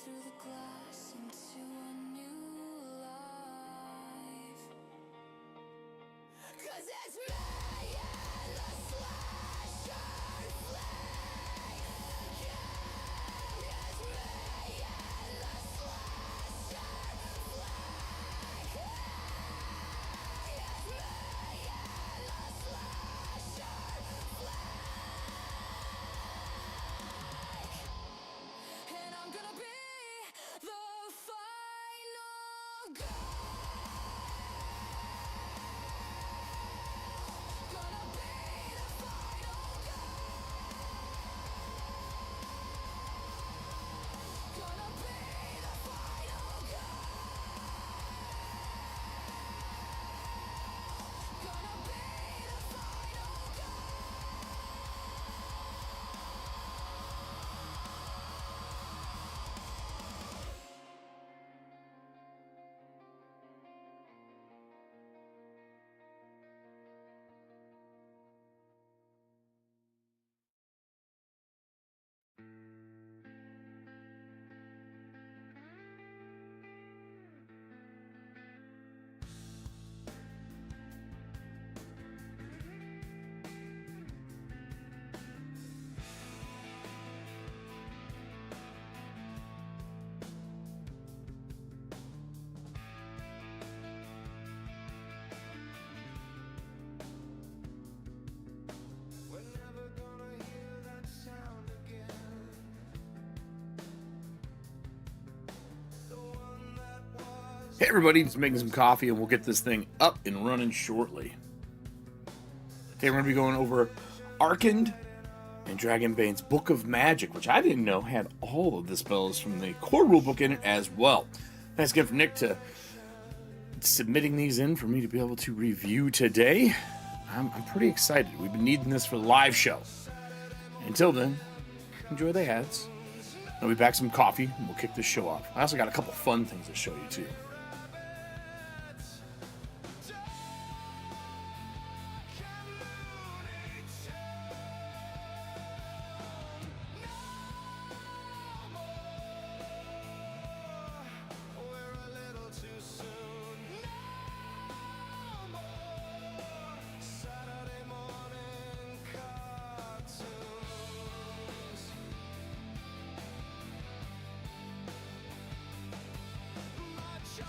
through the glass into a new life. 'Cause it's me and the slasher flame. Yeah, it's me and the slasher flame. Yeah, it's me and the slasher flame. And I'm gonna be the final girl. Gonna be the final girl. Gonna be the final girl. Gonna be the final girl. We're never gonna hear that sound again. The one that was. Hey everybody, just making some coffee and we'll get this thing up and running shortly. Today we're going to be going over Arkand and Dragonbane's Book of Magic, which I didn't know had all of the spells from the core rulebook in it as well. Thanks again for Nick to submitting these in for me to be able to review today. I'm pretty excited. We've been needing this for the live show. Until then, enjoy the ads. I'll be back some coffee and we'll kick this show off. I also got a couple fun things to show you too. We're a little too soon. No more Saturday morning cartoons. Much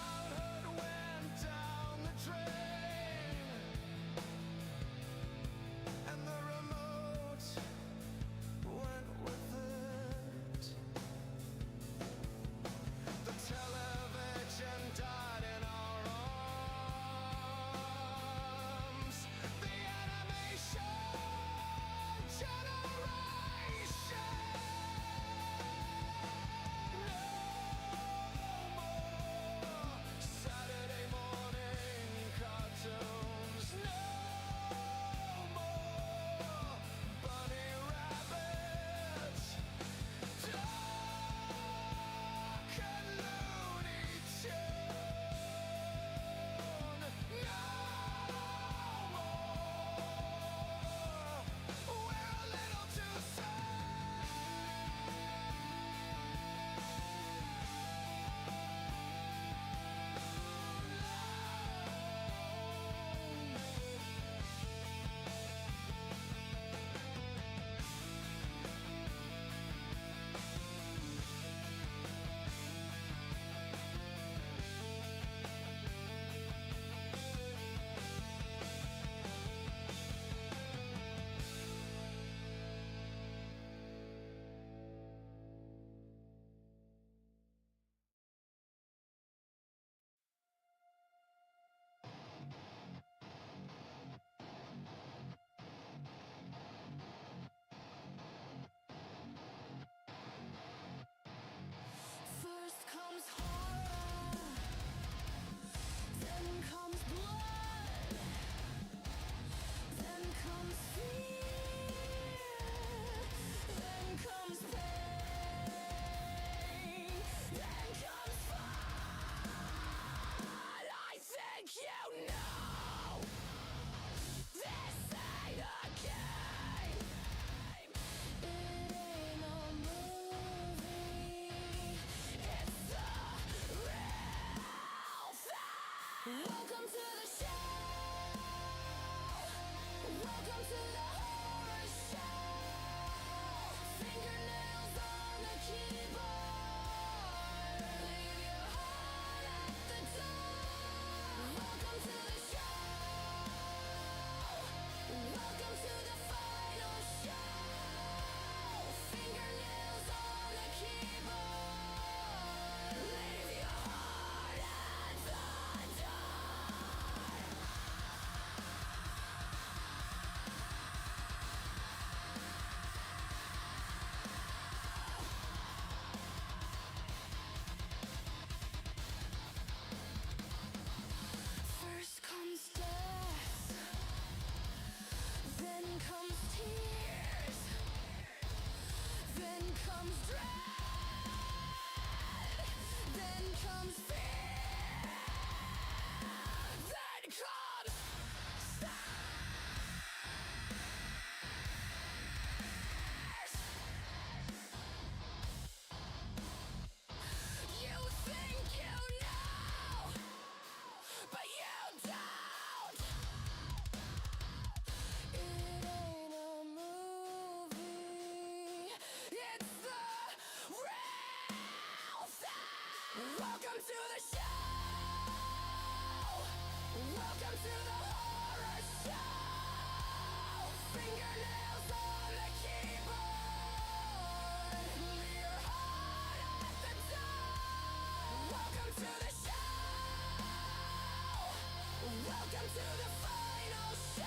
Welcome to the final show.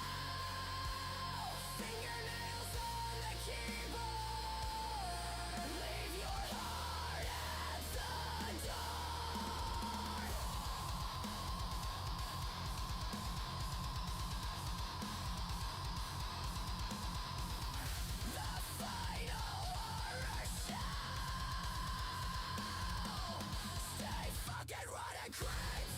Fingernails on the keyboard. Leave your heart at the door. The final horror show. Stay fucking running, creeps.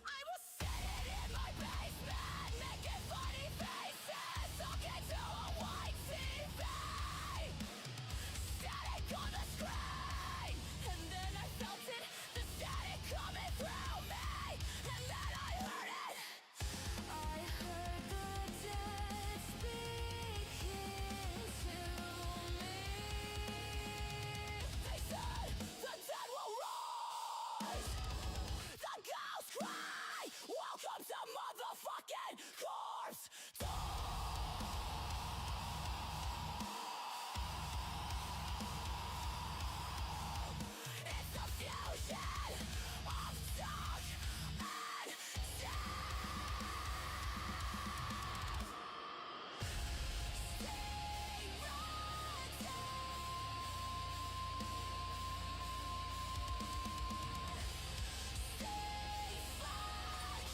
I was sitting in my basement, making funny faces, talking to a white TV. Static on the screen, and then I felt it, the static coming through me, and then I heard it. I heard the dead speaking to me. They said the dead will rise. The ghost cry! Welcome to motherfucking corpse! It's a fusion of dark and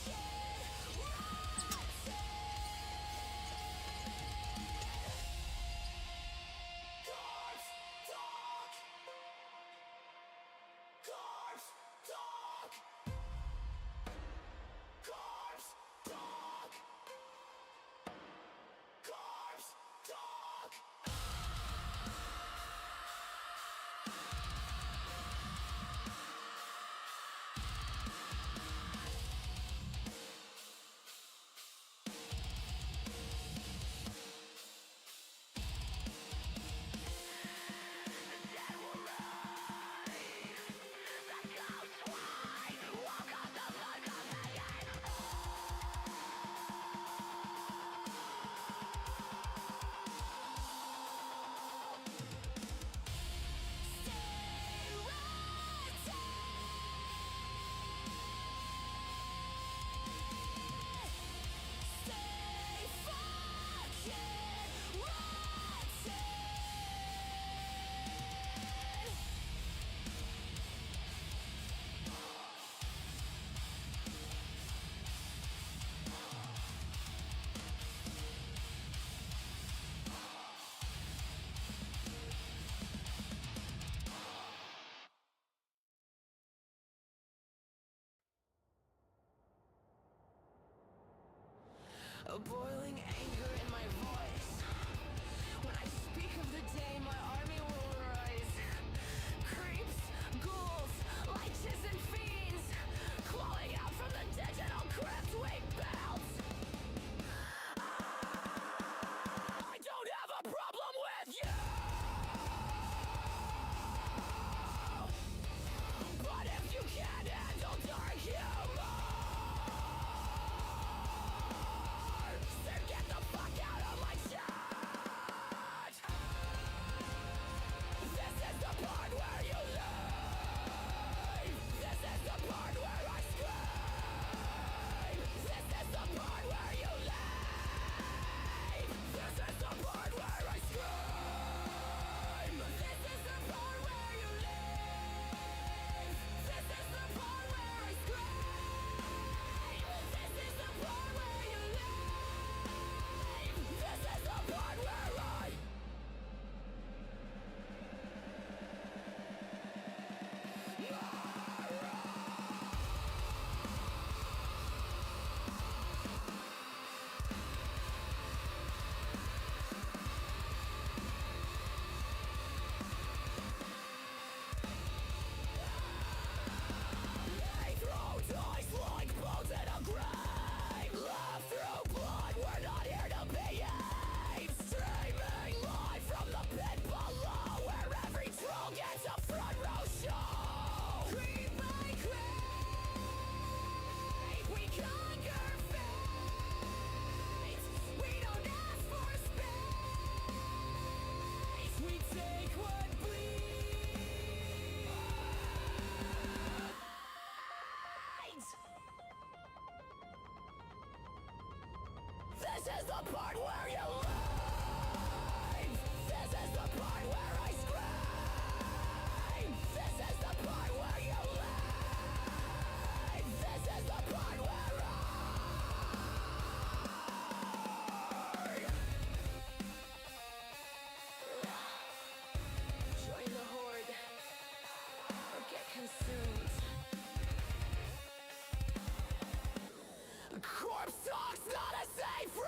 is the part where you leave. This is the part where I scream. This is the part where you leave. This is the part where join the horde or get consumed. Corpse talk's not a safe room.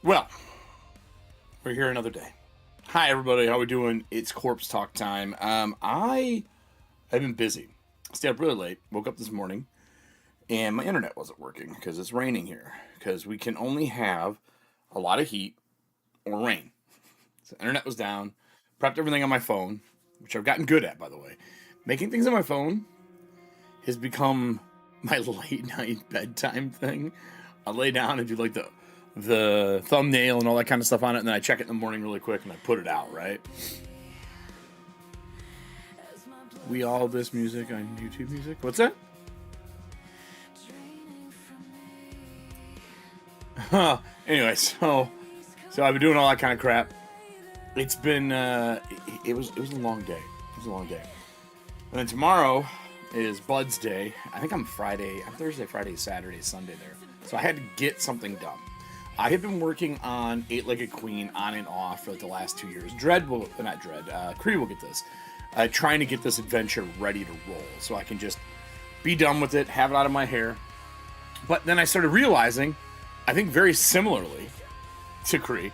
Well, we're here another day. Hi, everybody. How we doing? It's Corpse Talk time. I have been busy. Stayed up really late. Woke up this morning, and my internet wasn't working because it's raining here. Because we can only have a lot of heat or rain. So internet was down. Prepped everything on my phone, which I've gotten good at, by the way. Making things on my phone has become my late night bedtime thing. I lay down and do like the thumbnail and all that kind of stuff on it, and then I check it in the morning really quick and I put it out, right? We all this music on YouTube Music. What's that? Anyway, so I've been doing all that kind of crap. It's been it was a long day. It was a long day. And then tomorrow is Bud's Day. I think I'm Thursday, Friday, Saturday, Sunday there. So I had to get something done. I have been working on Eight-Legged Queen on and off for like the last 2 years. Cree will get this. Trying to get this adventure ready to roll so I can just be done with it, have it out of my hair. But then I started realizing, I think very similarly to Cree,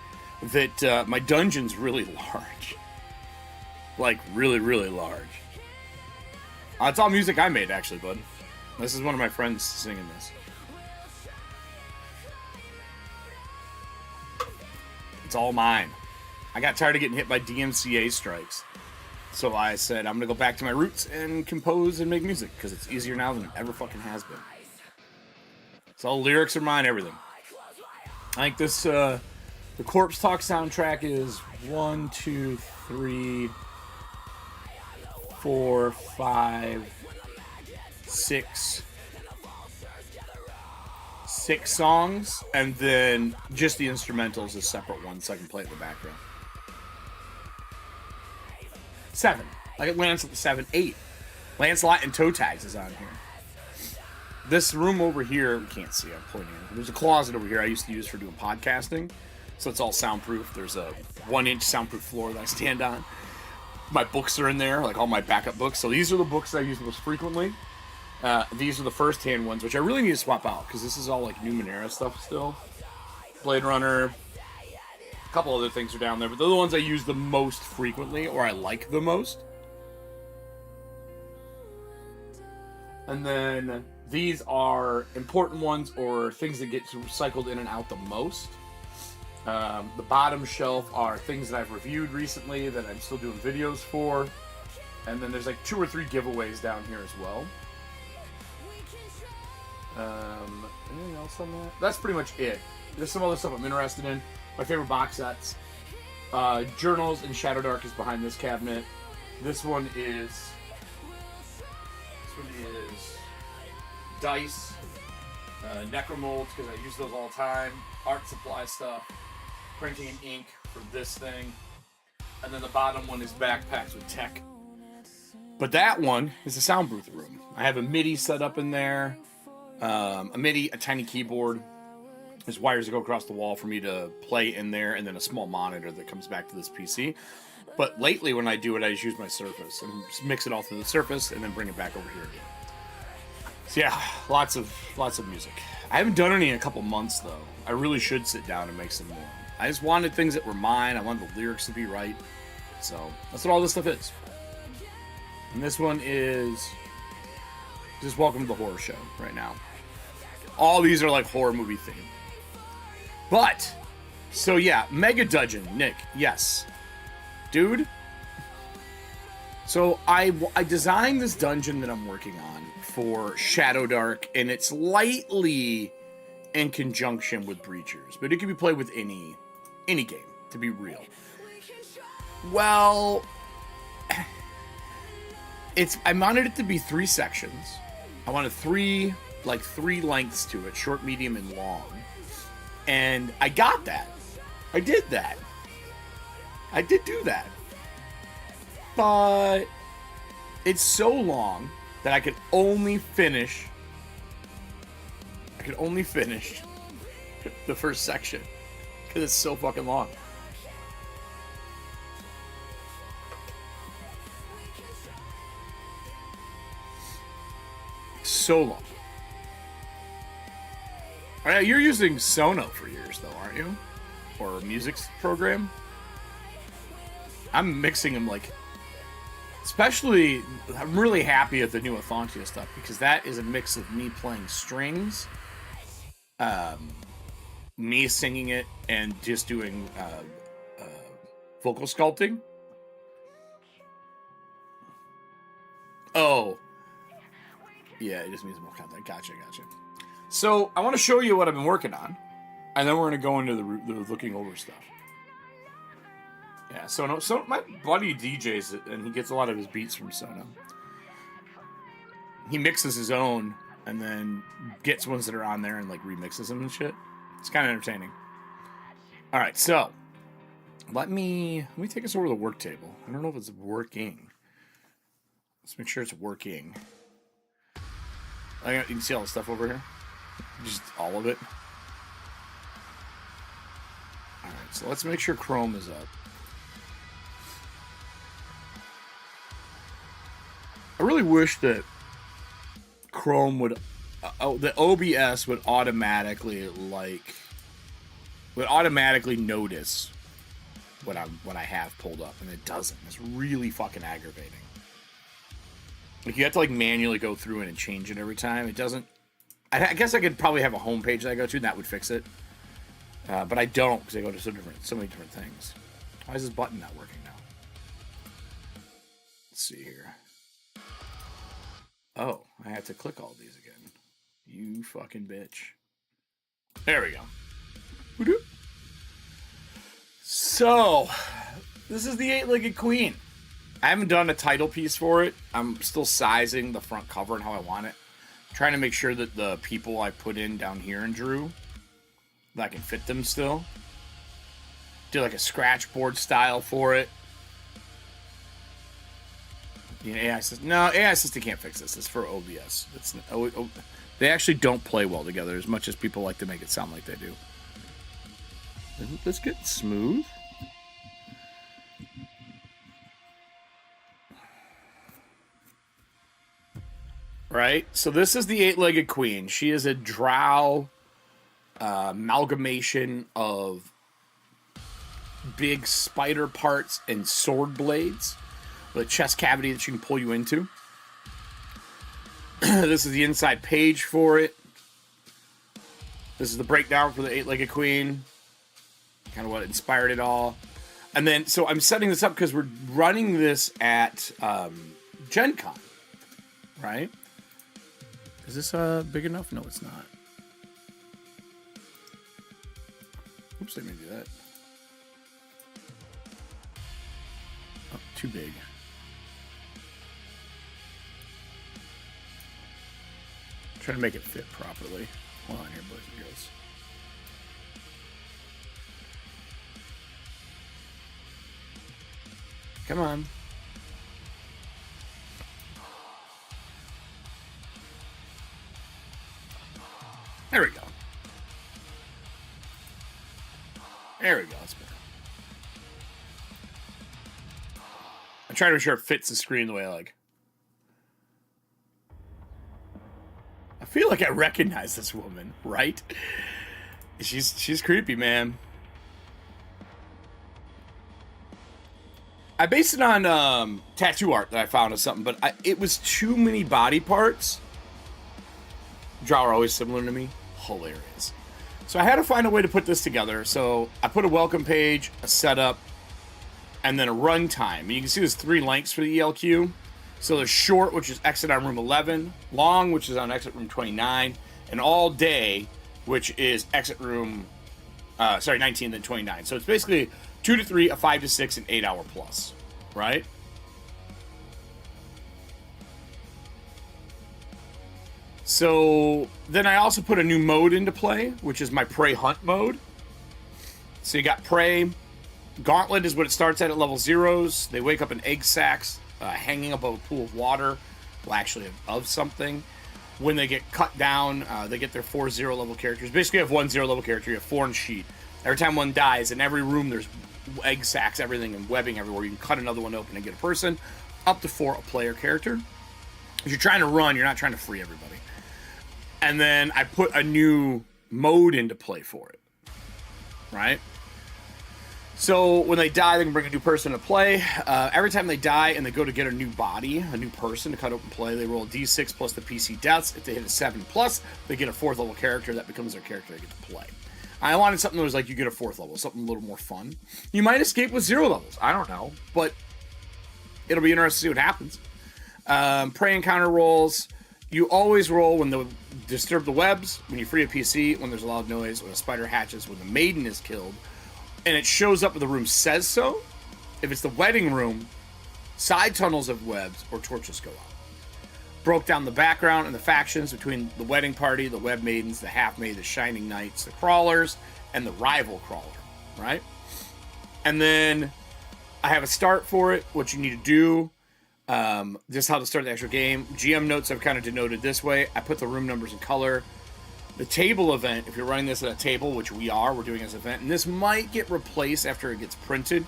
that my dungeon's really large. Like, really, really large. It's all music I made, actually, bud. This is one of my friends singing this. It's all mine. I got tired of getting hit by DMCA strikes. So I said, I'm going to go back to my roots and compose and make music, because it's easier now than it ever fucking has been. So all lyrics are mine, everything. I think this, the Corpse Talk soundtrack is 1, 2, 3, 4, 5, 6 songs, and then just the instrumentals is separate ones so I can play it in the background. 7. Like Lance 7, 8. Lancelot and Toe Tags is on here. This room over here, we can't see, I'm pointing at it. There's a closet over here I used to use for doing podcasting, so it's all soundproof. There's a 1-inch soundproof floor that I stand on. My books are in there, like all my backup books. So these are the books I use most frequently. These are the first-hand ones, which I really need to swap out, because this is all like Numenera stuff still. Blade Runner, a couple other things are down there, but they're the ones I use the most frequently, or I like the most. And then these are important ones, or things that get recycled in and out the most. The bottom shelf are things that I've reviewed recently that I'm still doing videos for. And then there's like 2 or 3 giveaways down here as well. Anything else on that? That's pretty much it. There's some other stuff I'm interested in. My favorite box sets. Journals and Shadow Dark is behind this cabinet. This one is dice, necromolds, because I use those all the time. Art supply stuff. Printing and ink for this thing. And then the bottom one is backpacks with tech. But that one is a soundproof room. I have a MIDI set up in there. A MIDI, a tiny keyboard. There's wires that go across the wall for me to play in there, and then a small monitor that comes back to this PC. But lately when I do it, I just use my Surface and just mix it all through the Surface and then bring it back over here again. So yeah, lots of music. I haven't done any in a couple months though. I really should sit down and make some more. I just wanted things that were mine. I wanted the lyrics to be right. So that's what all this stuff is. And this one is just Welcome to the Horror Show right now. All these are like horror movie themed. But, so yeah, Mega Dungeon, Nick, yes. Dude. So I designed this dungeon that I'm working on for Shadow Dark, and it's lightly in conjunction with Breachers, but it can be played with any game, to be real. Well, I wanted it to be 3 sections. I wanted three lengths to it, short, medium, and long. And I got that. I did that. I did do that. But it's so long that I could only finish the first section because it's so fucking long. So long. You're using Sono for years, though, aren't you? Or a music program? I'm mixing them like... Especially, I'm really happy with the new Athantia stuff, because that is a mix of me playing strings, me singing it, and just doing vocal sculpting. Oh. Yeah, it just means more content. Gotcha. So, I want to show you what I've been working on, and then we're going to go into the looking over stuff. Yeah, Sono. So my buddy DJs it, and he gets a lot of his beats from Sono. He mixes his own, and then gets ones that are on there and like remixes them and shit. It's kind of entertaining. All right, so let me take us over to the work table. I don't know if it's working. Let's make sure it's working. You can see all the stuff over here. Just all of it. All right, so let's make sure Chrome is up. I really wish that Chrome would, the OBS would automatically notice what I have pulled up, and it doesn't. It's really fucking aggravating. Like, you have to like manually go through it and change it every time. It doesn't. I guess I could probably have a home page that I go to, and that would fix it. But I don't, because I go to so many different things. Why is this button not working now? Let's see here. Oh, I have to click all these again. You fucking bitch. There we go. So, this is the 8-Legged Queen. I haven't done a title piece for it. I'm still sizing the front cover and how I want it. I'm trying to make sure that the people I put in down here and drew, that I can fit them still. Do like a scratch board style for it. You know, AI Assistant. No, AI Assistant can't fix this. It's for OBS. They actually don't play well together as much as people like to make it sound like they do. Isn't this getting smooth? Right? So this is the 8-Legged Queen. She is a drow amalgamation of big spider parts and sword blades. With a chest cavity that you can pull you into. This is the inside page for it. This is the breakdown for the 8-Legged Queen. Kind of what inspired it all. And then, so I'm setting this up because we're running this at Gen Con. Right? Is this big enough? No, it's not. Oops, I may do that. Oh, too big. Trying to make it fit properly. Hold on here, boys and girls. Come on. There we go. There we go. That's better. I'm trying to make sure it fits the screen the way I like. I feel like I recognize this woman, right? She's creepy, man. I based it on tattoo art that I found of something, but it was too many body parts. Drow are always similar to me. Hilarious. So I had to find a way to put this together. So I put a welcome page, a setup, and then a runtime. And you can see there's 3 lengths for the ELQ. So there's short, which is exit on room 11, long, which is on exit room 29, and all day, which is exit room, 19, then 29. So it's basically 2 to 3, a 5 to 6, an 8 hour plus, right? So then I also put a new mode into play, which is my prey hunt mode. So you got prey. Gauntlet is what it starts at level 0s. They wake up in egg sacs hanging above a pool of water. Well, actually, of something. When they get cut down, they get their 4 0-level characters. Basically, you have 1 0-level character. You have 4 in sheet. Every time one dies, in every room, there's egg sacs, everything, and webbing everywhere. You can cut another one open and get a person. Up to 4 a player character. If you're trying to run, you're not trying to free everybody. And then I put a new mode into play for it. Right? So when they die, they can bring a new person to play. Every time they die and they go to get a new body, a new person to cut open play, they roll a d6 plus the PC deaths. If they hit a 7 plus, they get a 4th level character. That becomes their character they get to play. I wanted something that was like you get a 4th level, something a little more fun. You might escape with 0 levels. I don't know. But it'll be interesting to see what happens. Prey encounter rolls. You always roll when they disturb the webs, when you free a PC, when there's a loud noise, when a spider hatches, when the maiden is killed. And it shows up when the room says so. If it's the wedding room, side tunnels of webs or torches go out. Broke down the background and the factions between the wedding party, the web maidens, the half maid, the shining knights, the crawlers, and the rival crawler, right? And then I have a start for it, what you need to do. This is how to start the actual game. GM notes I've kind of denoted this way. I put the room numbers in color. The table event, if you're running this at a table, which we're doing as an event, and this might get replaced after it gets printed,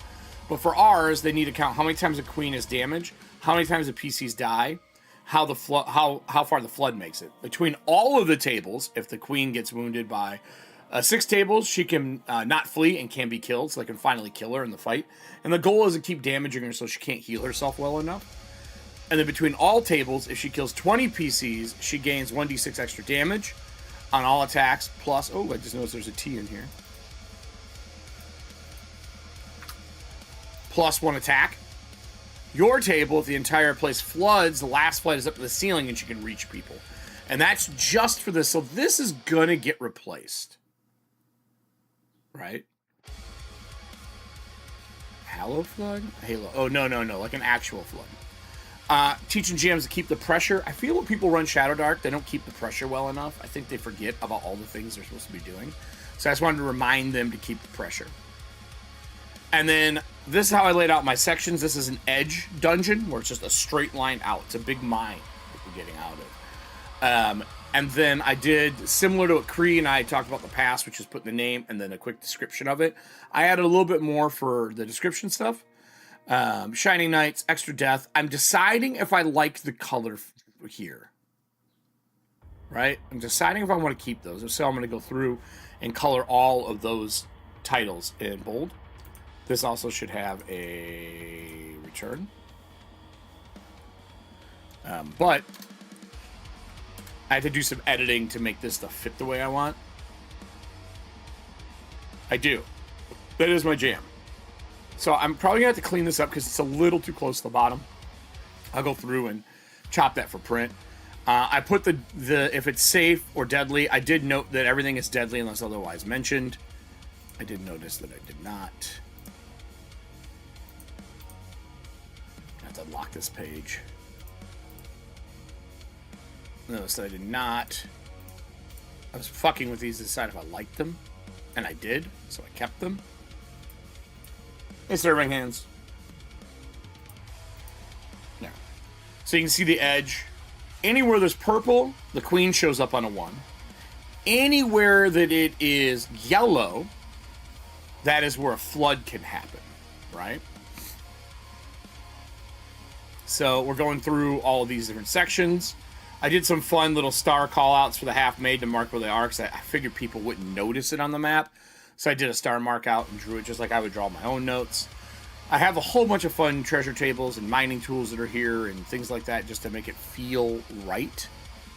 but for ours, they need to count how many times a queen is damaged, how many times the PCs die, how far the flood makes it. Between all of the tables, if the queen gets wounded by 6 tables, she can not flee and can be killed, so they can finally kill her in the fight. And the goal is to keep damaging her so she can't heal herself well enough. And then between all tables, if she kills 20 PCs, she gains 1d6 extra damage on all attacks, plus... Oh, I just noticed there's a T in here. Plus 1 attack. Your table, if the entire place floods, the last flood is up to the ceiling and she can reach people. And that's just for this. So this is going to get replaced. Right? Halo flood? Halo. Oh, no. Like an actual flood. Teaching GMs to keep the pressure. I feel when people run Shadow Dark, they don't keep the pressure well enough. I think they forget about all the things they're supposed to be doing. So I just wanted to remind them to keep the pressure. And then this is how I laid out my sections. This is an edge dungeon where it's just a straight line out. It's a big mine that we're getting out of. And then I did similar to what Cree and I talked about in the past, which is putting the name and then a quick description of it. I added a little bit more for the description stuff. Shining Knights, extra death. I'm deciding if I like the color here. Right? I'm deciding if I want to keep those. So I'm going to go through and color all of those titles in bold. This also should have a return. But I had to do some editing to make this stuff fit the way I want. I do. That is my jam. So I'm probably going to have to clean this up because it's a little too close to the bottom. I'll go through and chop that for print. I put the if it's safe or deadly. I did note that everything is deadly unless otherwise mentioned. I did notice that I did not. I have to unlock this page. Notice that I did not. I was fucking with these to decide if I liked them. And I did, so I kept them. And serving hands. Yeah. So you can see the edge. Anywhere there's purple, the queen shows up on a 1. Anywhere that it is yellow, that is where a flood can happen, right? So we're going through all of these different sections. I did some fun little star call-outs for the half-made to mark where they are, because I figured people wouldn't notice it on the map. So I did a star mark out and drew it just like I would draw my own notes. I have a whole bunch of fun treasure tables and mining tools that are here and things like that just to make it feel right.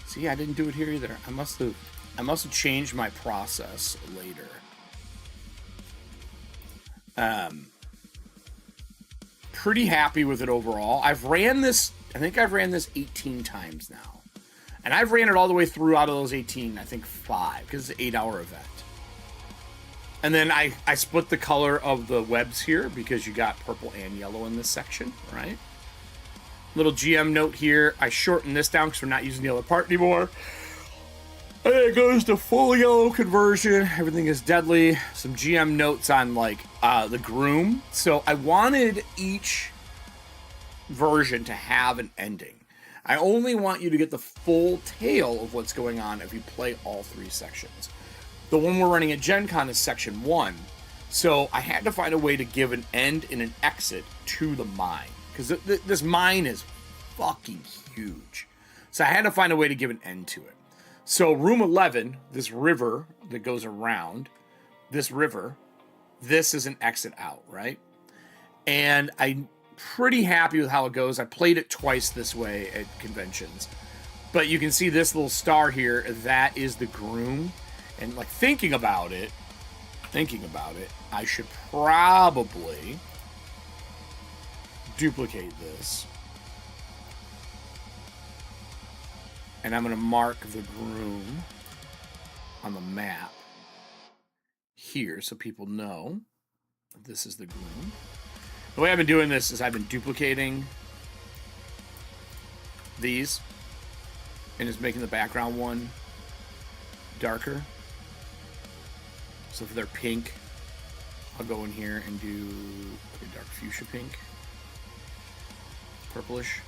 See, I didn't do it here either. I must have changed my process later. Pretty happy with it overall. I've ran this, I think I've ran this 18 times now. And I've ran it all the way through out of those 18, I think 5, because it's an 8-hour event. And then I split the color of the webs here because you got purple and yellow in this section, right? Little GM note here. I shortened this down because we're not using the other part anymore. And it goes to full yellow conversion. Everything is deadly. Some GM notes on like the groom. So I wanted each version to have an ending. I only want you to get the full tale of what's going on if you play all 3 sections. The one we're running at Gen Con is section 1. So I had to find a way to give an end and an exit to the mine. Because this mine is fucking huge. So I had to find a way to give an end to it. So room 11, this river that goes around, this river, this is an exit out, right? And I'm pretty happy with how it goes. I played it twice this way at conventions. But you can see this little star here, that is the groom. And like thinking about it, I should probably duplicate this. And I'm going to mark the groom on the map here so people know this is the groom. The way I've been doing this is I've been duplicating these and just making the background one darker. So if they're pink, I'll go in here and do a dark fuchsia pink, purplish.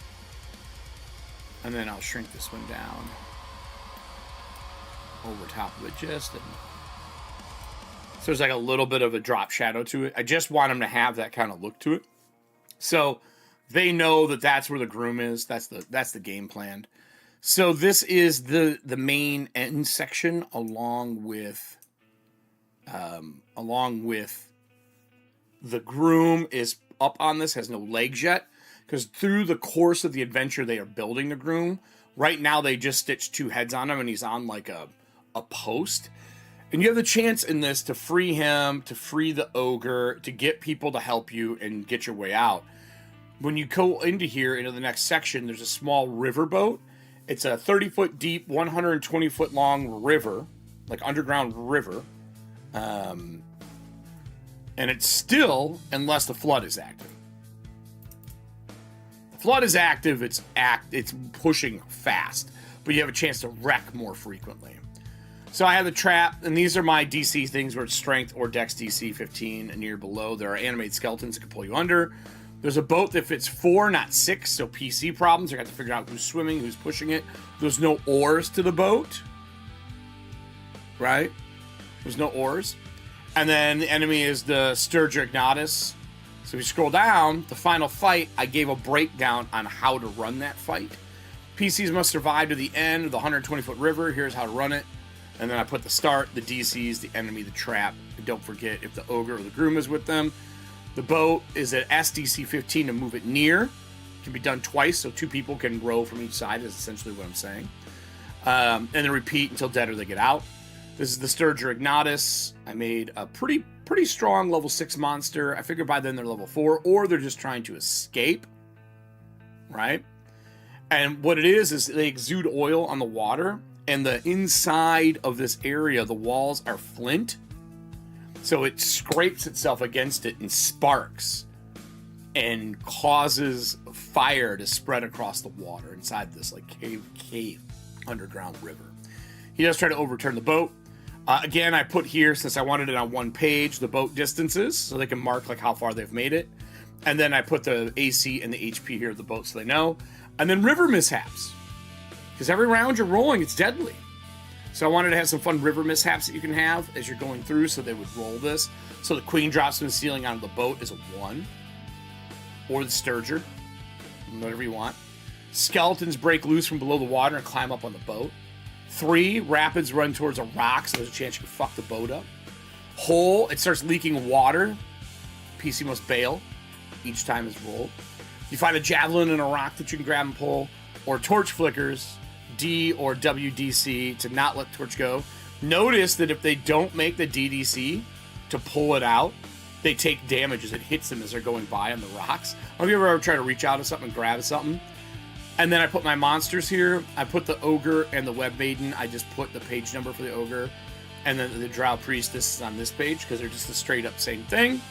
And then I'll shrink this one down over top of it just. So there's like a little bit of a drop shadow to it. I just want them to have that kind of look to it. So they know that that's where the groom is. That's the game plan. So this is the main end section along with the groom is up on this, has no legs yet. Because through the course of the adventure, they are building the groom. Right now, they just stitched 2 heads on him, and he's on like a post. And you have the chance in this to free him, to free the ogre, to get people to help you and get your way out. When you go into here, into the next section, there's a small riverboat. It's a 30-foot deep, 120-foot long river, like underground river. And it's still, unless the flood is active. Flood is active, it's pushing fast, but you have a chance to wreck more frequently. So I have the trap, and these are my DC things where it's strength or dex DC 15 and you're below. There are animated skeletons that can pull you under. There's a boat that fits 4, not 6, so PC problems. I got to figure out who's swimming, who's pushing it. There's no oars to the boat, right? There's no oars. And then the enemy is the Sturger Ignatus. So if you scroll down, the final fight, I gave a breakdown on how to run that fight. PCs must survive to the end of the 120-foot river. Here's how to run it. And then I put the start, the DCs, the enemy, the trap. And don't forget if the ogre or the groom is with them. The boat is at SDC 15 to move it near. It can be done twice, so 2 people can row from each side is essentially what I'm saying. And then repeat until dead or they get out. This is the Sturger Ignatus. I made a pretty strong level 6 monster. I figured by then they're level 4, or they're just trying to escape, right? And what it is they exude oil on the water, and the inside of this area, the walls are flint. So it scrapes itself against it and sparks and causes fire to spread across the water inside this like cave underground river. He does try to overturn the boat. Again, I put here, since I wanted it on one page, the boat distances, so they can mark like how far they've made it. And then I put the AC and the HP here of the boat so they know. And then river mishaps. Because every round you're rolling, it's deadly. So I wanted to have some fun river mishaps that you can have as you're going through, so they would roll this. So the queen drops from the ceiling onto the boat is a 1. Or the Sturger. Whatever you want. Skeletons break loose from below the water and climb up on the boat. 3, rapids run towards a rock, so there's a chance you can fuck the boat up. Hole, it starts leaking water. PC must bail. each time is rolled. You find a javelin and a rock that you can grab and pull, or torch flickers, D or WDC to not let torch go. Notice that if they don't make the DDC to pull it out, they take damage as it hits them as they're going by on the rocks. Have you ever tried to reach out to something and grab something? And then I put my monsters here. I put the ogre and the web maiden. I just put the page number for the ogre. And then the drow priestess is on this page because they're just the straight up same thing.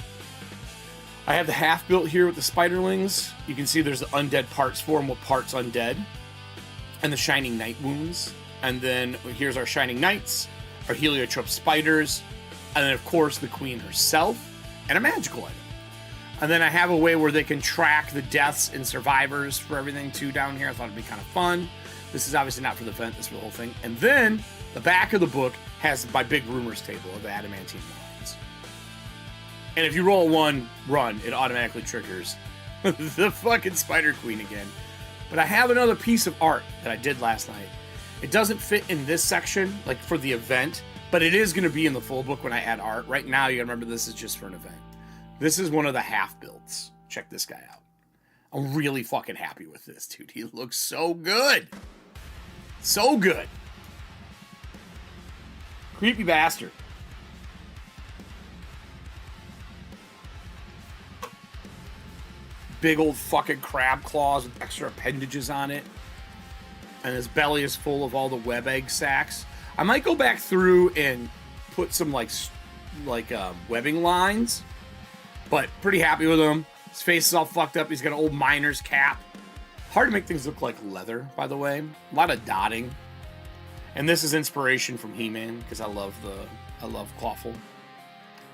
I have the half built here with the spiderlings. You can see there's the undead parts for them with parts undead. And the shining night wounds. And then here's our shining knights, our heliotrope spiders, and then of course the queen herself, and a magical item. And then I have a way where they can track the deaths and survivors for everything too down here. I thought it'd be kind of fun. This is obviously not for the event, this is for the whole thing. And then the back of the book has my big rumors table of the adamantine lines. And if you roll one run, it automatically triggers the fucking Spider Queen again. But I have another piece of art that I did last night. It doesn't fit in this section, like for the event, but it is going to be in the full book when I add art. Right now, you gotta remember this is just for an event. This is one of the half builds. Check this guy out. I'm really fucking happy with this, dude. He looks so good. So good. Creepy bastard. Big old fucking crab claws with extra appendages on it. And his belly is full of all the web egg sacs. I might go back through and put some webbing lines. But pretty happy with him. His face is all fucked up. He's got an old miner's cap. Hard to make things look like leather, by the way. A lot of dotting. And this is inspiration from He-Man, because I love Clawful.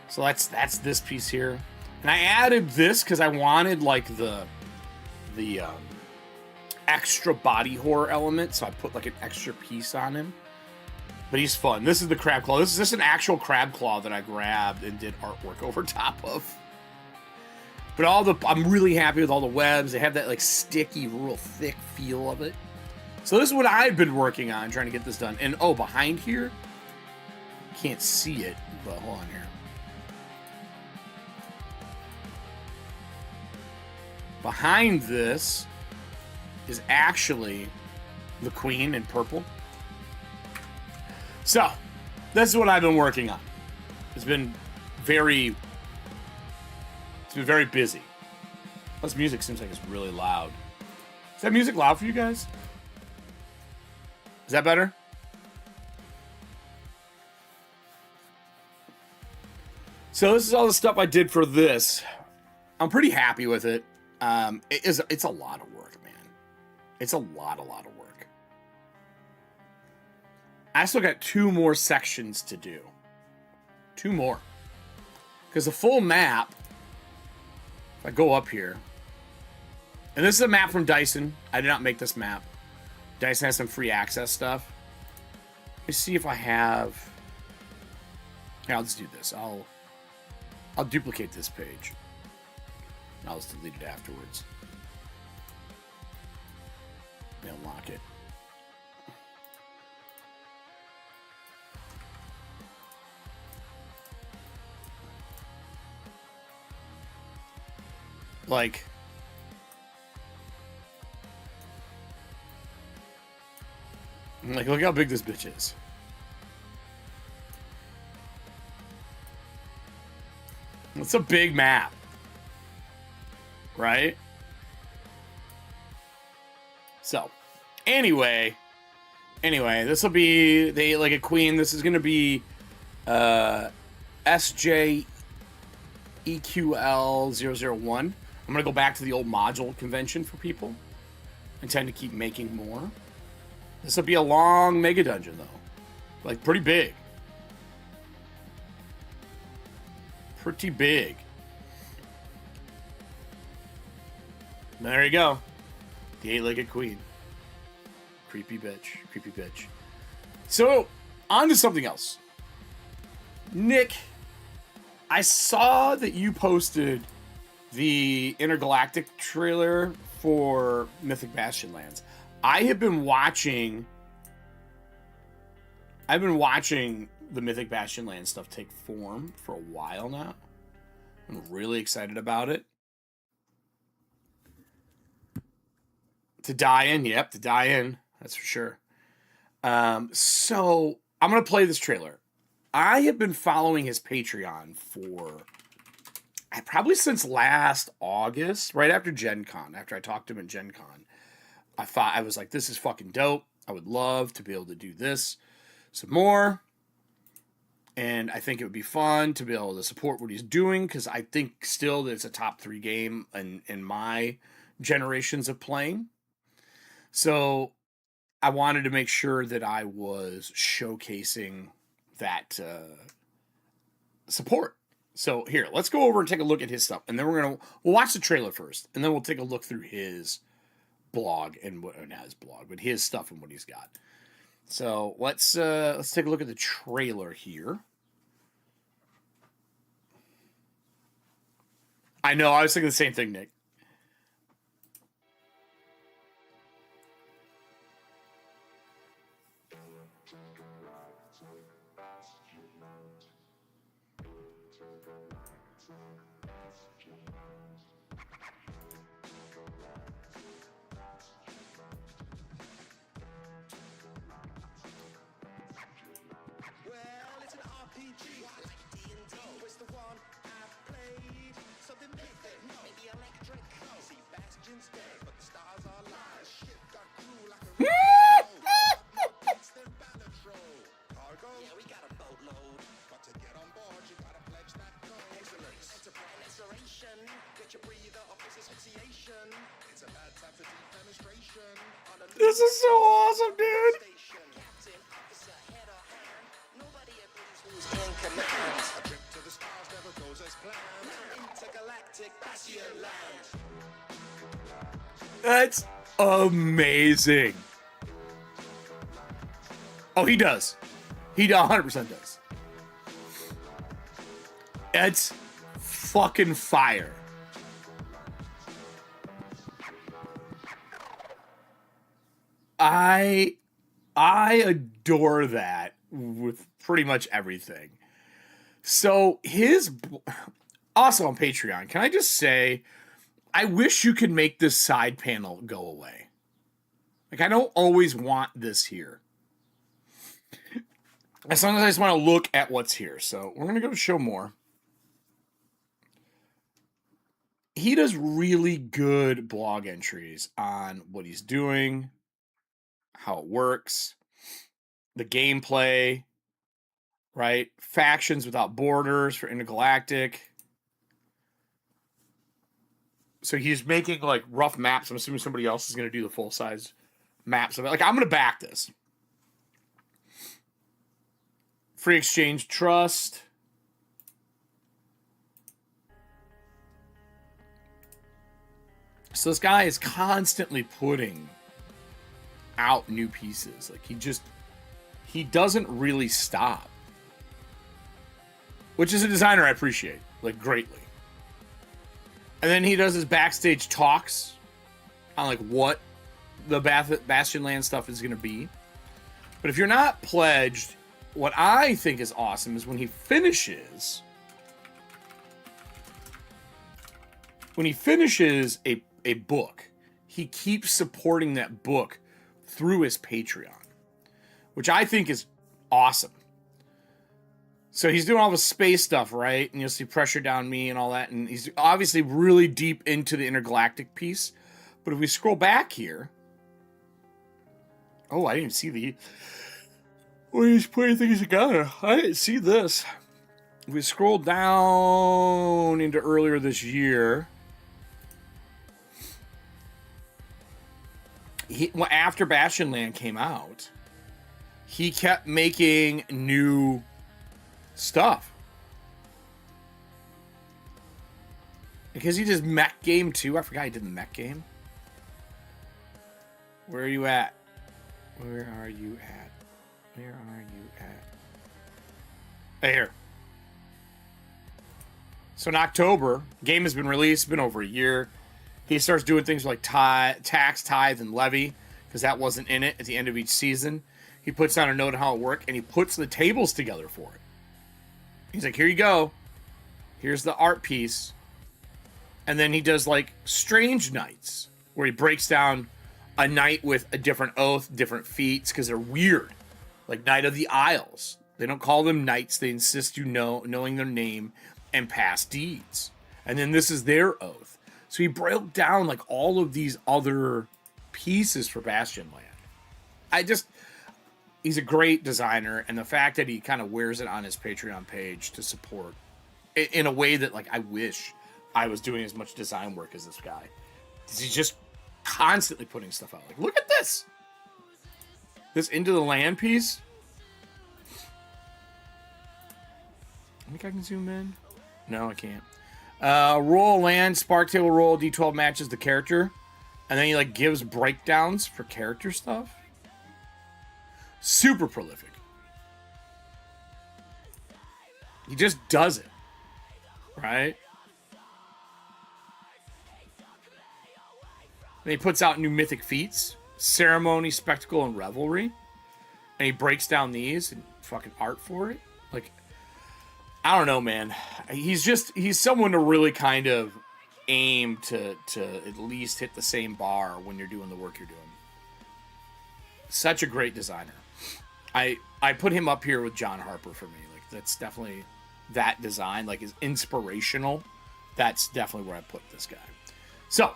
So that's this piece here. And I added this because I wanted like the extra body horror element, so I put like an extra piece on him. But he's fun. This is the crab claw. This is an actual crab claw that I grabbed and did artwork over top of. But I'm really happy with all the webs. They have that like sticky, real thick feel of it. So this is what I've been working on, trying to get this done. And oh, behind here, can't see it, but hold on here. Behind this is actually the queen in purple. So, this is what I've been working on. It's been very busy. This music seems like it's really loud. Is that music loud for you guys? Is that better? So this is all the stuff I did for this. I'm pretty happy with it. It's a lot of work, man. It's a lot of work. I still got 2 more sections to do. 2 more. Because the full map, if I go up here, and this is a map from Dyson. I did not make this map. Dyson has some free access stuff. Let me see if I have... Here, I'll just do this. I'll duplicate this page. I'll just delete it afterwards. And unlock it. Like, look how big this bitch is. It's a big map. Right? So, anyway, this will be they like a queen. This is going to be SJEQL001. I'm going to go back to the old module convention for people. I intend to keep making more. This will be a long mega dungeon, though. Like, pretty big. Pretty big. There you go. The 8-legged queen. Creepy bitch. Creepy bitch. So, on to something else. Nick, I saw that you posted the Intergalactic trailer for Mythic Bastion Lands. I've been watching the Mythic Bastion Lands stuff take form for a while now. I'm really excited about it. To die in, yep, to die in. That's for sure. So I'm gonna play this trailer. I have been following his Patreon for probably since last August, right after Gen Con. After I talked to him at Gen Con, I was like, this is fucking dope. I would love to be able to do this some more. And I think it would be fun to be able to support what he's doing, because I think still that it's a top 3 game in my generations of playing. So I wanted to make sure that I was showcasing that support. So here, let's go over and take a look at his stuff, and then we'll watch the trailer first, and then we'll take a look through his blog and not his blog, but his stuff and what he's got. So let's take a look at the trailer here. I know, I was thinking the same thing, Nick. This is so awesome, dude. That's amazing. Oh, he does. He 100% does. That's fucking fire. I adore that with pretty much everything. So also on Patreon, can I just say, I wish you could make this side panel go away. Like, I don't always want this here. As long as I just want to look at what's here. So we're going to go to show more. He does really good blog entries on what he's doing, how it works, the gameplay, right? Factions Without Borders for Intergalactic. So he's making like rough maps. I'm assuming somebody else is going to do the full size maps of it. Like, I'm going to back this. Free Exchange Trust. So this guy is constantly putting out new pieces. Like, he doesn't really stop. Which is a designer I appreciate, like, greatly. And then he does his backstage talks on like what the Bastion Land stuff is going to be. But if you're not pledged, what I think is awesome is when he finishes a book, he keeps supporting that book through his Patreon, which I think is awesome. So he's doing all the space stuff, right? And you'll see Pressure Down Me and all that. And he's obviously really deep into the intergalactic piece. But if we scroll back here... Oh, I didn't even see the... Oh, he's putting things together. I didn't see this. If we scroll down into earlier this year... after Bastion Land came out, he kept making new stuff. Because he does mech game too. I forgot he did the mech game. Where are you at? Where are you at? Where are you at? Hey, here. So in October, game has been released, been over a year. He starts doing things like tax, tithe, and levy, because that wasn't in it at the end of each season. He puts down a note on how it worked, and he puts the tables together for it. He's like, here you go. Here's the art piece. And then he does like Strange Nights, where he breaks down a knight with a different oath, different feats, because they're weird. Like Knight of the Isles. They don't call them knights. They insist you knowing their name and past deeds. And then this is their oath. So he broke down like all of these other pieces for Bastion Land. He's a great designer, and the fact that he kind of wears it on his Patreon page to support in a way that, like, I wish I was doing as much design work as this guy. He's just constantly putting stuff out. Like, look at this! This Into the Land piece. I think I can zoom in. No, I can't. Roll land, Sparktail will roll D12 matches the character. And then he, like, gives breakdowns for character stuff. Super prolific. He just does it. Right? And he puts out new mythic feats. Ceremony, Spectacle, and Revelry. And he breaks down these and fucking art for it. Like, I don't know, man. He's someone to really kind of aim to at least hit the same bar when you're doing the work you're doing. Such a great designer. I put him up here with John Harper for me. Like, that's definitely that design, like, is inspirational. That's definitely where I put this guy. So,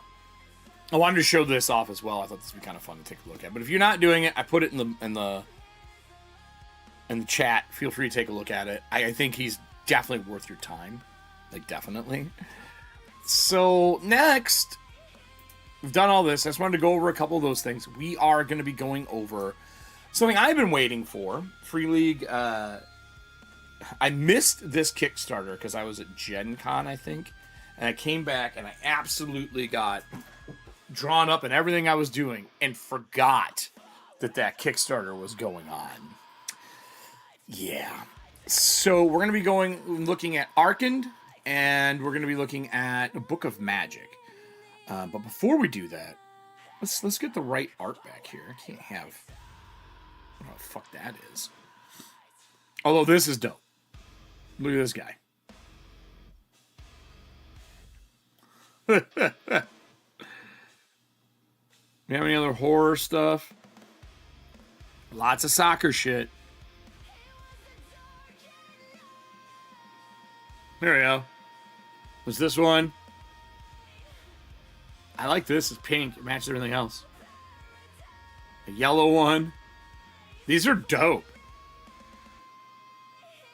I wanted to show this off as well. I thought this would be kind of fun to take a look at. But if you're not doing it, I put it in the chat. Feel free to take a look at it. I think he's definitely worth your time. Like, definitely. So, next, we've done all this. I just wanted to go over a couple of those things. We are going to be going over something I've been waiting for. Free League. I missed this Kickstarter because I was at Gen Con, I think. And I came back and I absolutely got drawn up in everything I was doing and forgot that Kickstarter was going on. Yeah. So we're going to be looking at Arkand, and we're going to be looking at a Book of Magic. But before we do that, let's get the right art back here. I can't have... I don't know what the fuck that is. Although this is dope. Look at this guy. You have any other horror stuff? Lots of soccer shit. There we go. Was this one? I like this. It's pink. It matches everything else. A yellow one. These are dope.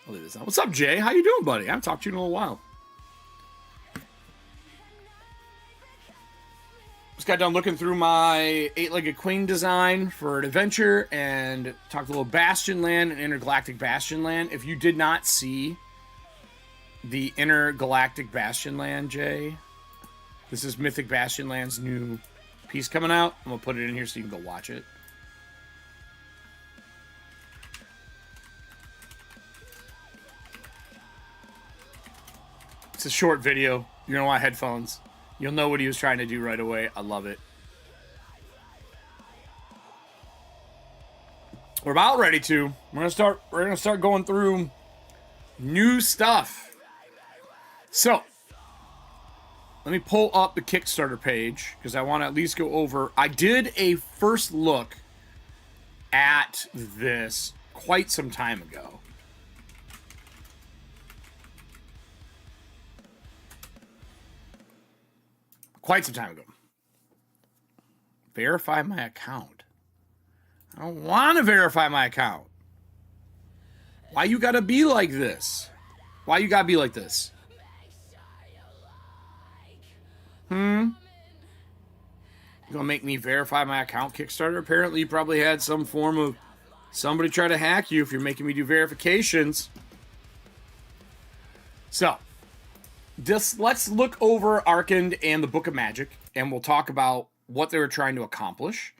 I'll leave this out. What's up, Jay? How you doing, buddy? I haven't talked to you in a little while. Just got done looking through my 8-legged queen design for an adventure and talked a little Bastion Land and Intergalactic Bastion Land. If you did not see the Intergalactic Bastion Land, Jay, this is Mythic Bastion Land's new piece coming out. I'm going to put it in here so you can go watch it. It's a short video. You're going to want headphones. You'll know what he was trying to do right away. I love it. We're about ready to. We're gonna start going through new stuff. So, let me pull up the Kickstarter page because I want to at least go over. I did a first look at this quite some time ago. Quite some time ago. Verify my account. I don't want to verify my account. Why you gotta be like this? Why you gotta be like this? You gonna make me verify my account, Kickstarter? Apparently you probably had some form of somebody try to hack you if you're making me do verifications. So, let's look over Arkand and the Book of Magic, and we'll talk about what they were trying to accomplish.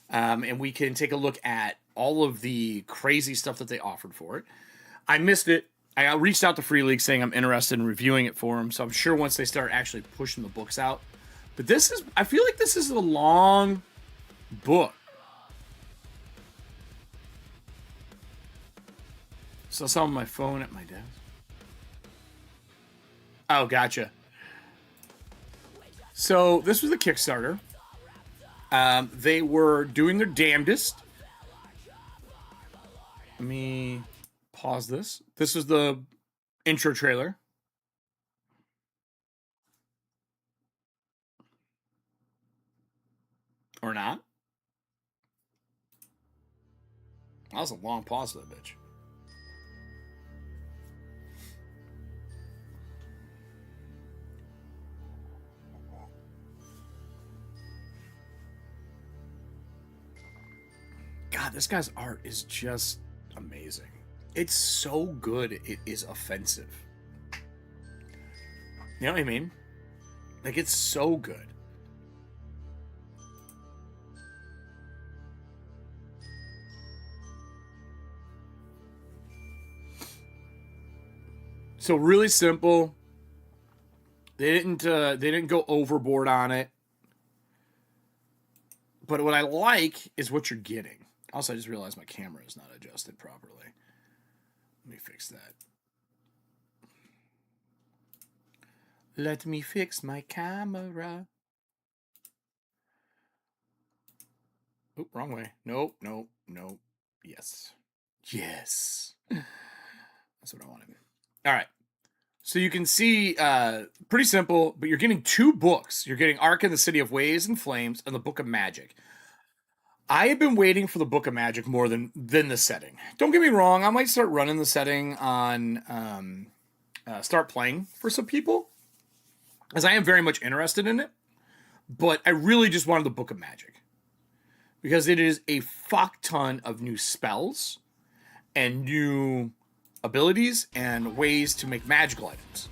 And we can take a look at all of the crazy stuff that they offered for it. I missed it. I reached out to Free League saying I'm interested in reviewing it for them, so I'm sure once they start actually pushing the books out. But I feel like this is a long book. So some on my phone at my desk. Oh, gotcha. So this was the Kickstarter. They were doing their damnedest. Let me pause this. This is the intro trailer. Or not. That was a long pause for that bitch. God, this guy's art is just amazing. It's so good, it is offensive. You know what I mean? Like, it's so good. So really simple. They didn't go overboard on it. But what I like is what you're getting. Also, I just realized my camera is not adjusted properly. Let me fix that. Let me fix my camera. Oh, wrong way. Nope, nope, nope. Yes. Yes. That's what I wanted. All right. So you can see, pretty simple, but you're getting 2 books. You're getting Arkand, the City of Waves and Flames, and the Book of Magic. I have been waiting for the Book of Magic more than the setting. Don't get me wrong, I might start running the setting on start playing for some people, as I am very much interested in it. But I really just wanted the Book of Magic, because it is a fuck ton of new spells and new abilities and ways to make magical items.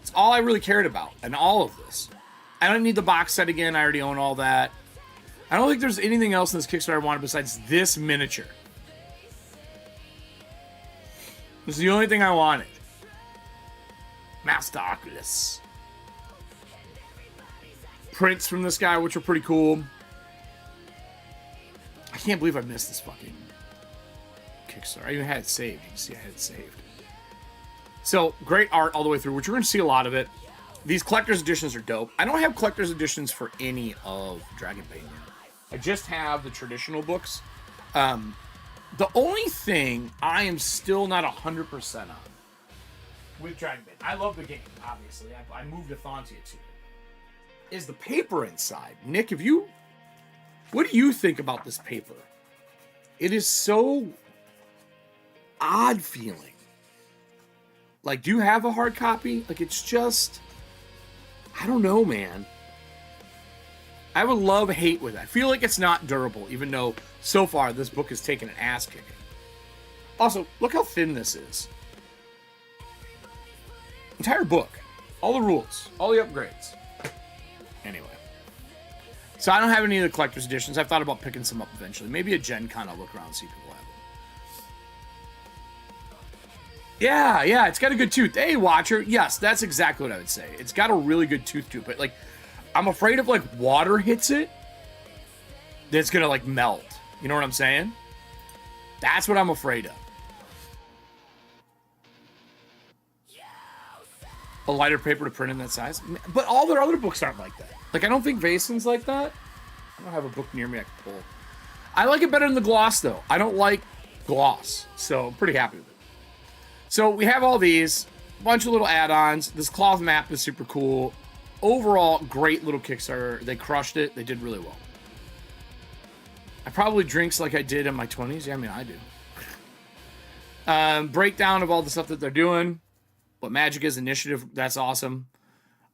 It's all I really cared about in all of this. I don't need the box set again. I already own all that. I don't think there's anything else in this Kickstarter I wanted besides this miniature. This is the only thing I wanted. Master Oculus. Prints from this guy, which are pretty cool. I can't believe I missed this fucking Kickstarter. I even had it saved. You can see I had it saved. So, great art all the way through, which you're going to see a lot of it. These collector's editions are dope. I don't have collector's editions for any of Dragonbane. I just have the traditional books. The only thing I am still not 100% on with Dragonbane, I love the game, obviously. I moved Athantia to it, is the paper inside. Nick, what do you think about this paper? It is so odd feeling. Like, do you have a hard copy? Like, it's just, I don't know, man. I have a love-hate with it. I feel like it's not durable, even though so far this book has taken an ass kicking. Also, look how thin this is. Entire book. All the rules. All the upgrades. Anyway. So I don't have any of the collector's editions. I've thought about picking some up eventually. Maybe a Gen Con, I'll look around and see if people have them. Yeah, it's got a good tooth. Hey, Watcher. Yes, that's exactly what I would say. It's got a really good tooth to it, but, like, I'm afraid if, like, water hits it, that it's gonna, like, melt. You know what I'm saying? That's what I'm afraid of. A lighter paper to print in that size. But all their other books aren't like that. Like, I don't think Vasen's like that. I don't have a book near me I can pull. I like it better than the gloss, though. I don't like gloss, so I'm pretty happy with it. So we have all these. Bunch of little add-ons. This cloth map is super cool. Overall, great little Kickstarter. They crushed it. They did really well. I probably drinks like I did in my 20s. Yeah, I mean, I do. Breakdown of all the stuff that they're doing. What Magic is, initiative. That's awesome.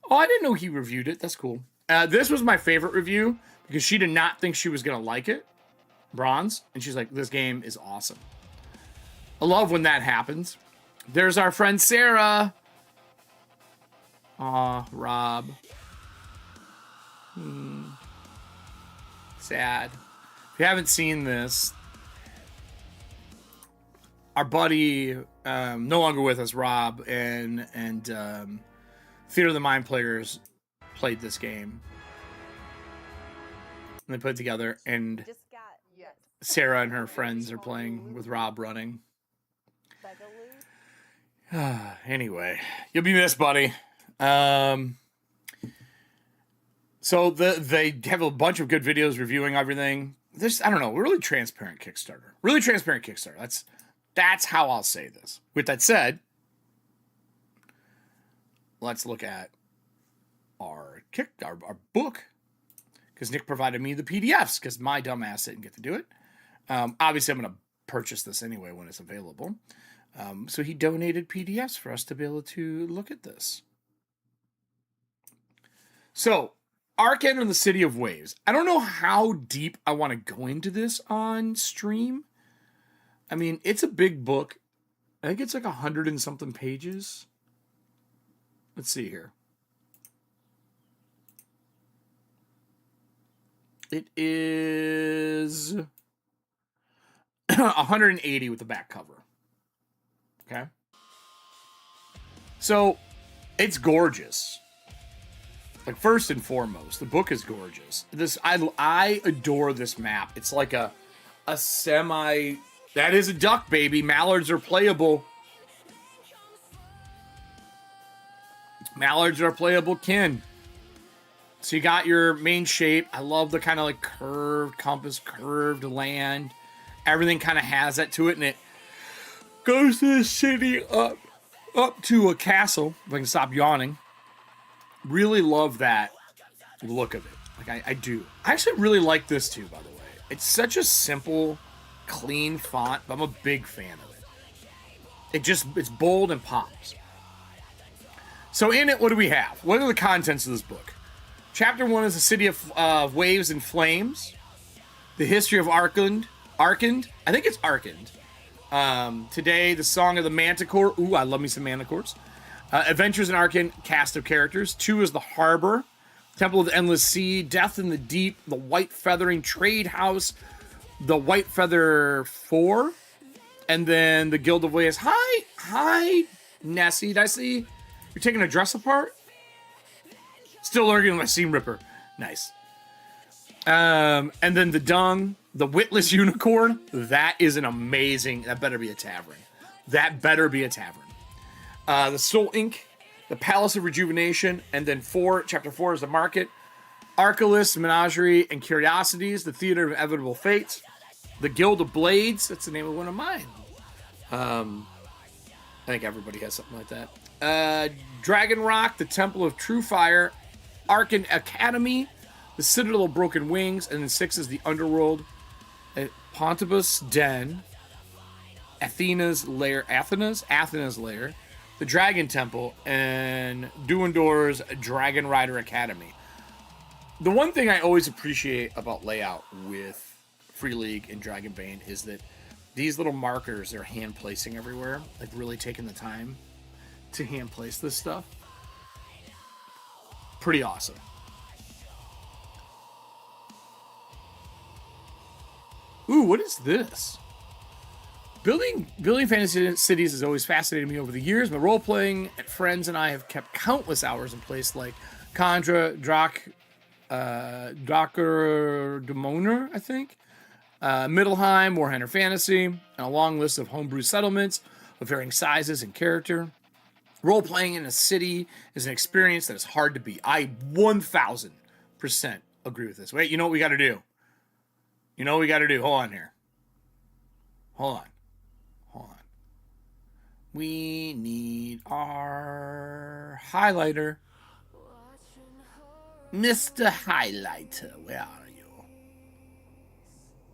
Oh, I didn't know he reviewed it. That's cool. This was my favorite review because she did not think she was going to like it. Bronze. And she's like, this game is awesome. I love when that happens. There's our friend Sarah. Aw, Rob. Sad. If you haven't seen this, our buddy, no longer with us, Rob, and Theater of the Mind players played this game. And they put it together, and Sarah and her friends are playing with Rob running. Anyway, you'll be missed, buddy. So they have a bunch of good videos reviewing everything. I don't know, really transparent Kickstarter. Really transparent Kickstarter. That's how I'll say this. With that said, let's look at our book, because Nick provided me the PDFs because my dumb ass didn't get to do it. Obviously, I'm going to purchase this anyway when it's available. So he donated PDFs for us to be able to look at this. So, Arkand and the City of Waves. I don't know how deep I want to go into this on stream. I mean, it's a big book. I think it's like 100 and something pages. Let's see here. It is 180 with the back cover. Okay. So, it's gorgeous. Like, first and foremost, the book is gorgeous. I adore this map. It's like a semi... That is a duck, baby. Mallards are playable. Mallards are playable kin. So you got your main shape. I love the kind of like curved compass, curved land. Everything kind of has that to it, and it goes to the city up to a castle. If I can stop yawning. Really love that look of it. Like I do. I actually really like this too, by the way. It's such a simple, clean font, but I'm a big fan of it. It's bold and pops. So in it, what do we have? What are the contents of this book? Chapter 1 is the City of Waves and Flames. The history of Arkand. I think it's Arkand. Today, the Song of the Manticore. Ooh, I love me some manticores. Adventures in Arkand, cast of characters. 2 is the Harbor. Temple of the Endless Sea. Death in the Deep. The White Feathering Trade House. The White Feather 4. And then the Guild of Waves. Hi, Nessie. Did I see you're taking a dress apart? Still learning my seam ripper. Nice. And then the Dung. The Witless Unicorn. That is an amazing... That better be a tavern. The Soul Ink, the Palace of Rejuvenation, and then chapter 4 is the Market, Archelaus, Menagerie, and Curiosities, the Theater of Inevitable Fates, the Guild of Blades, that's the name of one of mine. I think everybody has something like that. Dragon Rock, the Temple of True Fire, Arkand Academy, the Citadel of Broken Wings, and then 6 is the Underworld, Pontibus Den, Athena's Lair, the Dragon Temple, and Duendor's Dragon Rider Academy. The one thing I always appreciate about layout with Free League and Dragonbane is that these little markers they're hand placing everywhere, like really taking the time to hand place this stuff. Pretty awesome. Ooh, what is this? Building fantasy cities has always fascinated me over the years. My role-playing friends and I have kept countless hours in places like Condra, Dracodemoner, I think, Middelheim, Warhammer Fantasy, and a long list of homebrew settlements of varying sizes and character. Role-playing in a city is an experience that is hard to beat. I 1,000% agree with this. Wait, you know what we got to do? Hold on here. Hold on. We need our highlighter. Mr. Highlighter, where are you?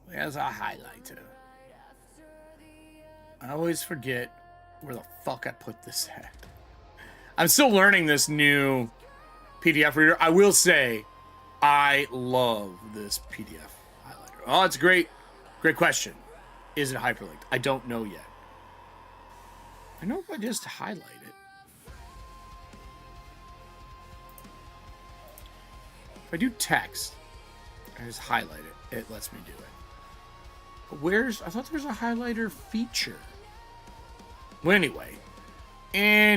Where's our highlighter? I always forget where the fuck I put this at. I'm still learning this new PDF reader. I will say, I love this PDF highlighter. Oh, it's great. Great question. Is it hyperlinked? I don't know yet. I know if I just highlight it. If I do text, I just highlight it. It lets me do it. But I thought there was a highlighter feature. Well, anyway. I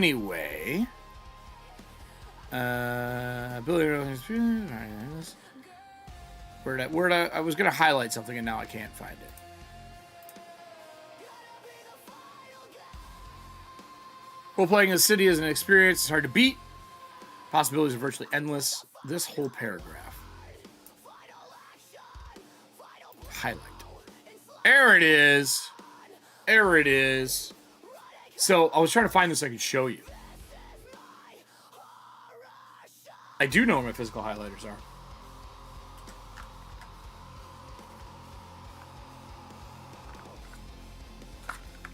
was going to highlight something and now I can't find it. Role-playing in the city is an experience it's hard to beat. Possibilities are virtually endless. This whole paragraph. Highlight. There it is. There it is. So I was trying to find this so I could show you. I do know where my physical highlighters are.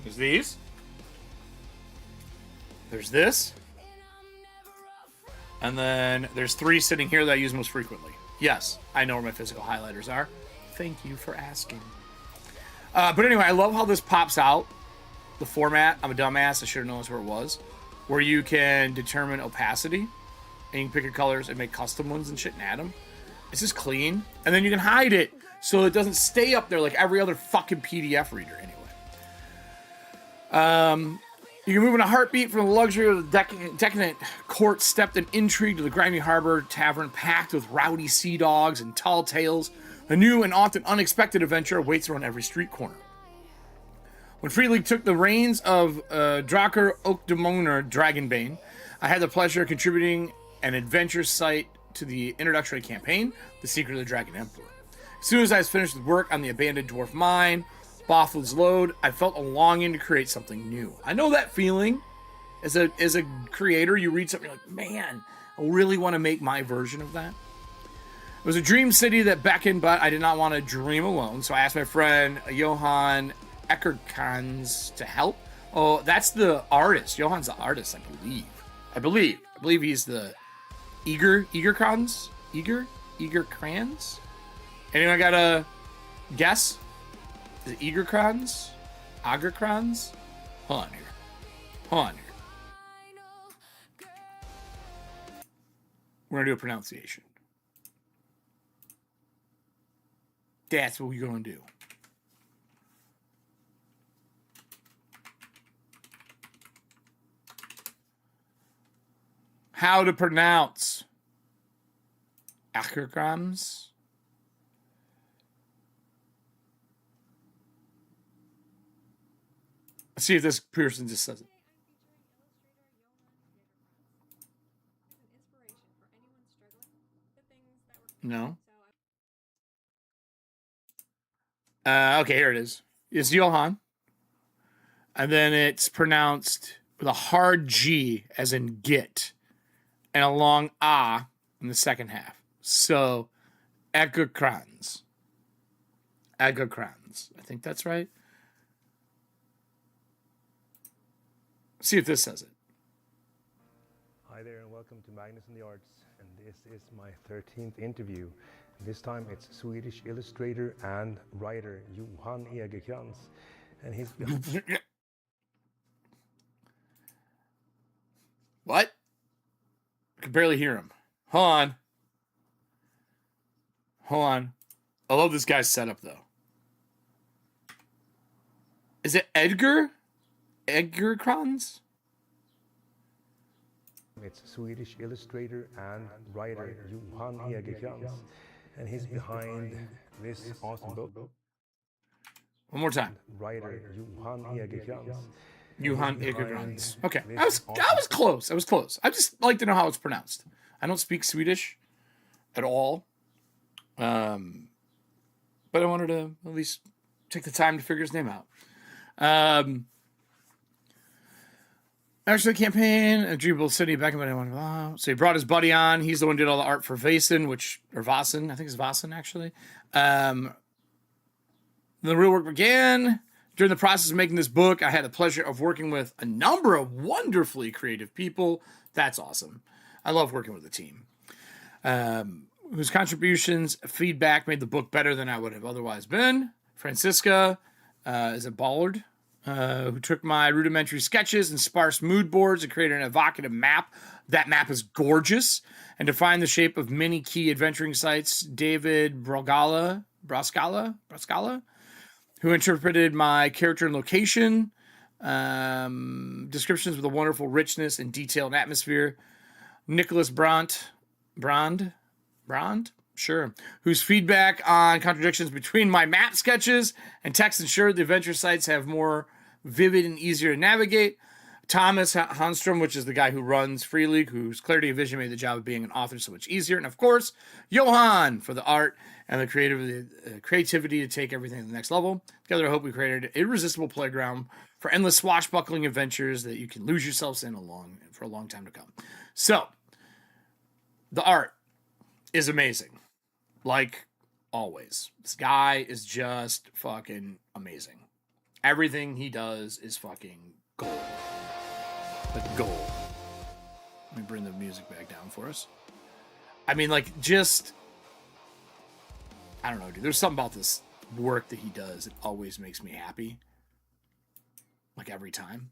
There's these. There's this. And then there's 3 sitting here that I use most frequently. Yes, I know where my physical highlighters are. Thank you for asking. But anyway, I love how this pops out. The format. I'm a dumbass. I should have noticed where it was. Where you can determine opacity. And you can pick your colors and make custom ones and shit and add them. It's just clean. And then you can hide it so it doesn't stay up there like every other fucking PDF reader anyway. You can move in a heartbeat from the luxury of the decadent court stepped in intrigue to the grimy harbor tavern packed with rowdy sea dogs and tall tales. A new and often unexpected adventure awaits around every street corner. When Free League took the reins of Drakkar Oakdemoner Dragonbane, I had the pleasure of contributing an adventure site to the introductory campaign, The Secret of the Dragon Emperor. As soon as I was finished with work on the abandoned dwarf mine, Bothled's Load, I felt a longing to create something new. I know that feeling. As a creator, you read something, you're like, man, I really want to make my version of that. It was a dream city that beckoned, but I did not want to dream alone, so I asked my friend Johan Eckerkans to help. Oh, that's the artist. Johan's the artist, I believe. I believe he's the Eagerkrans? Eagerkrans? Anyone got a guess? Is it Eagerkrans? Agerkrans? Hold on here. We're going to do a pronunciation. That's what we're going to do. How to pronounce Agerkrans? Let's see if this person just says it. No. Okay, here it is. It's Johan. And then it's pronounced with a hard G as in get and a long A in the second half. So, Egerkrans. I think that's right. See if this says it. Hi there and welcome to Magnus and the Arts, and this is my 13th interview. This time it's Swedish illustrator and writer Johan Egerkrans, and he's What? I can barely hear him. Hold on. I love this guy's setup though. Is it Edgar? Egerkrans? It's Swedish illustrator and writer Johan Egerkrans, and he's behind this awesome book. One more time. Writer Johan Egerkrans. Johan Egerkrans. Okay, I was close. I just like to know how it's pronounced. I don't speak Swedish at all, but I wanted to at least take the time to figure his name out. Actually, campaign, a Dreamable City, back in so he brought his buddy on. He's the one who did all the art for Vaesen, I think it's Vaesen, actually. The real work began. During the process of making this book, I had the pleasure of working with a number of wonderfully creative people. That's awesome. I love working with a team. Whose contributions, feedback made the book better than I would have otherwise been. Francisca is a Ballard. Who took my rudimentary sketches and sparse mood boards and created an evocative map. That map is gorgeous and defined the shape of many key adventuring sites. David Brascala, who interpreted my character and location, descriptions with a wonderful richness and detail and atmosphere. Nicholas Brand, sure, whose feedback on contradictions between my map sketches and text ensured the adventure sites have more vivid and easier to navigate. Thomas Hanstrom, which is the guy who runs Free League, whose clarity of vision made the job of being an author so much easier. And of course, Johan for the art and the creativity to take everything to the next level. Together, I hope we created an irresistible playground for endless swashbuckling adventures that you can lose yourselves in for a long time to come. So, the art is amazing. Like always. This guy is just fucking amazing. Everything he does is fucking gold. Like gold. Let me bring the music back down for us. I mean, like, just... I don't know, dude. There's something about this work that he does that always makes me happy. Like, every time.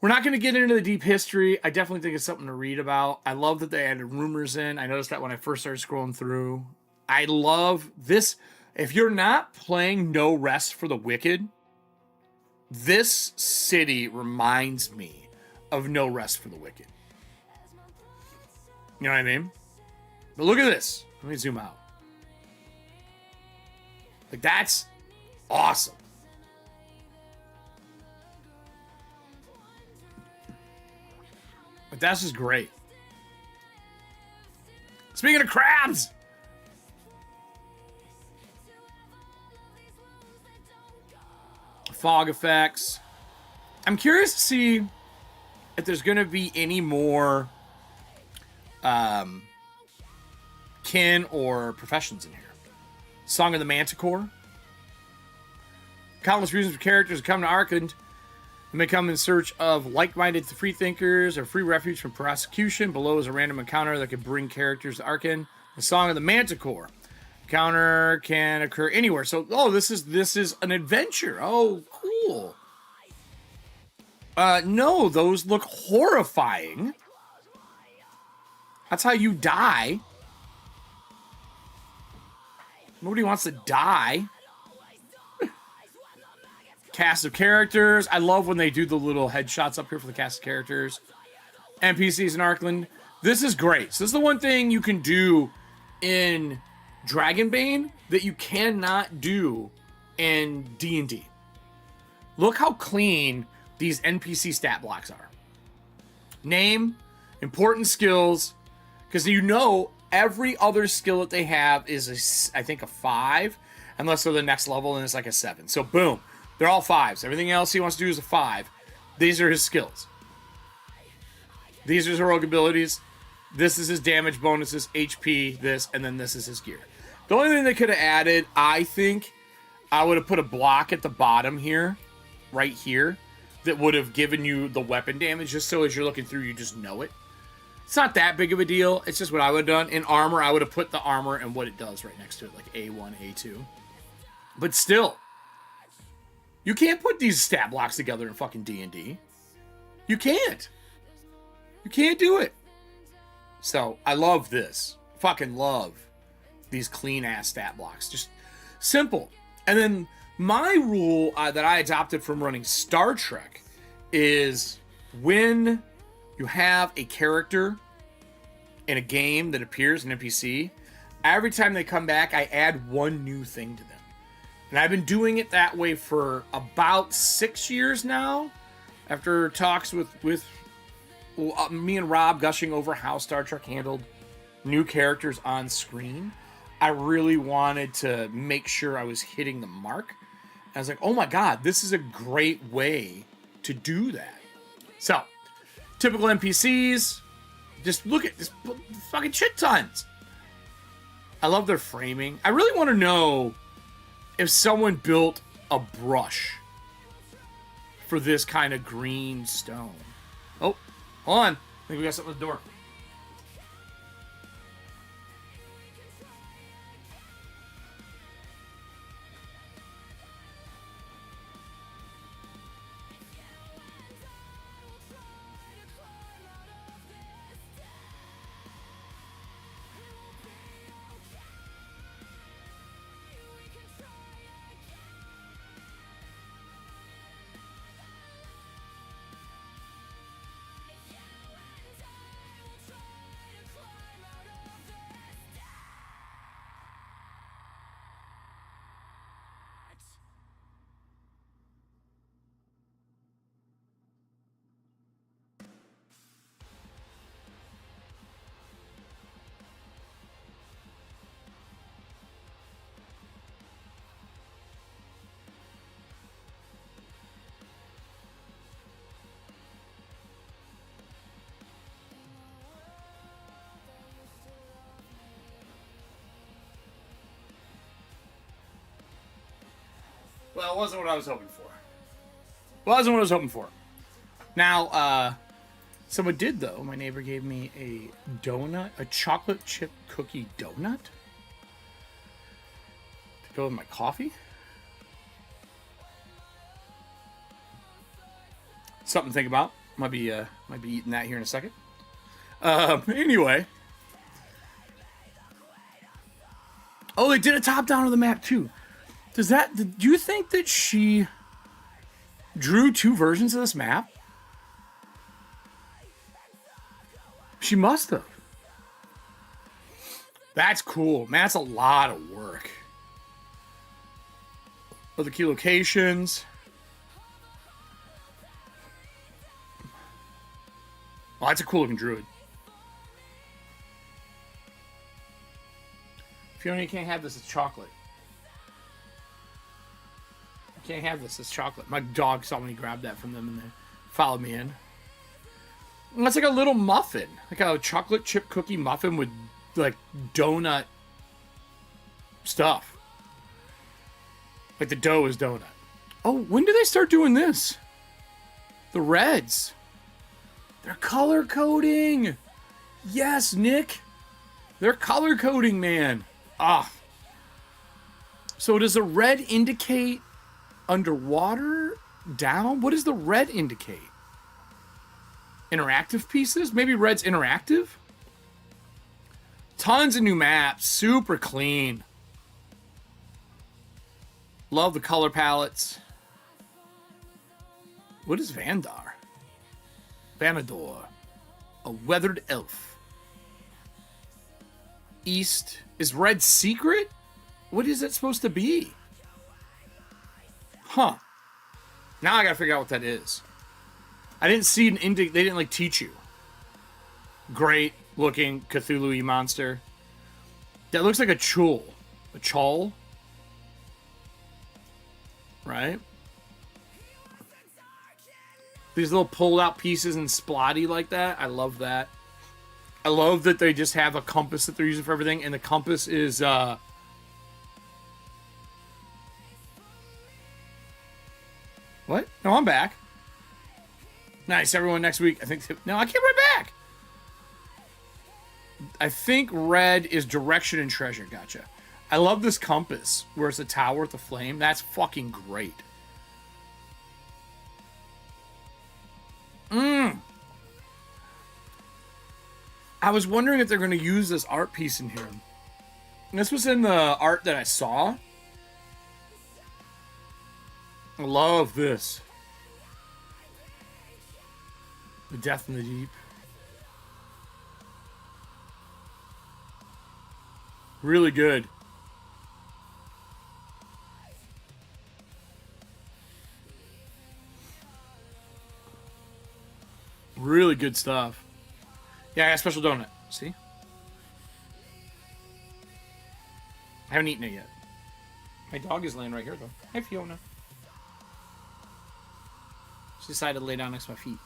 We're not going to get into the deep history. I definitely think it's something to read about. I love that they added rumors in. I noticed that when I first started scrolling through. I love this. If you're not playing No Rest for the Wicked, this city reminds me of No Rest for the Wicked. You know what I mean? But look at this. Let me zoom out. Like, that's awesome. But that's just great. Speaking of crabs, fog effects. I'm curious to see if there's going to be any more kin or professions in here. Song of the Manticore. Countless reasons for characters to come to Arkand. They may come in search of like-minded freethinkers or free refuge from prosecution. Below is a random encounter that could bring characters to Arkand. The Song of the Manticore. Encounter can occur anywhere. So, this is an adventure. Oh, cool. No, those look horrifying. That's how you die. Nobody wants to die. Cast of characters. I love when they do the little headshots up here for the cast of characters. NPCs in Arkand. This is great. So this is the one thing you can do in Dragonbane that you cannot do in D&D. Look how clean these NPC stat blocks are. Name, important skills, because you know every other skill that they have is, I think, a 5, unless they're the next level and it's like a 7. So boom, they're all 5s. Everything else he wants to do is a 5. These are his skills. These are his heroic abilities. This is his damage bonuses, HP, this, and then this is his gear. The only thing they could have added, I think, I would have put a block at the bottom here, right here, that would have given you the weapon damage, just so as you're looking through, you just know it. It's not that big of a deal. It's just what I would have done. In armor, I would have put the armor and what it does right next to it, like A1, A2. But still, you can't put these stat blocks together in fucking D&D. You can't. You can't do it. So, I love this. Fucking love these clean-ass stat blocks. Just simple. And then my rule that I adopted from running Star Trek is when you have a character in a game that appears in NPC, every time they come back, I add one new thing to them. And I've been doing it that way for about 6 years now, after talks with me and Rob gushing over how Star Trek handled new characters on screen. I really wanted to make sure I was hitting the mark. I was like, oh my god, this is a great way to do that. So, typical NPCs, just look at this fucking shit tons. I love their framing. I really want to know if someone built a brush for this kind of green stone. Oh, hold on. I think we got something at the door. Well, it wasn't what I was hoping for. Wasn't what I was hoping for. Now, someone did, though. My neighbor gave me a donut, a chocolate chip cookie donut to go with my coffee. Something to think about. Might be eating that here in a second. Anyway. Oh, they did a top down of the map too. Do you think that she drew 2 versions of this map? She must have. That's cool. Man, that's a lot of work. Other key locations. Oh, that's a cool looking druid. Fiona, you can't have this. It's chocolate. You can't have this. It's chocolate. My dog saw me grab that from them and they followed me in. And that's like a little muffin. Like a chocolate chip cookie muffin with like donut stuff. Like the dough is donut. Oh, when do they start doing this? The reds. They're color coding. Yes, Nick. They're color coding, man. Ah. So does the red indicate underwater? Down? What does the red indicate? Interactive pieces? Maybe red's interactive? Tons of new maps. Super clean. Love the color palettes. What is Vandar? Vanador. A weathered elf. East. Is red secret? What is it supposed to be? Huh. Now I gotta figure out what that is. I didn't see an they didn't like teach you. Great looking Cthulhu-y monster. That looks like a chul. A chul. Right? These little pulled out pieces and splotty like that. I love that. I love that they just have a compass that they're using for everything. And the compass is, what? No, I'm back. Nice, everyone next week. I think, no, I came right back. I think red is direction and treasure. Gotcha. I love this compass where it's a tower with a flame. That's fucking great. I was wondering if they're going to use this art piece in here. And this was in the art that I saw. I love this. The Death in the Deep. Really good. Really good stuff. Yeah, I got a special donut. See? I haven't eaten it yet. My dog is laying right here, though. Hi, Fiona. She decided to lay down next to my feet.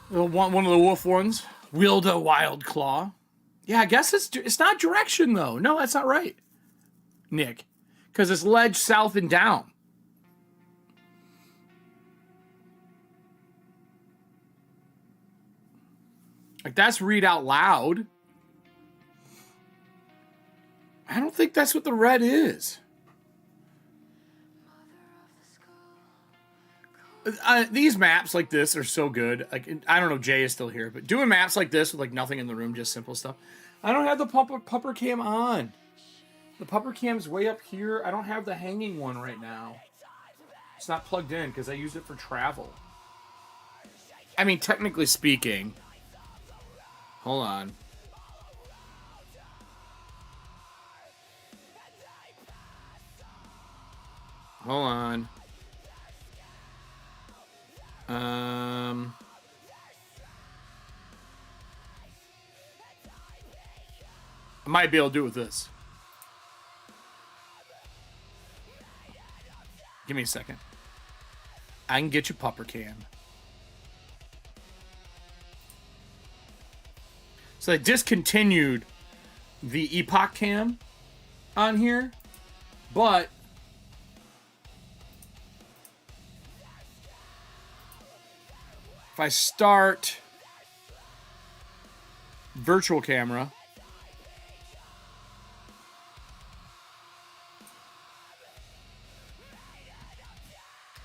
One of the wolf ones. Wilda Wild Claw. Yeah, I guess it's not direction, though. No, that's not right, Nick. Because it's ledge south and down. Like, that's read out loud. I don't think that's what the red is. These maps like this are so good. Like, I don't know if Jay is still here, but doing maps like this with like nothing in the room, just simple stuff. I don't have the pupper cam on. The pupper cam's way up here. I don't have the hanging one right now. It's not plugged in because I use it for travel. I mean, technically speaking... Hold on. Hold on. I might be able to do it with this. Give me a second. I can get you pupper cam. So they discontinued the Epoch Cam on here, but if I start virtual camera,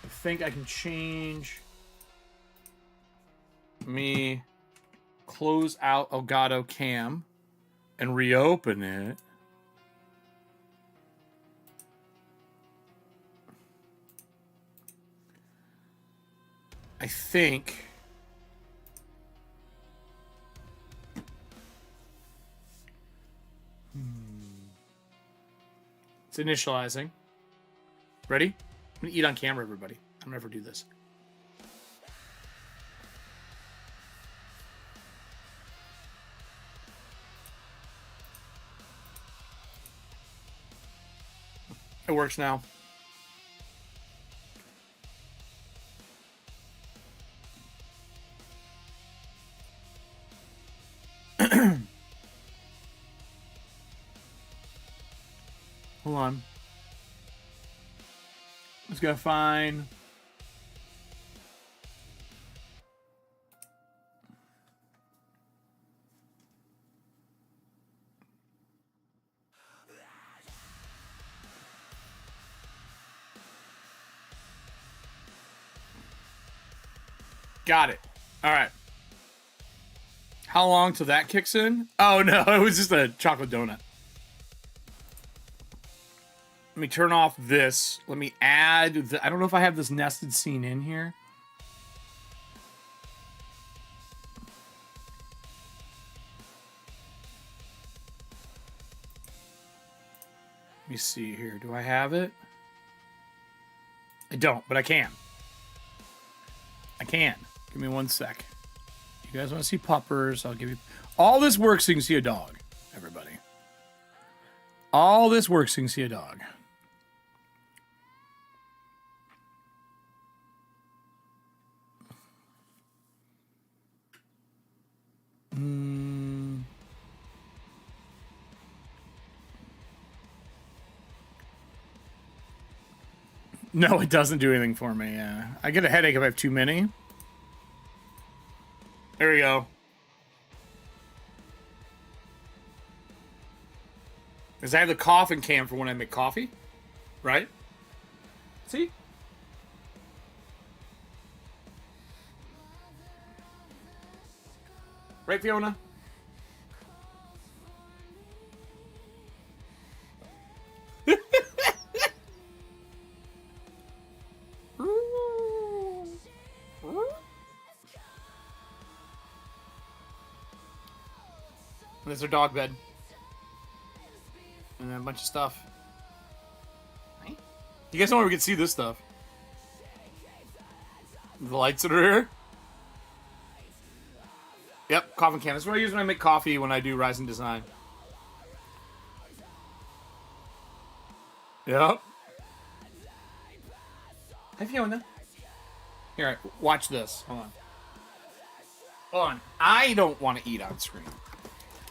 I think I can change me close out Elgato Cam and reopen it. I think it's initializing. Ready? I'm gonna eat on camera, everybody. I'll never do this. It works now. Hold on. Let's go find. Got it. All right. How long till that kicks in? Oh no, it was just a chocolate donut. Let me turn off this. Let me add I don't know if I have this nested scene in here. Let me see here. Do I have it? I don't, but I can. I can. Give me 1 sec. You guys want to see puppers? I'll give you... All this works so you can see a dog, everybody. All this works so you can see a dog. No, it doesn't do anything for me. I get a headache if I have too many. There we go. Because I have the coffin cam for when I make coffee. Right? See? Right, Fiona? There's our dog bed. And then a bunch of stuff. You guys know where we can see this stuff? The lights that are here? Yep, coffin can. That's what I use when I make coffee when I do Rising Design. Yep. Hi, Fiona. Here, watch this. Hold on. Hold on. I don't want to eat on screen.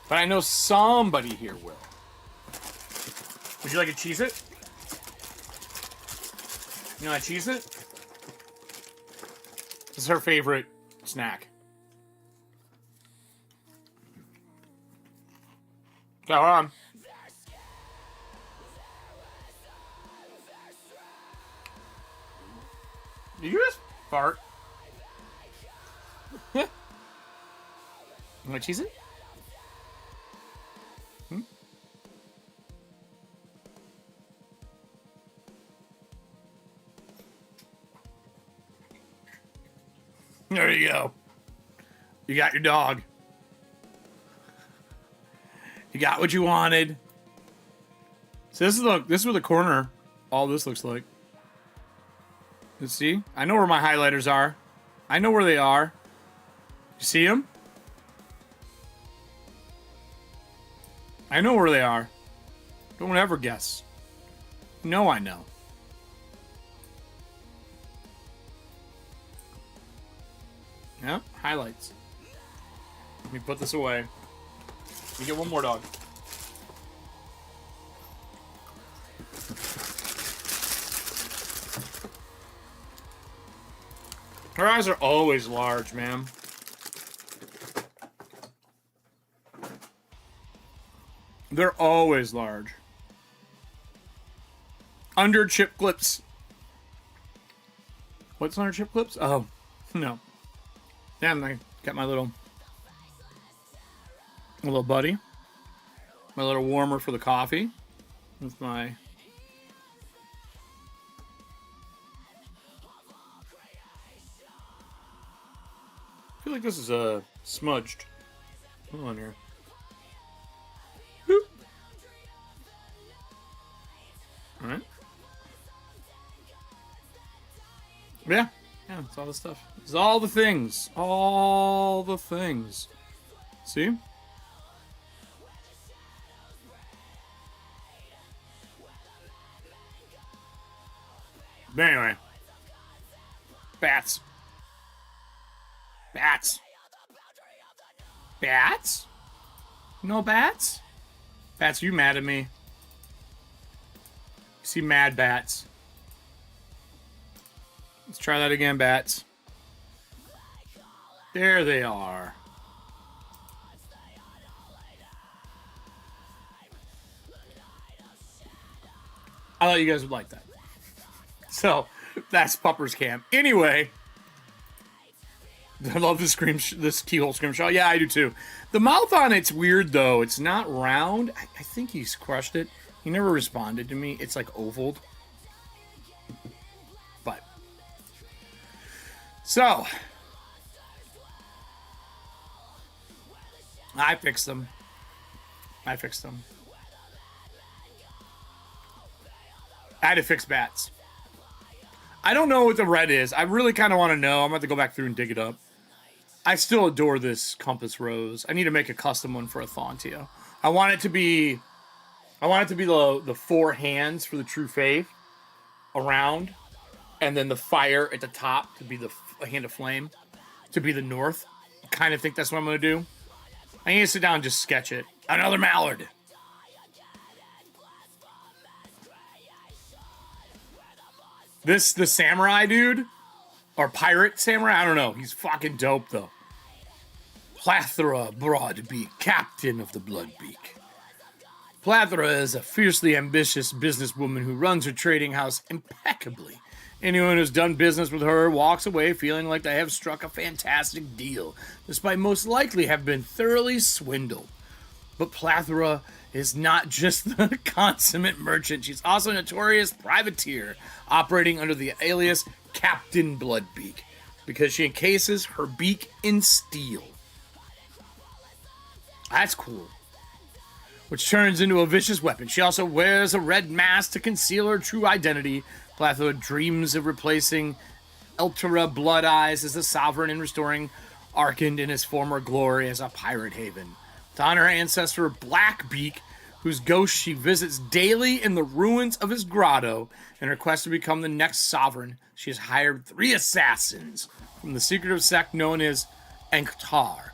But I know somebody here will. Would you like a Cheez-It? You want a Cheez-It? This is her favorite snack. Okay, hold on. Did you just fart? You want to Cheez-It? There you go. You got your dog. You got what you wanted. So this is what the corner, all this looks like. Let's see. I know where my highlighters are. I know where they are. You see them? I know where they are. Don't ever guess. No, I know. Yep, highlights. Let me put this away. You get one more dog. Her eyes are always large, man. They're always large. Under chip clips. What's under chip clips? Oh, no. Damn, I got my little buddy. My little warmer for the coffee. With my... I feel like this is smudged. Hold on here. Boop. All right. Yeah, it's all the stuff. It's all the things. All the things. See? But anyway. Bats. Bats. Bats? No bats? Bats, you mad at me? You see mad bats. Let's try that again, bats. There they are. I thought you guys would like that. So, that's Pupper's Camp. Anyway, I love this keyhole scrimshaw. Yeah, I do too. The mouth on it's weird though. It's not round. I think he's crushed it. He never responded to me. It's like ovaled. But so I fixed them. I had to fix bats. I don't know what the red is. I really kind of want to know. I'm going to go back through and dig it up. I still adore this compass rose. I need to make a custom one for Athontia. I want it to be the four hands for the true faith around, and then the fire at the top to be the hand of flame, to be the north. I kind of think that's what I'm going to do. I need to sit down and just sketch it. Another mallard. The samurai dude, or pirate samurai, I don't know. He's fucking dope though. Plathra Broadbeak, captain of the Bloodbeak. Plathra is a fiercely ambitious businesswoman who runs her trading house impeccably. Anyone who's done business with her walks away feeling like they have struck a fantastic deal, despite most likely have been thoroughly swindled. But Plathra is not just the consummate merchant. She's also a notorious privateer, operating under the alias Captain Bloodbeak, because she encases her beak in steel. That's cool. Which turns into a vicious weapon. She also wears a red mask to conceal her true identity. Plathra dreams of replacing Eltera Blood Eyes as the sovereign and restoring Arkand in his former glory as a pirate haven. To honor her ancestor Blackbeak, whose ghost she visits daily in the ruins of his grotto, in her quest to become the next sovereign, she has hired 3 assassins from the secretive sect known as Anktar.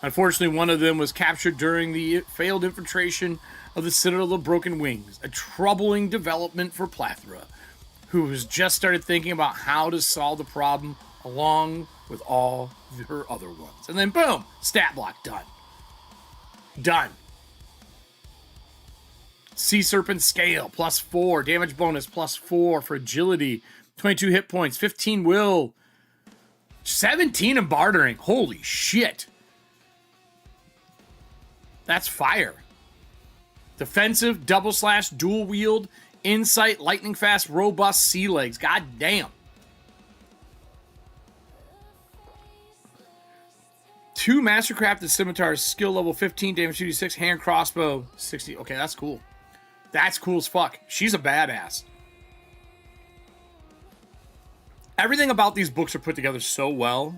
Unfortunately, one of them was captured during the failed infiltration of the Citadel of Broken Wings, a troubling development for Plathra, who has just started thinking about how to solve the problem along with all her other ones. And then boom, stat block done. Done. Sea Serpent Scale, +4. Damage bonus, +4 for agility. 22 hit points, 15 will. 17 in bartering. Holy shit. That's fire. Defensive, double slash, dual wield, insight, lightning fast, robust, sea legs. God damn. 2 mastercrafted scimitars, skill level 15, damage 2d6, hand crossbow 60. Okay, that's cool. That's cool as fuck. She's a badass. Everything about these books are put together so well.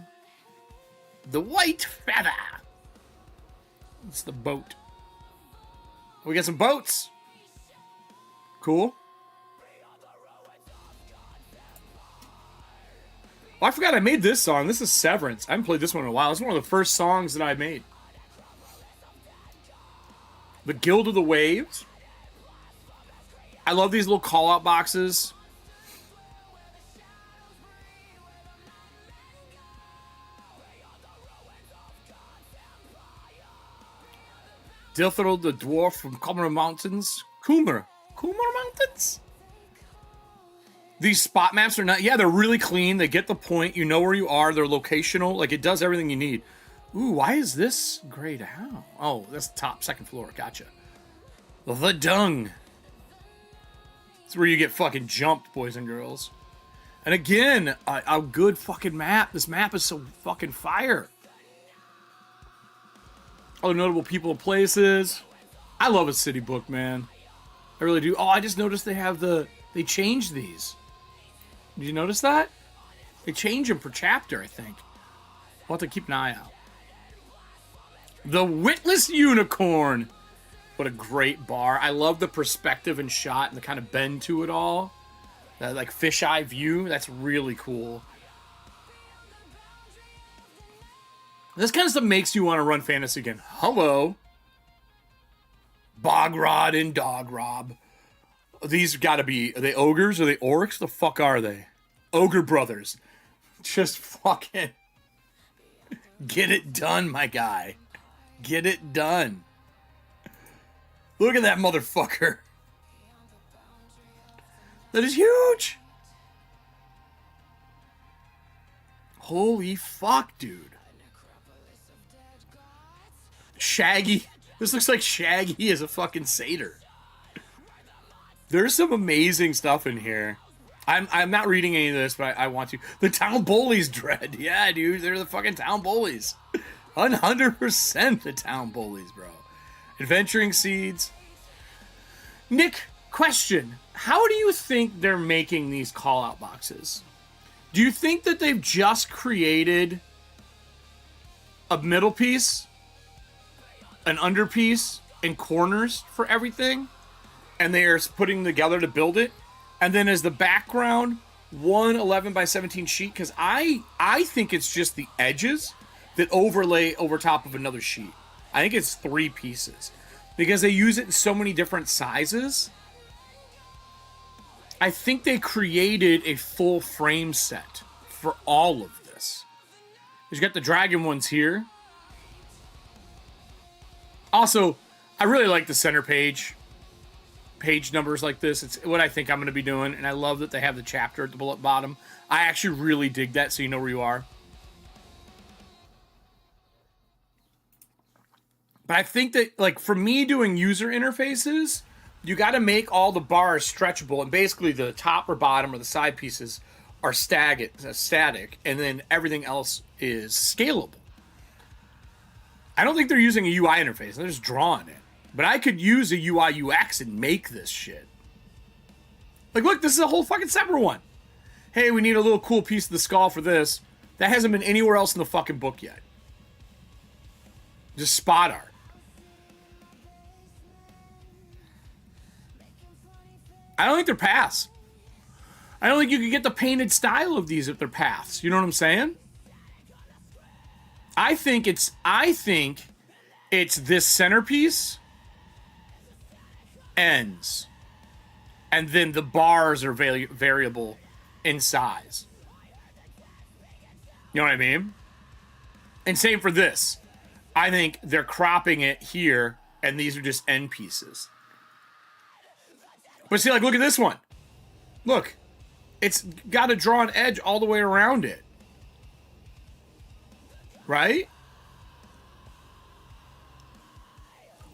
The White Feather. It's the boat. We got some boats. Cool. Oh, I forgot I made this song. This is Severance. I haven't played this one in a while. It's one of the first songs that I made. The Guild of the Waves. I love these little call-out boxes. Dilthero the dwarf from Kummer Mountains. Kummer Mountains? These spot maps are not, yeah, they're really clean. They get the point. You know where you are. They're locational. Like, it does everything you need. Ooh, why is this grayed out? Oh, that's the top, second floor. Gotcha. The dung. It's where you get fucking jumped, boys and girls. And again, a good fucking map. This map is so fucking fire. All the notable people and places. I love a city book, man. I really do. Oh, I just noticed they changed these. Did you notice that? They change them per chapter, I think. We'll have to keep an eye out. The Witless Unicorn. What a great bar. I love the perspective and shot and the kind of bend to it all. That like fisheye view. That's really cool. This kind of stuff makes you want to run fantasy again. Hello. Bogrod and Dogrob. These gotta be, are they ogres? Are they orcs? The fuck are they? Ogre brothers. Just fucking get it done, my guy. Get it done. Look at that motherfucker. That is huge. Holy fuck, dude. Shaggy. This looks like Shaggy as a fucking satyr. There's some amazing stuff in here. I'm not reading any of this, but I want to. The town bullies, Dread. Yeah, dude, they're the fucking town bullies. 100% the town bullies, bro. Adventuring Seeds. Nick, question. How do you think they're making these call-out boxes? Do you think that they've just created a middle piece, an under piece, and corners for everything? And they are putting together to build it, and then as the background, one 11 by 17 sheet, because I think it's just the edges that overlay over top of another sheet. I think it's 3 pieces, because they use it in so many different sizes. I think they created a full frame set for all of this. You got the dragon ones here. Also, I really like the center page numbers like this. It's what I think I'm going to be doing, and I love that they have the chapter at the bottom. I actually really dig that, so you know where you are. But I think that, like, for me doing user interfaces, you got to make all the bars stretchable, and basically the top or bottom or the side pieces are static, and then everything else is scalable. I don't think they're using a UI interface. They're just drawing it. But I could use a UI UX and make this shit. Like, look, this is a whole fucking separate one. Hey, we need a little cool piece of the skull for this. That hasn't been anywhere else in the fucking book yet. Just spot art. I don't think they're paths. I don't think you can get the painted style of these if they're paths. You know what I'm saying? I think it's this centerpiece ends, and then the bars are variable in size. You know what I mean? And same for this. I think they're cropping it here, and these are just end pieces. But see, like, look at this one. Look. It's got a drawn edge all the way around it. Right?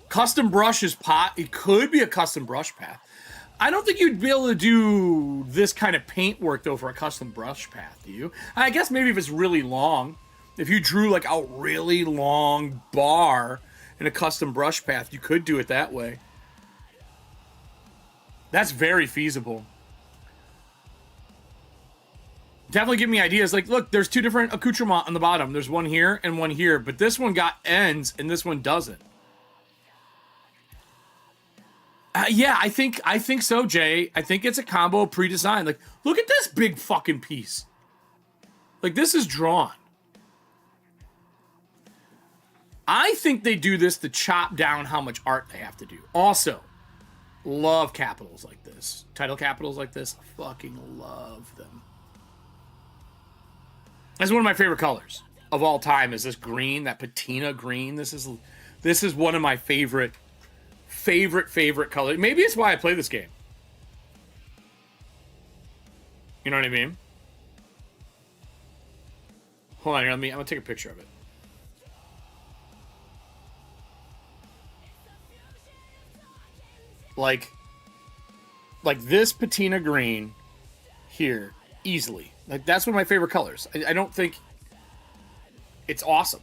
Custom brush is pot. It could be a custom brush path. I don't think you'd be able to do this kind of paint work, though, for a custom brush path, do you? I guess maybe if it's really long. If you drew, like, a really long bar in a custom brush path, you could do it that way. That's very feasible. Definitely give me ideas. Like, look, there's 2 different accoutrements on the bottom. There's one here and one here, but this one got ends and this one doesn't. Yeah, I think so, Jay. I think it's a combo pre-designed. Like, look at this big fucking piece. Like, this is drawn. I think they do this to chop down how much art they have to do. Also, love capitals like this. Title capitals like this. I fucking love them. That's one of my favorite colors of all time is this green, that patina green. This is This is one of my favorite colors. Maybe it's why I play this game. You know what I mean? Hold on, I'm gonna take a picture of it. Like this patina green here, easily. Like, that's one of my favorite colors. I don't think... It's awesome.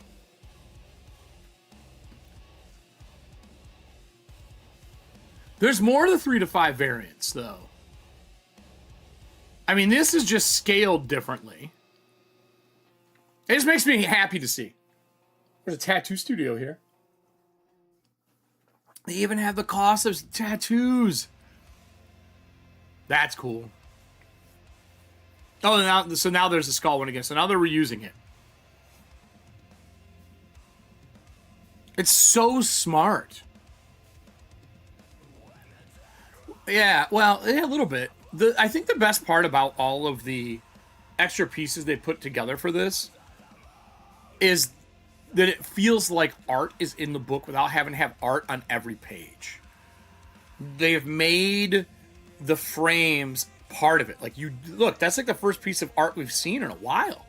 There's more of the 3 to 5 variants, though. I mean, this is just scaled differently. It just makes me happy to see. There's a tattoo studio here. They even have the cost of tattoos. That's cool. Oh, so now there's a skull one again. So now they're reusing it. It's so smart. Yeah, well, yeah, a little bit. I think the best part about all of the extra pieces they put together for this is that it feels like art is in the book without having to have art on every page. They've made the frames part of it. Like, you look, that's like the first piece of art we've seen in a while.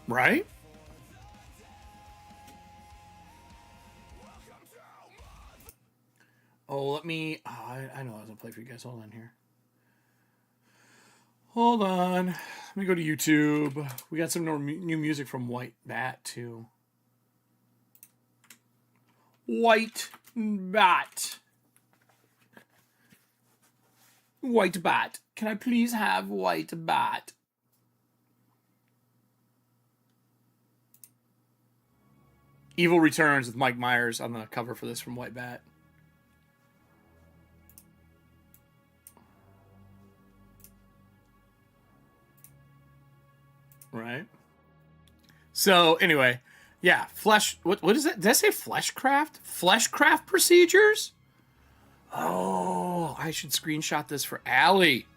Right? Oh, let me... Oh, I know I was going to play for you guys. Hold on here. Hold on. Let me go to YouTube. We got some new music from White Bat, too. White Bat. White Bat. Can I please have White Bat? Evil Returns with Mike Myers on the cover for this from White Bat. Right. So anyway, yeah, what is it? Did I say fleshcraft? Fleshcraft procedures? Oh, I should screenshot this for Allie.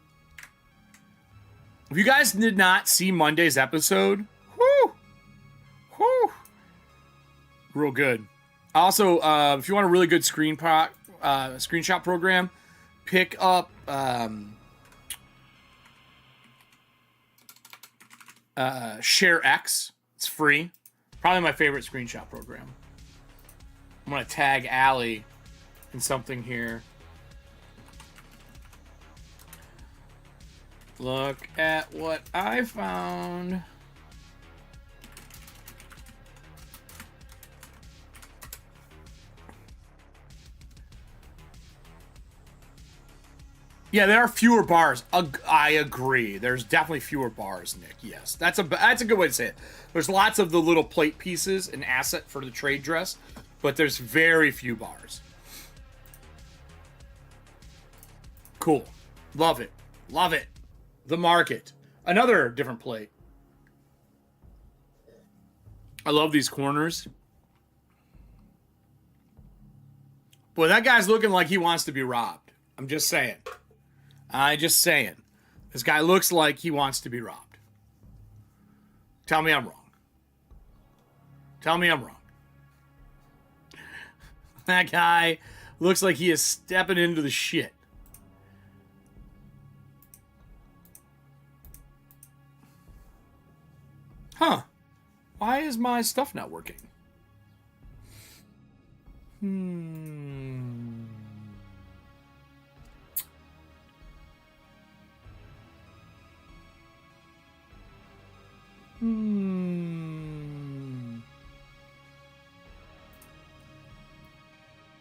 If you guys did not see Monday's episode, whoo, real good. Also, if you want a really good screenshot program, pick up ShareX. It's free. Probably my favorite screenshot program. I'm gonna tag Allie in something here. Look at what I found. Yeah, there are fewer bars. I agree. There's definitely fewer bars, Nick. Yes, that's a good way to say it. There's lots of the little plate pieces, an asset for the trade dress, but there's very few bars. Cool. Love it. Love it. The market. Another different plate. I love these corners. Boy, that guy's looking like he wants to be robbed. I'm just saying. This guy looks like he wants to be robbed. Tell me I'm wrong. Tell me I'm wrong. That guy looks like he is stepping into the shit. Huh. Why is my stuff not working?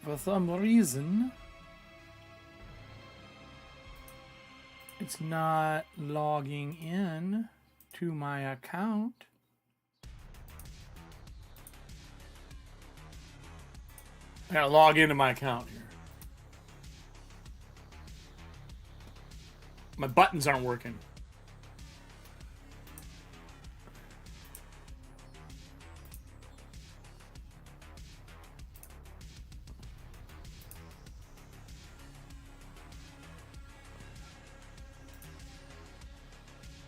For some reason, it's not logging in to my account. I gotta log into my account here. My buttons aren't working.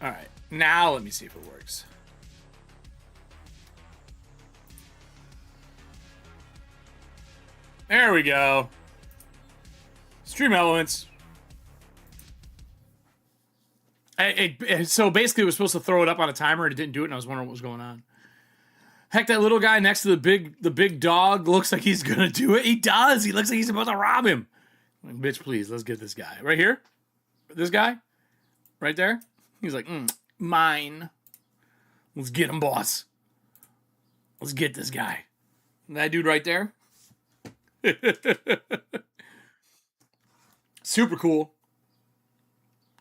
All right, now let me see if it works. There we go. Stream elements. So basically, it was supposed to throw it up on a timer, and it didn't do it, and I was wondering what was going on. Heck, that little guy next to the big dog looks like he's gonna do it. He does. He looks like he's about to rob him. Like, bitch, please, let's get this guy right here. This guy, right there. He's like, mine. Let's get him, boss. Let's get this guy. And that dude right there. Super cool.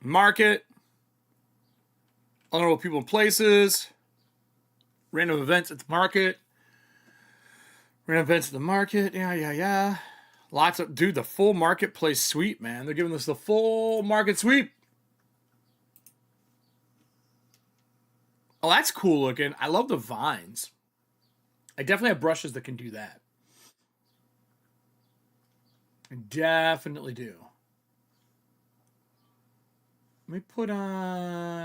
Market. Honorable people and places. Random events at the market. Random events at the market. Yeah. Lots of... Dude, the full marketplace sweep, man. They're giving us the full market sweep. Oh, that's cool looking. I love the vines. I definitely have brushes that can do that. I definitely do. Let me put on...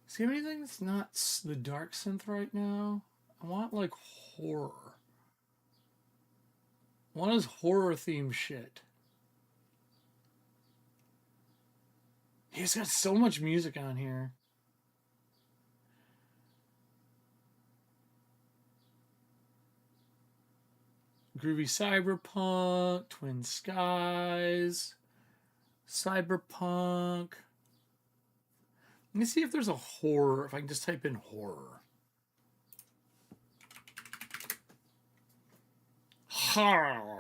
See anything that's not the dark synth right now? I want like horror. What is horror themed shit? He's got so much music on here. Groovy cyberpunk, twin skies, cyberpunk. Let me see if there's a horror, if I can just type in horror. Horror.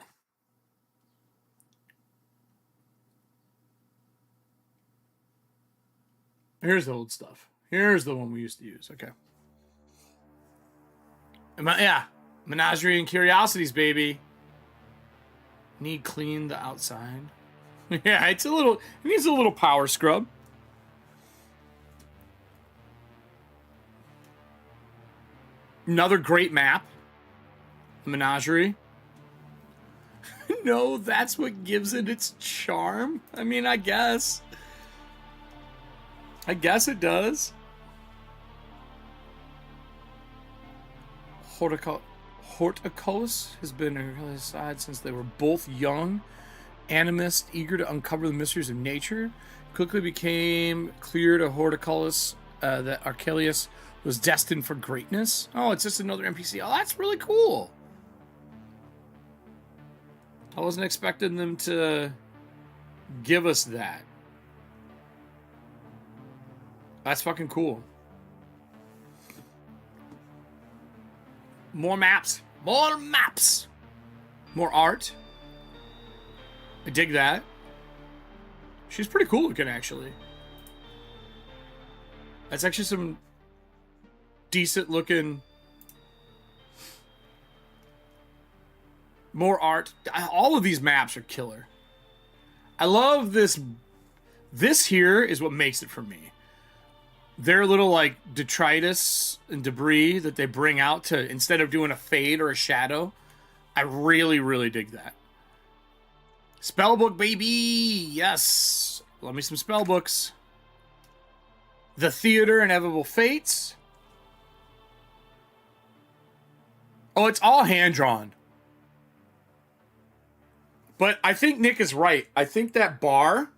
Here's the old stuff. Here's the one we used to use. Okay. Yeah. Menagerie and Curiosities, baby. Need clean the outside. Yeah, it needs a little power scrub. Another great map. Menagerie. No, that's what gives it its charm. I mean, I guess. I guess it does. Horticos has been on his side since they were both young, animists, eager to uncover the mysteries of nature. Quickly became clear to Horticos that Archelius was destined for greatness. Oh, it's just another NPC. Oh, that's really cool. I wasn't expecting them to give us that. That's fucking cool. More maps. More maps. More art. I dig that. She's pretty cool looking, actually. That's actually some decent looking... More art. All of these maps are killer. I love this. This here is what makes it for me. Their little like detritus and debris that they bring out to instead of doing a fade or a shadow. I really, really dig that. Spellbook, baby. Yes. Love me some spellbooks. The Theater, Inevitable Fates. Oh, it's all hand-drawn. But I think Nick is right. I think that bar,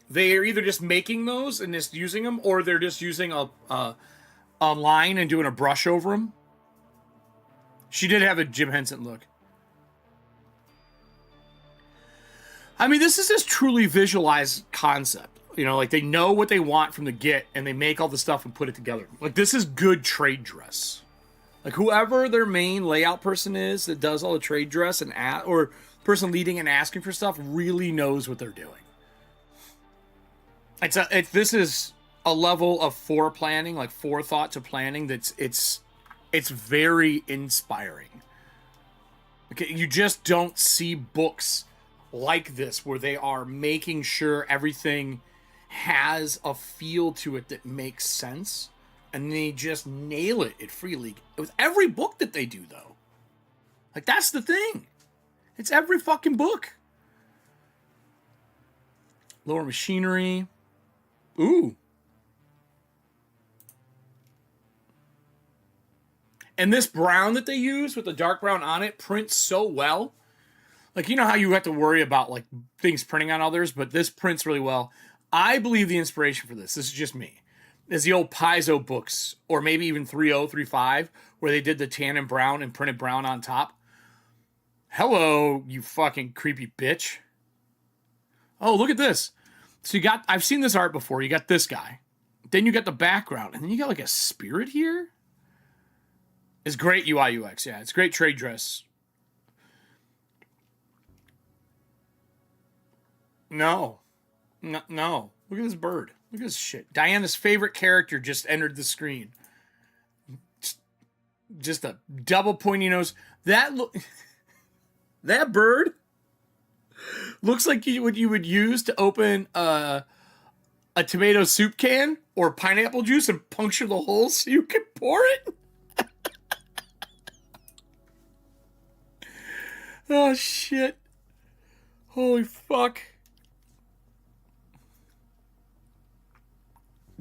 they are either just making those and just using them, or they're just using a line and doing a brush over them. She did have a Jim Henson look. I mean, this is this truly visualized concept. You know, like they know what they want from the get, and they make all the stuff and put it together. Like this is good trade dress. Like whoever their main layout person is that does all the trade dress and or person leading and asking for stuff really knows what they're doing. This is a level of foreplanning, like forethought to planning. It's very inspiring. Okay, you just don't see books like this where they are making sure everything has a feel to it that makes sense. And they just nail it at Free League. With every book that they do, though. Like, that's the thing. It's every fucking book. Lower Machinery. Ooh. And this brown that they use with the dark brown on it prints so well. Like, you know how you have to worry about like things printing on others, but this prints really well. I believe the inspiration for this is just me, is the old Paizo books, or maybe even 3.0, 3.5, where they did the tan and brown and printed brown on top. Hello, you fucking creepy bitch. Oh, look at this. So you got, I've seen this art before. You got this guy. Then you got the background. And then you got like a spirit here. It's great UI UX. Yeah, it's great trade dress. No. No. Look at this bird. Look at this shit. Diana's favorite character just entered the screen. Just a double pointy nose. That bird looks like what you would use to open a tomato soup can or pineapple juice and puncture the holes so you can pour it. Oh, shit. Holy fuck.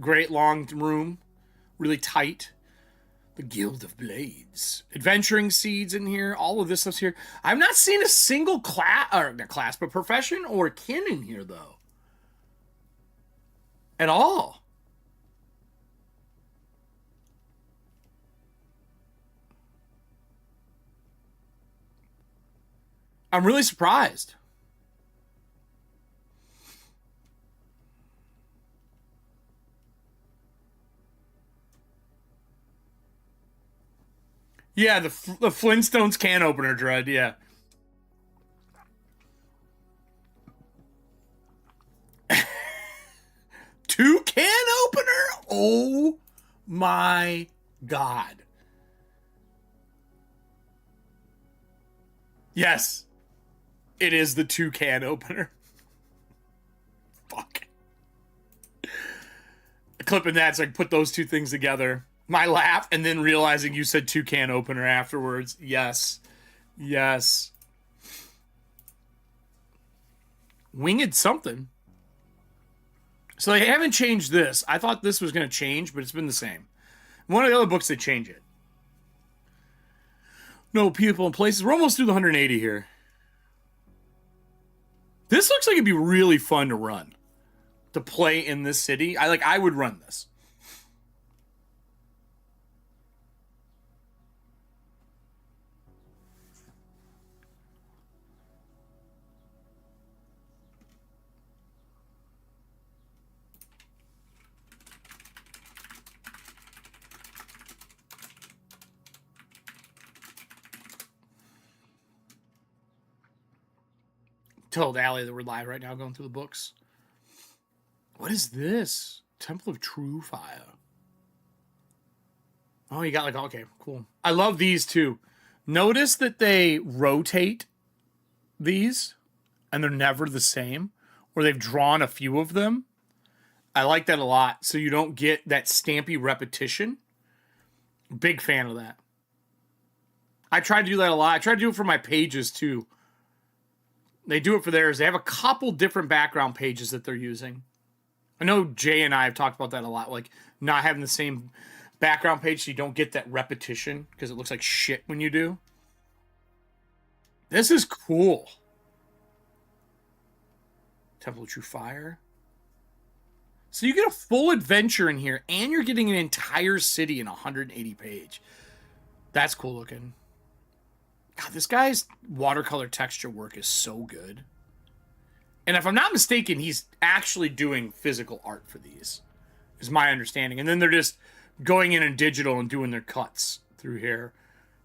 Great long room. Really tight. The Guild of Blades. Adventuring seeds in here. All of this stuff's here. I've not seen a single class, but profession or kin in here, though. At all. I'm really surprised. Yeah, the Flintstones can opener, Dread, yeah. Two can opener? Oh my God. Yes. It is the 2 can opener. Fuck. Clipping that so I can put those two things together. My laugh and then realizing you said 2 can opener afterwards. Yes. Yes. Winged something. So they haven't changed this. I thought this was going to change, but it's been the same. One of the other books, they change it. No people and places. We're almost through the 180 here. This looks like it'd be really fun to run. To play in this city. I would run this. Told Allie that we're live right now going through the books. What is this? Temple of True Fire. Oh, you got like, okay, cool. I love these too. Notice that they rotate these and they're never the same, or they've drawn a few of them. I like that a lot. So you don't get that stampy repetition. Big fan of that. I try to do that a lot. I try to do it for my pages too. They do it for theirs. They have a couple different background pages that they're using. I know Jay and I have talked about that a lot, like not having the same background page so you don't get that repetition because it looks like shit when you do. This is cool. Temple of True Fire. So you get a full adventure in here and you're getting an entire city in 180 page. That's cool looking. God, this guy's watercolor texture work is so good. And if I'm not mistaken, he's actually doing physical art for these, is my understanding. And then they're just going in digital and doing their cuts through here,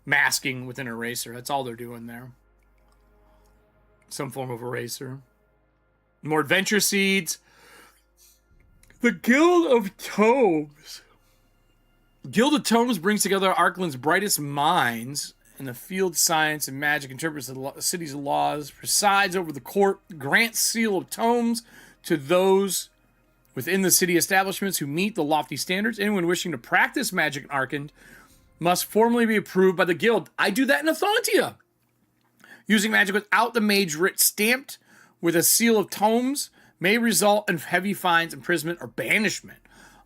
masking with an eraser. That's all they're doing there. Some form of eraser. More adventure seeds. The Guild of Tomes. Guild of Tomes brings together Arkland's brightest minds in the field of science and magic, interprets the city's laws, presides over the court, grants seal of tomes to those within the city establishments who meet the lofty standards. Anyone wishing to practice magic in Arkand must formally be approved by the guild. I do that in Athontia. Using magic without the mage writ stamped with a seal of tomes may result in heavy fines, imprisonment, or banishment.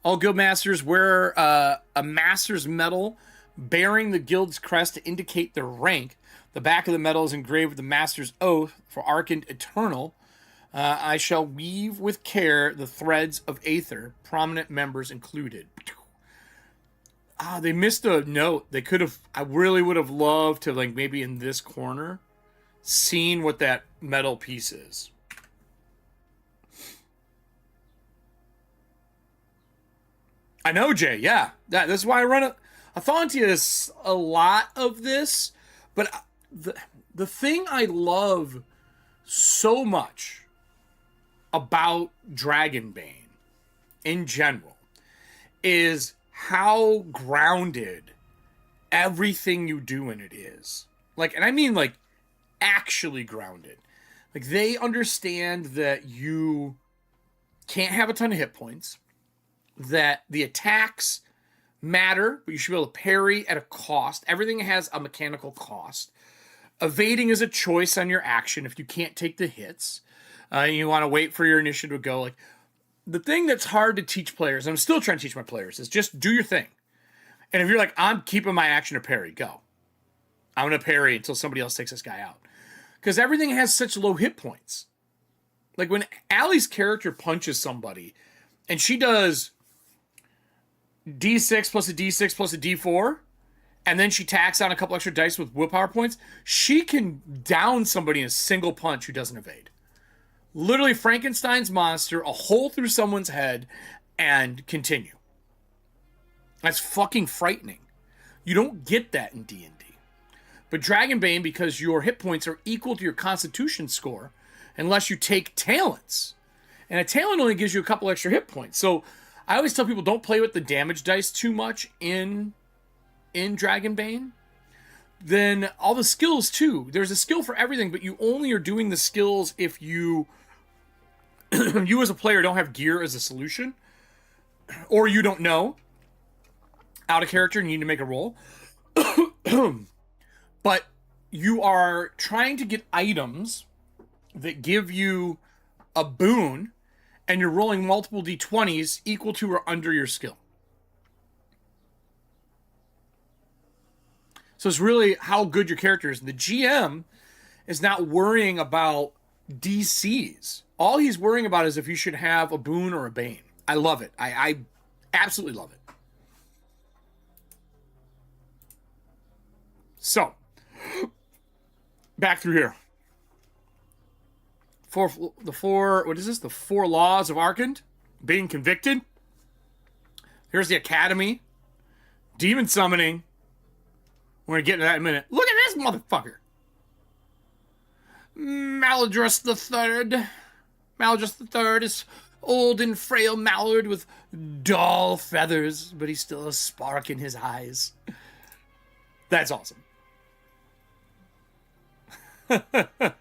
All guild masters wear a master's medal bearing the guild's crest to indicate their rank. The back of the medal is engraved with the Master's Oath for Arkand Eternal. I shall weave with care the threads of Aether, prominent members included. They missed a note. They could have, I really would have loved to, like, maybe in this corner, seen what that metal piece is. I know, Jay, yeah. This is why I run a Thontius a lot of this, but the thing I love so much about Dragonbane in general is how grounded everything you do in it is. Like, and I mean like actually grounded. Like, they understand that you can't have a ton of hit points, that the attacks matter, but you should be able to parry at a cost. Everything has a mechanical cost. Evading is a choice on your action if you can't take the hits. You want to wait for your initiative to go. Like, the thing that's hard to teach players, and I'm still trying to teach my players, is just do your thing. And if you're like, I'm keeping my action to parry, go. I'm going to parry until somebody else takes this guy out. Because everything has such low hit points. Like, when Allie's character punches somebody, and she does D6 plus a D6 plus a D4, and then she tacks on a couple extra dice with willpower points, she can down somebody in a single punch who doesn't evade. Literally Frankenstein's monster, a hole through someone's head, and continue. That's fucking frightening. You don't get that in D&D. But Dragonbane, because your hit points are equal to your constitution score, unless you take talents. And a talent only gives you a couple extra hit points. So I always tell people, don't play with the damage dice too much in Dragonbane. Then all the skills too. There's a skill for everything, but you only are doing the skills if you you as a player don't have gear as a solution, or you don't know out of character and you need to make a roll. But you are trying to get items that give you a boon, and you're rolling multiple d20s equal to or under your skill. So it's really how good your character is. The GM is not worrying about DCs. All he's worrying about is if you should have a boon or a bane. I love it. I absolutely love it. So, back through here. The four laws of Arkand. Being convicted. Here's the academy. Demon summoning. We're going to get into that in a minute. Look at this motherfucker. Maladrus the Third. Maladrus the Third is old and frail mallard with dull feathers, but he's still a spark in his eyes. That's awesome. A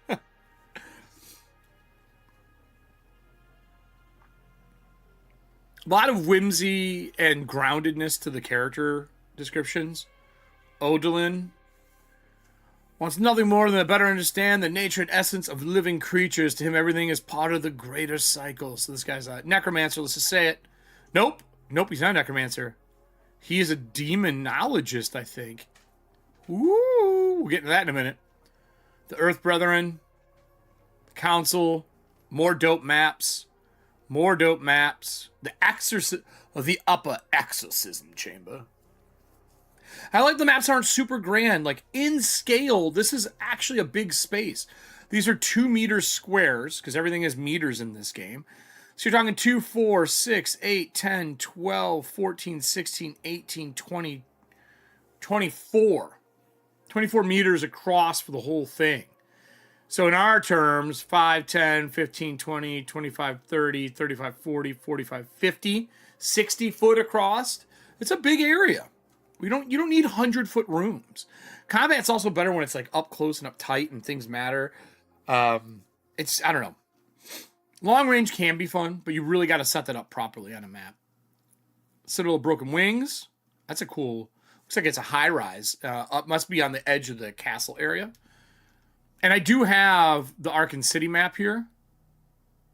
lot of whimsy and groundedness to the character descriptions. Odalin wants nothing more than to better understand the nature and essence of living creatures. To him, everything is part of the greater cycle. So this guy's a necromancer. Let's just say it. Nope, he's not a necromancer. He is a demonologist, I think. Ooh, we'll get into that in a minute. The Earth Brethren, the Council, more dope maps. The upper exorcism chamber. I like the maps aren't super grand. Like, in scale, this is actually a big space. These are 2 meter squares, because everything has meters in this game. So you're talking 2, 4, 6, 8, 10, 12, 14, 16, 18, 20, 24. 24 meters across for the whole thing. So in our terms, 5, 10, 15, 20, 25, 30, 35, 40, 45, 50, 60 foot across. It's a big area. You don't need 100-foot rooms. Combat's also better when it's like up close and up tight and things matter. I don't know. Long range can be fun, but you really got to set that up properly on a map. Citadel of Broken Wings. That's a cool. Looks like it's a high rise. Up must be on the edge of the castle area. And I do have the Arkand City map here,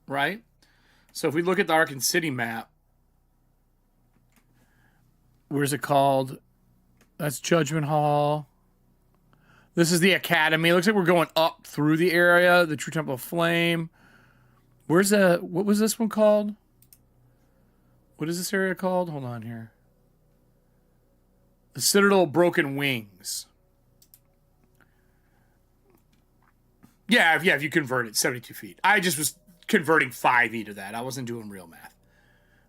right? So if we look at the Arkand City map, where's it called? That's Judgment Hall. This is the Academy. It looks like we're going up through the area. The True Temple of Flame. Where's the... What was this one called? What is this area called? Hold on here. The Citadel of Broken Wings. Yeah, if you convert it, 72 feet. I just was converting 5e to that. I wasn't doing real math.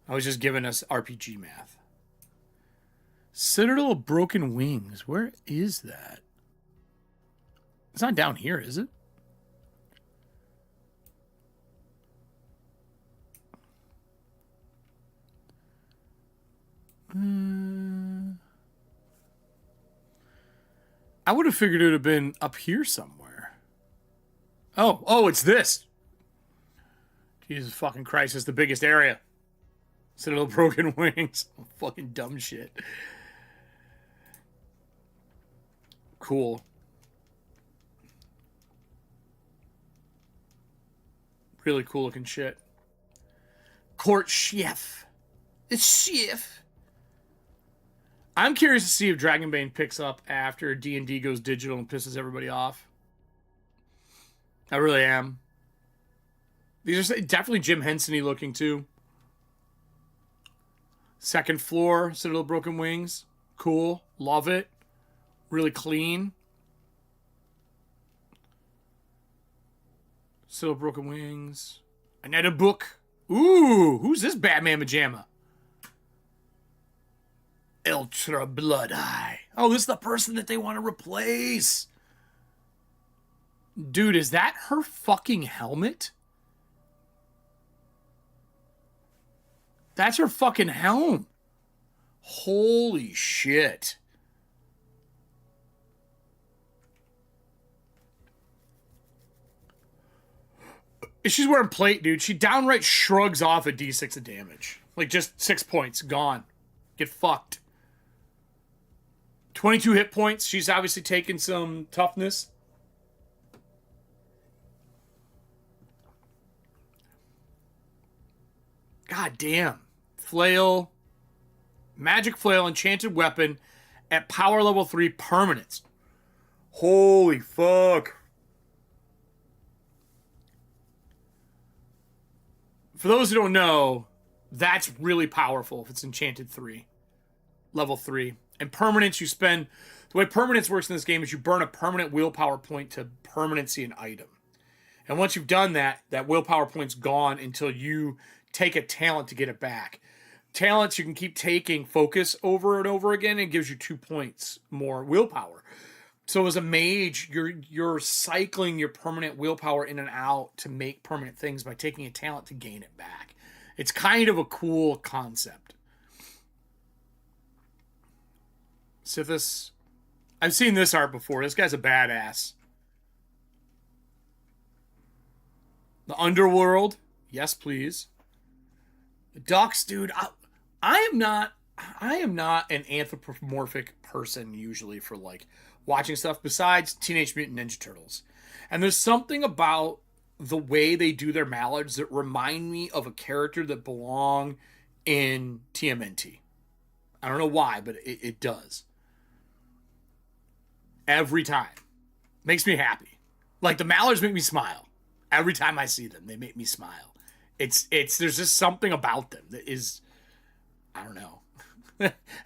I was just giving us RPG math. Citadel of Broken Wings. Where is that? It's not down here, is it? I would have figured it would have been up here somewhere. Oh, it's this. Jesus fucking Christ, it's the biggest area. Citadel of Broken Wings. Fucking dumb shit. Cool. Really cool looking shit. Court Chef. It's Chef. I'm curious to see if Dragonbane picks up after D&D goes digital and pisses everybody off. I really am. These are definitely Jim Henson-y looking too. Second floor, Citadel of Broken Wings. Cool. Love it. Really clean. Citadel of Broken Wings. Another book. Ooh, who's this Batman pajama? Ultra Blood Eye. Oh, this is the person that they want to replace. Dude, is that her fucking helmet? That's her fucking helm. Holy shit. She's wearing plate, dude. She downright shrugs off a d6 of damage. Like, just 6 points. Gone. Get fucked. 22 hit points. She's obviously taken some toughness. God damn. Flail. Magic Flail, enchanted weapon at power level 3 permanence. Holy fuck. For those who don't know, that's really powerful if it's enchanted 3. Level 3. And permanence, you spend... The way permanence works in this game is you burn a permanent willpower point to permanency an item. And once you've done that, that willpower point's gone until you take a talent to get it back. Talents, you can keep taking focus over and over again, and it gives you 2 points more willpower. So as a mage, you're cycling your permanent willpower in and out to make permanent things by taking a talent to gain it back. It's kind of a cool concept. Sithis. I've seen this art before. This guy's a badass. The Underworld. Yes, please. The Ducks, dude. I am not an anthropomorphic person usually for like watching stuff besides Teenage Mutant Ninja Turtles. And there's something about the way they do their mallards that remind me of a character that belonged in TMNT. I don't know why, but it does. Every time. Makes me happy. Like, the mallards make me smile. Every time I see them, they make me smile. There's just something about them that is, I don't know.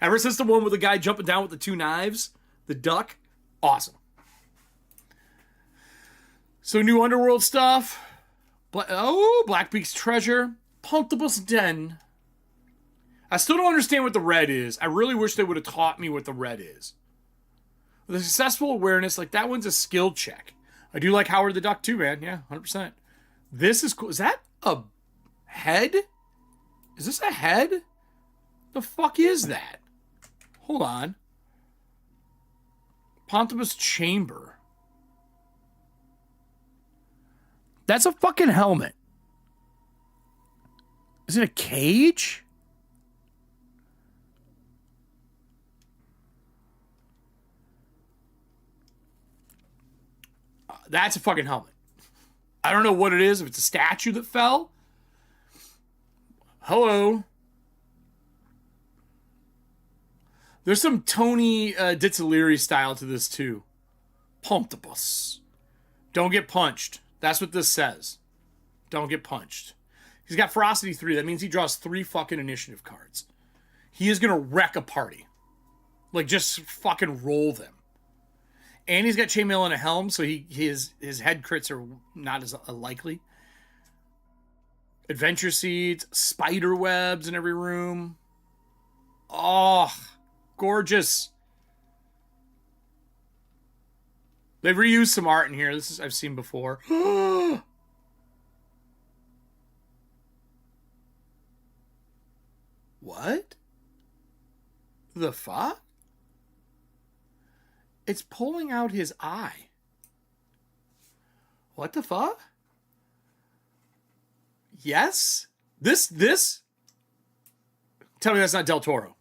Ever since the one with the guy jumping down with the 2 knives, the duck, awesome. So new Underworld stuff. Blackbeak's Treasure. Punctibus Den. I still don't understand what the red is. I really wish they would have taught me what the red is. The successful awareness, like that one's a skill check. I do like Howard the Duck too, man. Yeah, 100%. This is cool. Is that a head? Is this a head? The fuck is that? Hold on. Pontibus Chamber. That's a fucking helmet. Is it a cage? That's a fucking helmet. I don't know what it is. If it's a statue that fell. Hello. There's some Tony Ditzilieri style to this too. Puntibus. Don't get punched. That's what this says. Don't get punched. He's got Ferocity 3. That means he draws 3 fucking initiative cards. He is going to wreck a party. Like, just fucking roll them. And he's got Chainmail and a Helm, so his head crits are not as likely. Adventure Seeds, spider webs in every room. Oh, gorgeous. They've reused some art in here. This is I've seen before. What? The fuck? It's pulling out his eye. What the fuck? Yes? This? Tell me that's not Del Toro.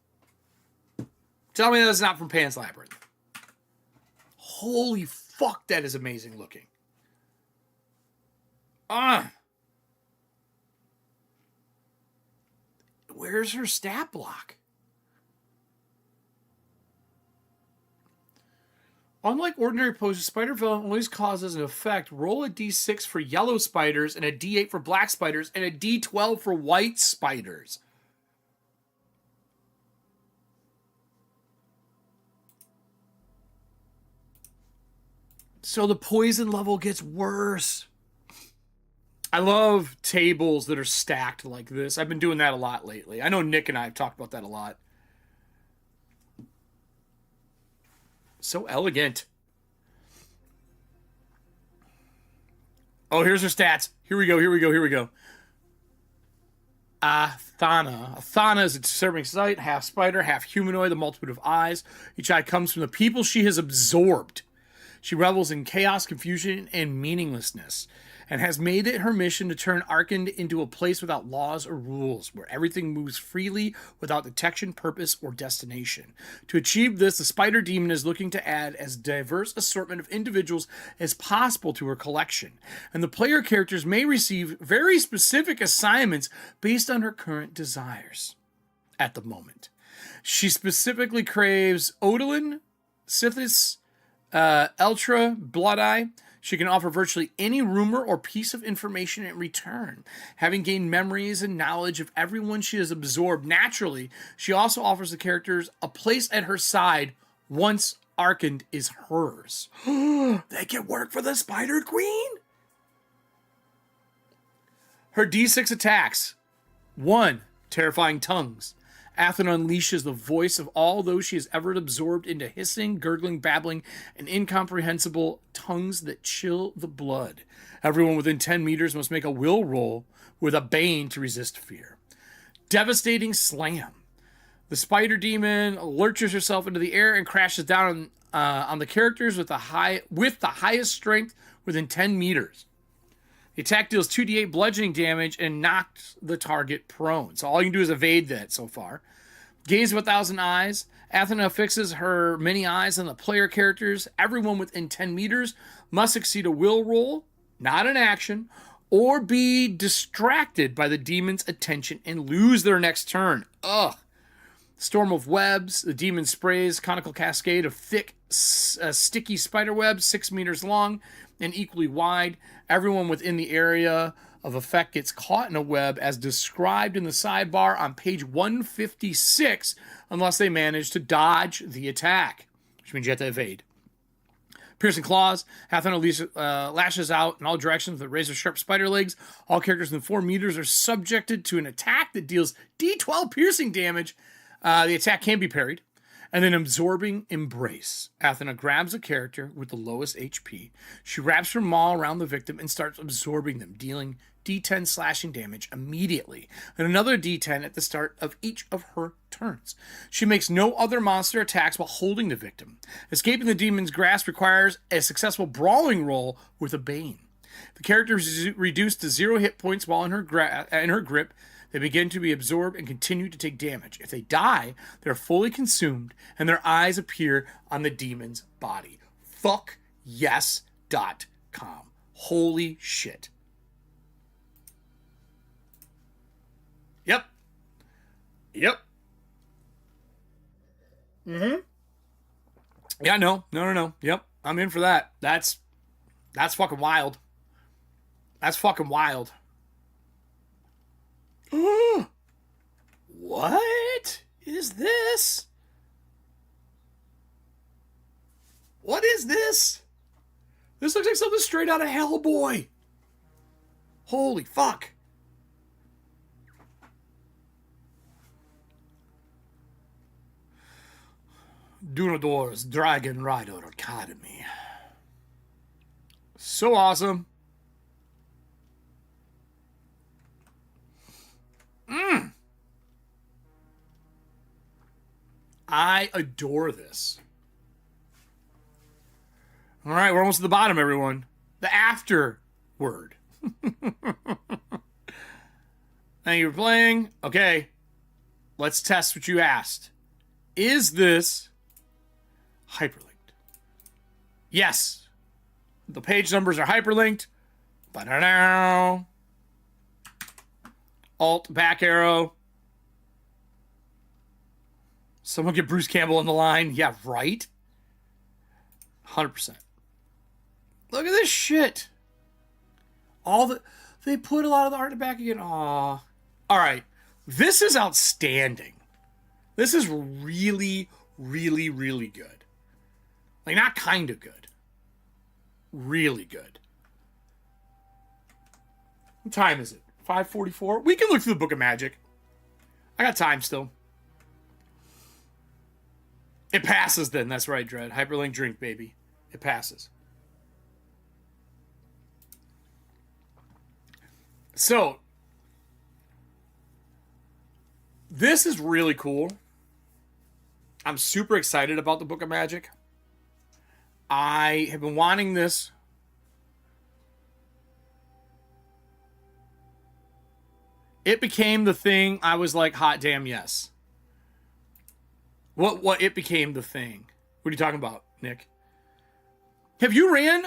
Tell me that's not from Pan's Labyrinth. Holy fuck, that is amazing looking. Where's her stat block? Unlike ordinary poses, Spider Villain always causes an effect. Roll a d6 for yellow spiders, and a d8 for black spiders, and a d12 for white spiders. So the poison level gets worse. I love tables that are stacked like this. I've been doing that a lot lately. I know Nick and I have talked about that a lot. So elegant. Oh, here's her stats. Here we go. Athana. Athana is a disturbing sight. Half spider, half humanoid, the multitude of eyes. Each eye comes from the people she has absorbed. She revels in chaos, confusion, and meaninglessness, and has made it her mission to turn Arkand into a place without laws or rules, where everything moves freely without detection, purpose, or destination. To achieve this, the Spider Demon is looking to add as diverse assortment of individuals as possible to her collection, and the player characters may receive very specific assignments based on her current desires at the moment. She specifically craves Odilin, Sithis, Eltra, Blood-Eye. She can offer virtually any rumor or piece of information in return. Having gained memories and knowledge of everyone she has absorbed naturally, she also offers the characters a place at her side once Arkand is hers. They can work for the Spider Queen? Her D6 attacks. 1. Terrifying Tongues. Athena unleashes the voice of all those she has ever absorbed into hissing, gurgling, babbling, and incomprehensible tongues that chill the blood. Everyone within 10 meters must make a will roll with a bane to resist fear. Devastating Slam. The spider demon lurches herself into the air and crashes down on the characters with the highest strength within 10 meters. The attack deals 2d8 bludgeoning damage and knocks the target prone. So all you can do is evade that so far. Gaze of 1,000 Eyes. Athena fixes her many eyes on the player characters. Everyone within 10 meters must succeed a will roll, not an action, or be distracted by the demon's attention and lose their next turn. Ugh. Storm of Webs. The demon sprays conical cascade of thick, sticky spider webs 6 meters long and equally wide. Everyone within the area of effect gets caught in a web as described in the sidebar on page 156 unless they manage to dodge the attack, which means you have to evade. Piercing Claws. Athena lashes out in all directions with razor-sharp spider legs. All characters within 4 meters are subjected to an attack that deals D12 piercing damage. The attack can be parried. And then Absorbing Embrace. Athena grabs a character with the lowest HP. She wraps her maw around the victim and starts absorbing them, dealing D10 slashing damage immediately, and another D10 at the start of each of her turns. She makes no other monster attacks while holding the victim. Escaping the demon's grasp requires a successful brawling roll with a bane. The character is reduced to 0 hit points while in her grip. They begin to be absorbed and continue to take damage. If they die, they're fully consumed and their eyes appear on the demon's body. Fuckyes.com. Holy shit. Yep. Yeah, no. Yep, I'm in for that. That's fucking wild. That's fucking wild. What is this? What is this? This looks like something straight out of Hellboy. Holy fuck. Dunador's Dragon Rider Academy. So awesome. I adore this. All right, we're almost at the bottom, everyone. The afterword. Thank you for playing. Okay, let's test what you asked. Is this hyperlinked? Yes. The page numbers are hyperlinked. Ba-da-da. Alt, back arrow. Someone get Bruce Campbell on the line. Yeah, right? 100%. Look at this shit. They put a lot of the art in the back again. Aw. All right. This is outstanding. This is really, really, really good. Like, not kind of good. Really good. What time is it? 5:44? We can look through the Book of Magic. I got time still. It passes then. That's right, Dread. Hyperlink drink, baby. It passes. So, this is really cool. I'm super excited about the Book of Magic. I have been wanting this. It became the thing. I was like, hot damn, yes. What it became the thing. What are you talking about, Nick? Have you ran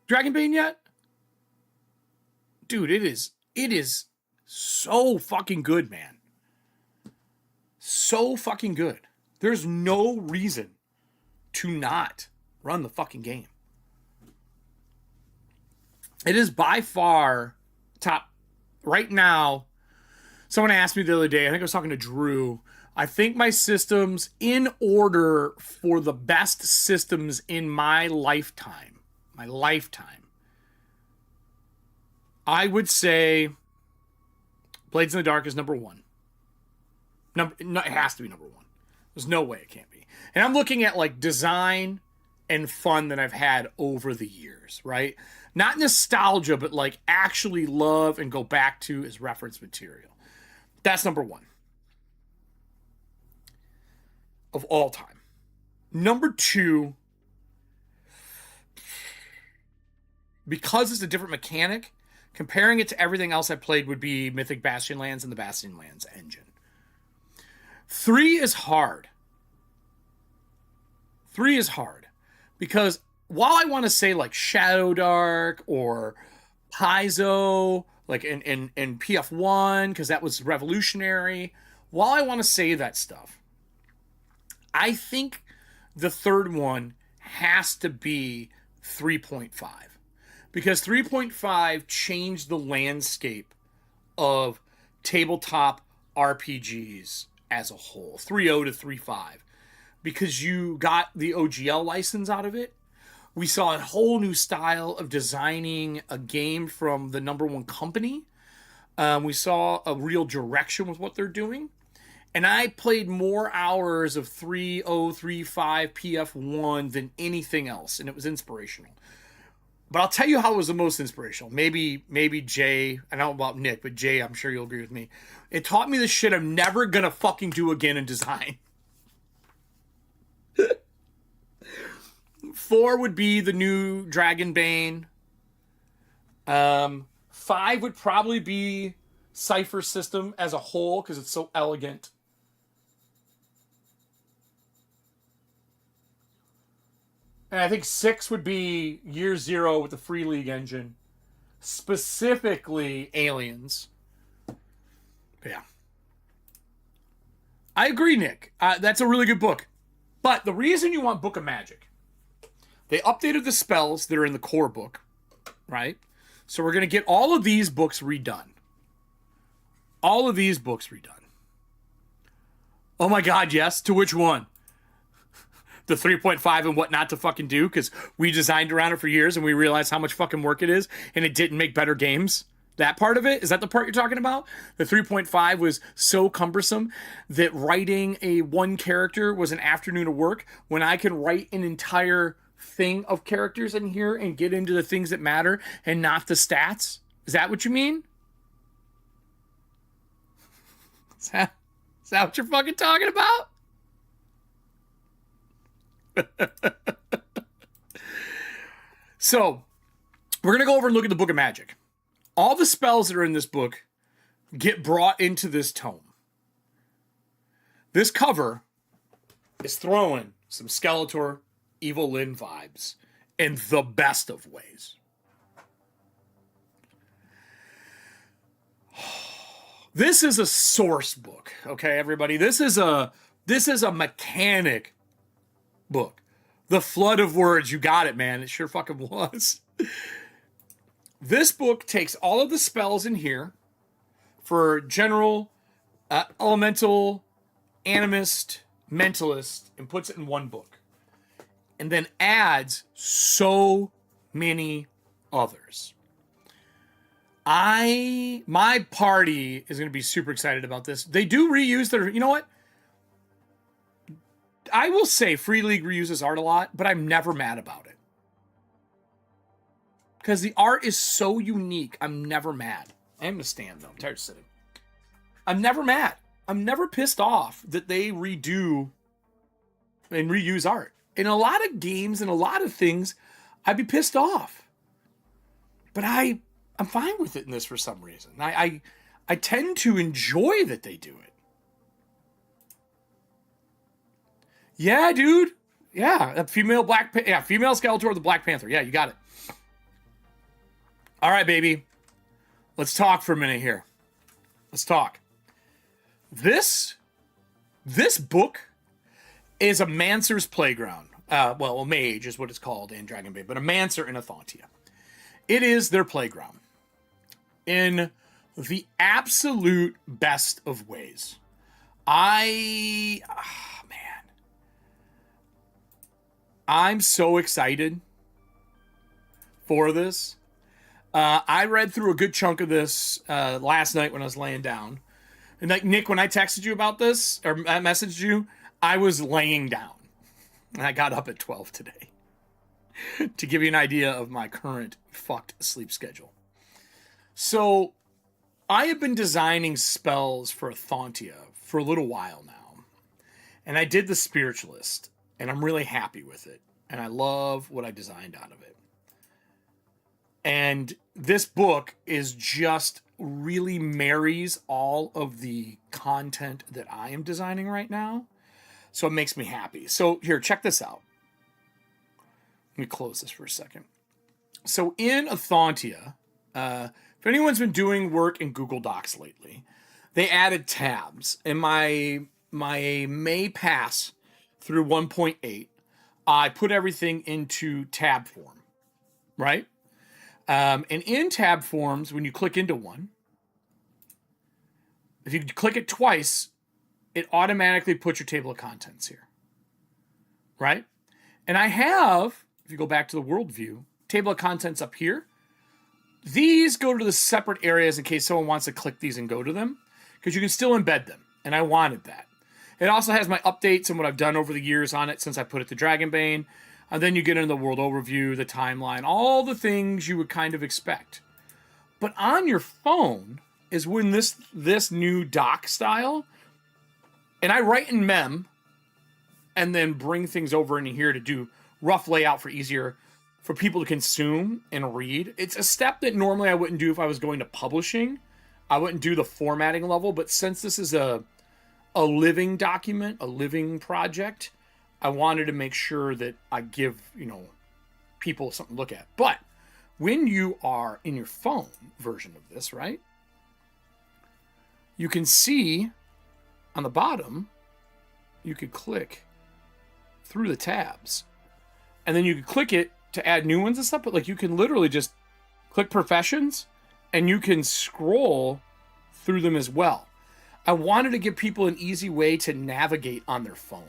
Dragonbane yet? Dude, it is so fucking good, man. So fucking good. There's no reason to not run the fucking game. It is by far top right now. Someone asked me the other day, I think I was talking to Drew, I think my systems in order for the best systems in my lifetime, I would say Blades in the Dark is number one. It has to be number one. There's no way it can't be. And I'm looking at like design and fun that I've had over the years, right? Not nostalgia, but like actually love and go back to as reference material. That's number one of all time. Number two, because it's a different mechanic, comparing it to everything else I played would be Mythic Bastionlands and the Bastionlands engine. 3 is hard. 3 is hard because while I want to say like Shadow Dark or Paizo, like in PF1, because that was revolutionary, while I want to say that stuff, I think the third one has to be 3.5. Because 3.5 changed the landscape of tabletop RPGs as a whole. 3.0 to 3.5. Because you got the OGL license out of it. We saw a whole new style of designing a game from the number one company. We saw a real direction with what they're doing. And I played more hours of 3.0, 3.5 PF1 than anything else. And it was inspirational. But I'll tell you how it was the most inspirational. Maybe Jay, I don't know about Nick, but Jay, I'm sure you'll agree with me. It taught me the shit I'm never going to fucking do again in design. 4 would be the new Dragonbane. 5 would probably be Cypher system as a whole because it's so elegant. And I think 6 would be Year Zero with the Free League engine. Specifically Aliens. But yeah. I agree, Nick. That's a really good book. But the reason you want Book of Magic, they updated the spells that are in the core book, right? So we're going to get all of these books redone. All of these books redone. Oh my God, yes. To which one? The 3.5 and what not to fucking do, because we designed around it for years and we realized how much fucking work it is and it didn't make better games. That part of it? Is that the part you're talking about? The 3.5 was so cumbersome that writing a one character was an afternoon of work when I can write an entire thing of characters in here and get into the things that matter and not the stats? Is that what you mean? Is that what you're fucking talking about? So, we're going to go over and look at the Book of Magic. All the spells that are in this book get brought into this tome. This cover is throwing some Skeletor, Evil Lyn vibes in the best of ways. This is a source book, okay, everybody? This is a mechanic book. The flood of words, you got it, man. It sure fucking was. This book takes all of the spells in here for general, elemental, animist, mentalist, and puts it in one book. And then adds so many others. My party is going to be super excited about this. They do reuse their, you know what? I will say Free League reuses art a lot, but I'm never mad about it. Because the art is so unique, I'm never mad. I am going to stand, though. I'm tired of sitting. I'm never mad. I'm never pissed off that they redo and reuse art. In a lot of games and a lot of things, I'd be pissed off. But I'm fine with it in this for some reason. I tend to enjoy that they do it. Yeah, dude. Yeah, a female female Skeletor, the Black Panther. Yeah, you got it. All right, baby. Let's talk for a minute here. Let's talk. This book is a Mancer's playground. Well, a mage is what it's called in Dragonbane, but a Mancer in a Thauntia. It is their playground in the absolute best of ways. I'm so excited for this. I read through a good chunk of this last night when I was laying down. And like Nick, when I texted you about this, or I messaged you, I was laying down. And I got up at 12 today. To give you an idea of my current fucked sleep schedule. So, I have been designing spells for Thauntia for a little while now. And I did the Spiritualist. And I'm really happy with it. And I love what I designed out of it. And this book is just really marries all of the content that I am designing right now. So it makes me happy. So here, check this out. Let me close this for a second. So in Thauntia, if anyone's been doing work in Google Docs lately, they added tabs. In my May pass through 1.8, I put everything into tab form, right? And in tab forms, when you click into one, if you click it twice, it automatically puts your table of contents here, right? And I have, if you go back to the world view, table of contents up here. These go to the separate areas in case someone wants to click these and go to them, because you can still embed them, and I wanted that. It also has my updates and what I've done over the years on it since I put it to Dragonbane. And then you get into the world overview, the timeline, all the things you would kind of expect. But on your phone is when this new doc style, and I write in Mem and then bring things over into here to do rough layout for easier for people to consume and read. It's a step that normally I wouldn't do if I was going to publishing. I wouldn't do the formatting level, but since this is a living document, a living project, I wanted to make sure that I give, people something to look at. But when you are in your phone version of this, right, you can see on the bottom you could click through the tabs. And then you could click it to add new ones and stuff, but like you can literally just click professions and you can scroll through them as well. I wanted to give people an easy way to navigate on their phone.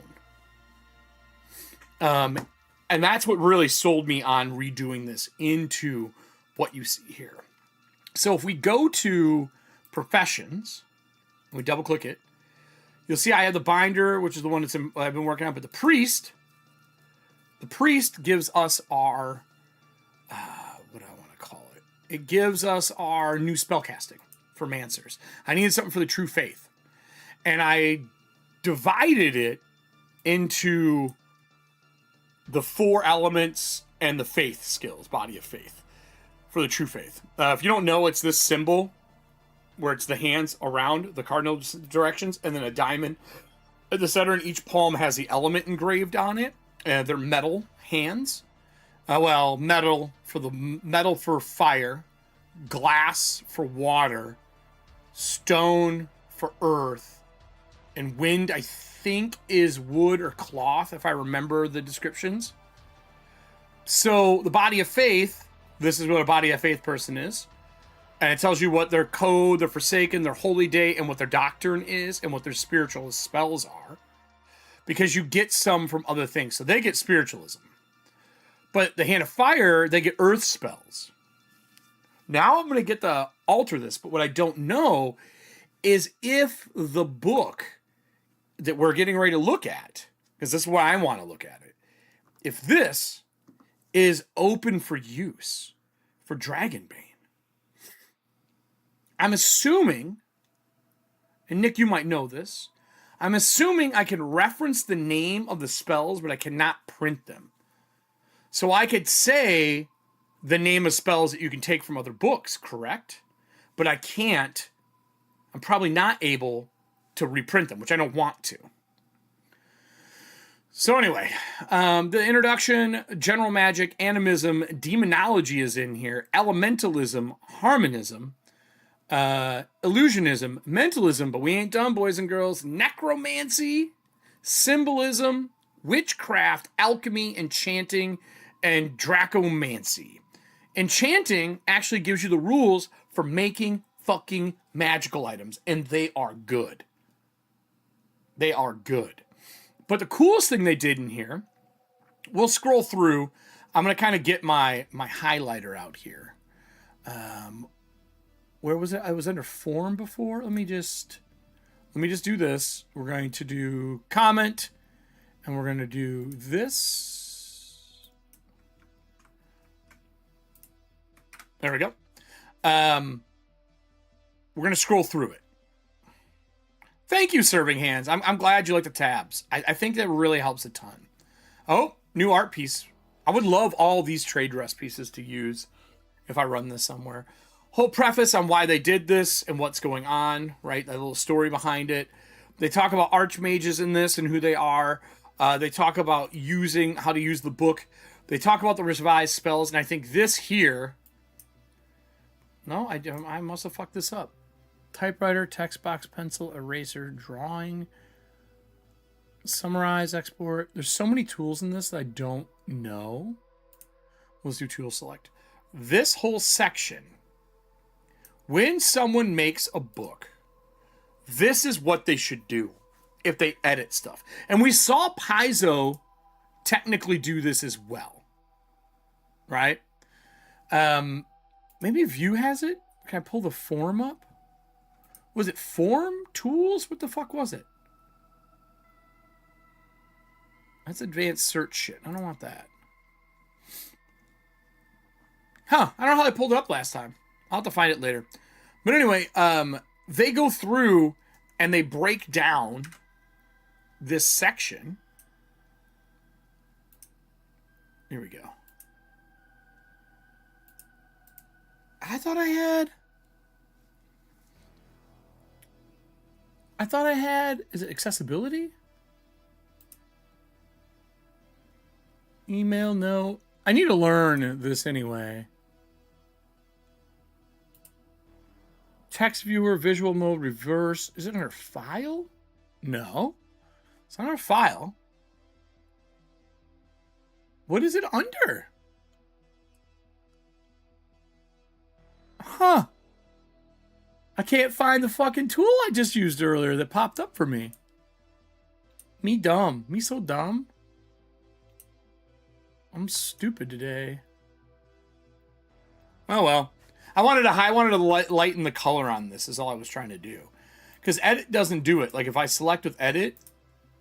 And that's what really sold me on redoing this into what you see here. So if we go to professions, and we double click it, you'll see I have the binder, which is the one that's I've been working on, but the priest gives us our, what do I want to call it? It gives us our new spellcasting for Mancers. I needed something for the true faith. And I divided it into the 4 elements and the faith skills, body of faith, for the true faith. If you don't know, it's this symbol where it's the hands around the cardinal directions and then a diamond at the center, and each palm has the element engraved on it. They're metal hands. Metal for fire, glass for water, stone for earth, and wind, I think, is wood or cloth, if I remember the descriptions. So the body of faith, this is what a body of faith person is. And it tells you what their code, their forsaken, their holy day, and what their doctrine is, and what their spiritual spells are. Because you get some from other things. So they get spiritualism. But the hand of fire, they get earth spells. Now I'm going to get to alter this, but what I don't know is if the book that we're getting ready to look at, because this is why I want to look at it, if this is open for use for Dragonbane. I'm assuming, and Nick, you might know this, I'm assuming I can reference the name of the spells, but I cannot print them. So I could say the name of spells that you can take from other books, correct? But I can't, I'm probably not able to reprint them, which I don't want to. So anyway, the introduction, general magic, animism, demonology is in here, elementalism, harmonism, illusionism, mentalism, but we ain't done, boys and girls, necromancy, symbolism, witchcraft, alchemy, enchanting, and dracomancy. Enchanting actually gives you the rules for making fucking magical items, and they are good. They are good. But the coolest thing they did in here, we'll scroll through. I'm going to kind of get my highlighter out here. Where was it? I was under form before. Let me just do this. We're going to do comment, and we're going to do this. There we go. We're going to scroll through it. Thank you, Serving Hands. I'm glad you like the tabs. I think that really helps a ton. Oh, new art piece. I would love all these trade dress pieces to use if I run this somewhere. Whole preface on why they did this and what's going on, right? That little story behind it. They talk about archmages in this and who they are. They talk about how to use the book. They talk about the revised spells, and I think this here... No, I must have fucked this up. Typewriter, text box, pencil, eraser, drawing, summarize, export. There's so many tools in this that I don't know. Let's do tool select. This whole section, when someone makes a book, this is what they should do if they edit stuff. And we saw Paizo technically do this as well. Right? Maybe View has it? Can I pull the form up? Was it form? Tools? What the fuck was it? That's advanced search shit. I don't want that. Huh. I don't know how I pulled it up last time. I'll have to find it later. But anyway, they go through and they break down this section. Here we go. I thought I had, is it accessibility? Email, no. I need to learn this anyway. Text viewer, visual mode, reverse. Is it under file? No. It's not our file. What is it under? Huh. I can't find the fucking tool I just used earlier that popped up for me. Me dumb. Me so dumb. I'm stupid today. Oh well. I wanted to lighten the color on this is all I was trying to do. Because edit doesn't do it. Like if I select with edit,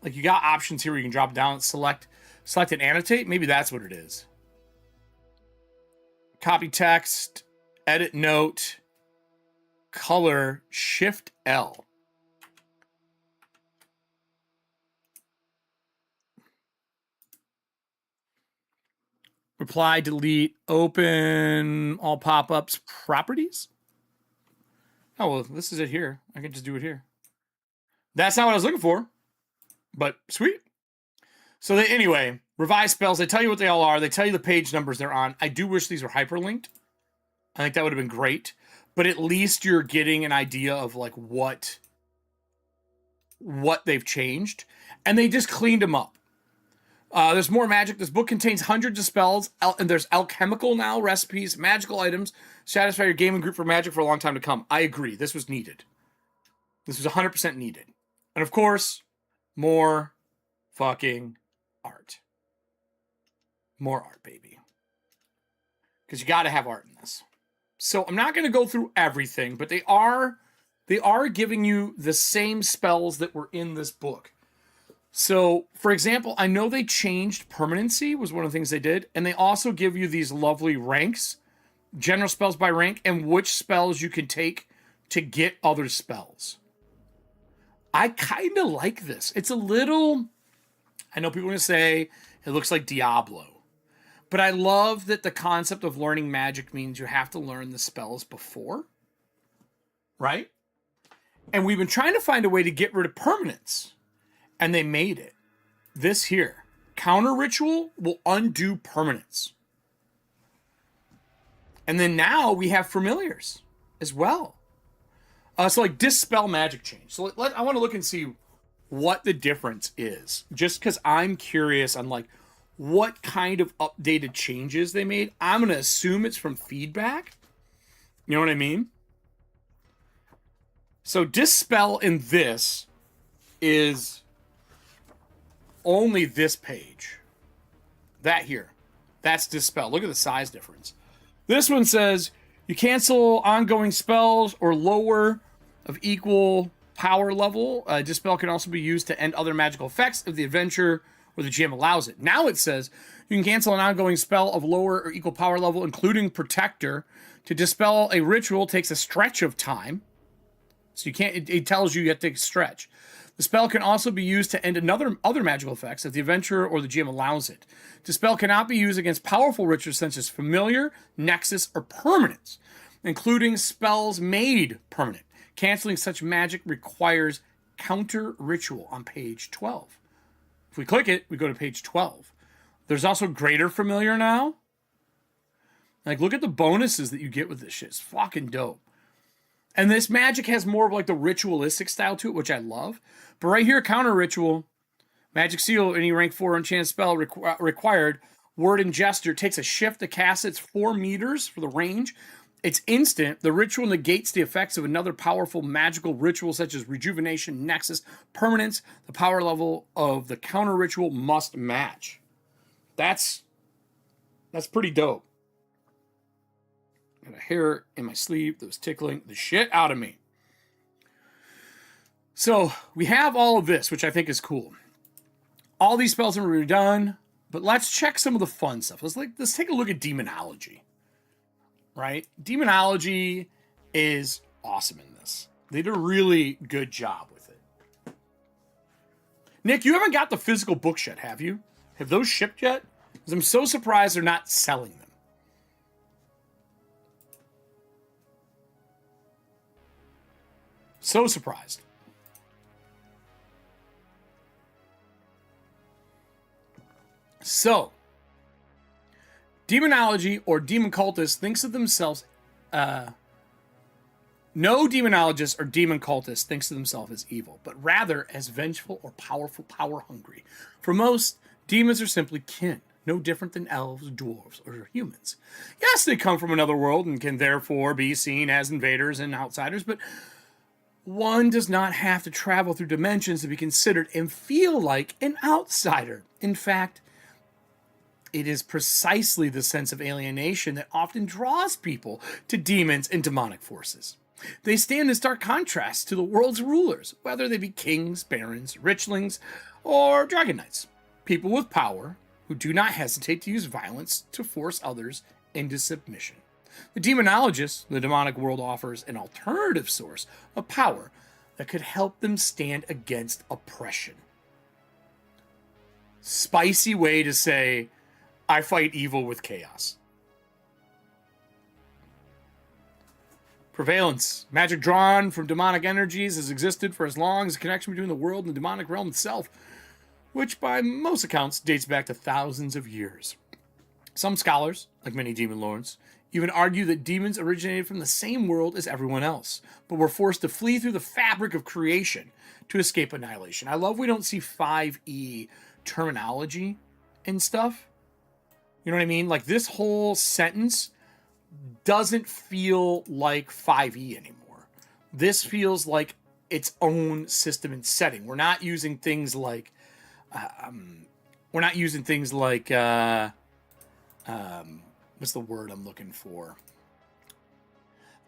like you got options here where you can drop down and select and annotate. Maybe that's what it is. Copy text, edit note, color, Shift L. Reply, delete, open, all pop-ups, properties. Oh, well, this is it here. I can just do it here. That's not what I was looking for, but sweet. So anyway, revise spells. They tell you what they all are. They tell you the page numbers they're on. I do wish these were hyperlinked. I think that would have been great, but at least you're getting an idea of like what they've changed, and they just cleaned them up. There's more magic. This book contains hundreds of spells, and there's alchemical now, recipes, magical items. Satisfy your gaming group for magic for a long time to come. I agree. This was needed. This was 100% needed. And of course, more fucking art. More art, baby. Because you got to have art in this. So I'm not going to go through everything, but they are giving you the same spells that were in this book. So, for example, I know they changed permanency was one of the things they did, and they also give you these lovely ranks, general spells by rank, and which spells you can take to get other spells. I kind of like this. It's a little, I know people are going to say it looks like Diablo, but I love that the concept of learning magic means you have to learn the spells before, right? And we've been trying to find a way to get rid of permanence. And they made it. This here. Counter ritual will undo permanence. And then now we have familiars as well. So like dispel magic change. So I want to look and see what the difference is. Just because I'm curious on like what kind of updated changes they made. I'm going to assume it's from feedback. You know what I mean? So dispel in this is only this page. That here. That's dispel. Look at the size difference. This one says you cancel ongoing spells or lower of equal power level. Dispel can also be used to end other magical effects if the adventure or the GM allows it. Now it says you can cancel an ongoing spell of lower or equal power level, including Protector. To dispel a ritual takes a stretch of time. So you can't, it tells you have to take a stretch. The spell can also be used to end other magical effects if the adventurer or the GM allows it. Dispel cannot be used against powerful rituals such as Familiar, Nexus, or Permanence, including spells made permanent. Canceling such magic requires Counter Ritual on page 12. If we click it, we go to page 12. There's also Greater Familiar now. Like, look at the bonuses that you get with this shit. It's fucking dope. And this magic has more of like the ritualistic style to it, which I love. But right here, Counter Ritual, Magic Seal, any rank 4 enchanted spell required. Word and Gesture takes a shift to cast it. It's 4 meters for the range. It's instant. The ritual negates the effects of another powerful magical ritual such as Rejuvenation, Nexus, Permanence. The power level of the Counter Ritual must match. That's pretty dope. Got a hair in my sleeve that was tickling the shit out of me. So we have all of this, which I think is cool. All these spells are redone, but let's check some of the fun stuff. Let's take a look at Demonology. Right? Demonology is awesome in this. They did a really good job with it. Nick, you haven't got the physical books yet, have you? Have those shipped yet? Because I'm so surprised they're not selling them. So surprised. So, Demonology or Demon Cultist thinks of themselves No demonologist or demon cultist thinks of themselves as evil, but rather as vengeful or powerful, power-hungry. For most, demons are simply kin, no different than elves, dwarves, or humans. Yes, they come from another world and can therefore be seen as invaders and outsiders, but one does not have to travel through dimensions to be considered and feel like an outsider. In fact, it is precisely the sense of alienation that often draws people to demons and demonic forces. They stand in stark contrast to the world's rulers, whether they be kings, barons, richlings, or dragon knights. People with power who do not hesitate to use violence to force others into submission. The demonologist, the demonic world, offers an alternative source of power that could help them stand against oppression. Spicy way to say, I fight evil with chaos. Prevalence. Magic drawn from demonic energies has existed for as long as the connection between the world and the demonic realm itself, which by most accounts dates back to thousands of years. Some scholars, like many demon lords, even argue that demons originated from the same world as everyone else, but were forced to flee through the fabric of creation to escape annihilation. I love we don't see 5e terminology and stuff. You know what I mean? Like, this whole sentence doesn't feel like 5e anymore. This feels like its own system and setting. We're not using things like what's the word I'm looking for?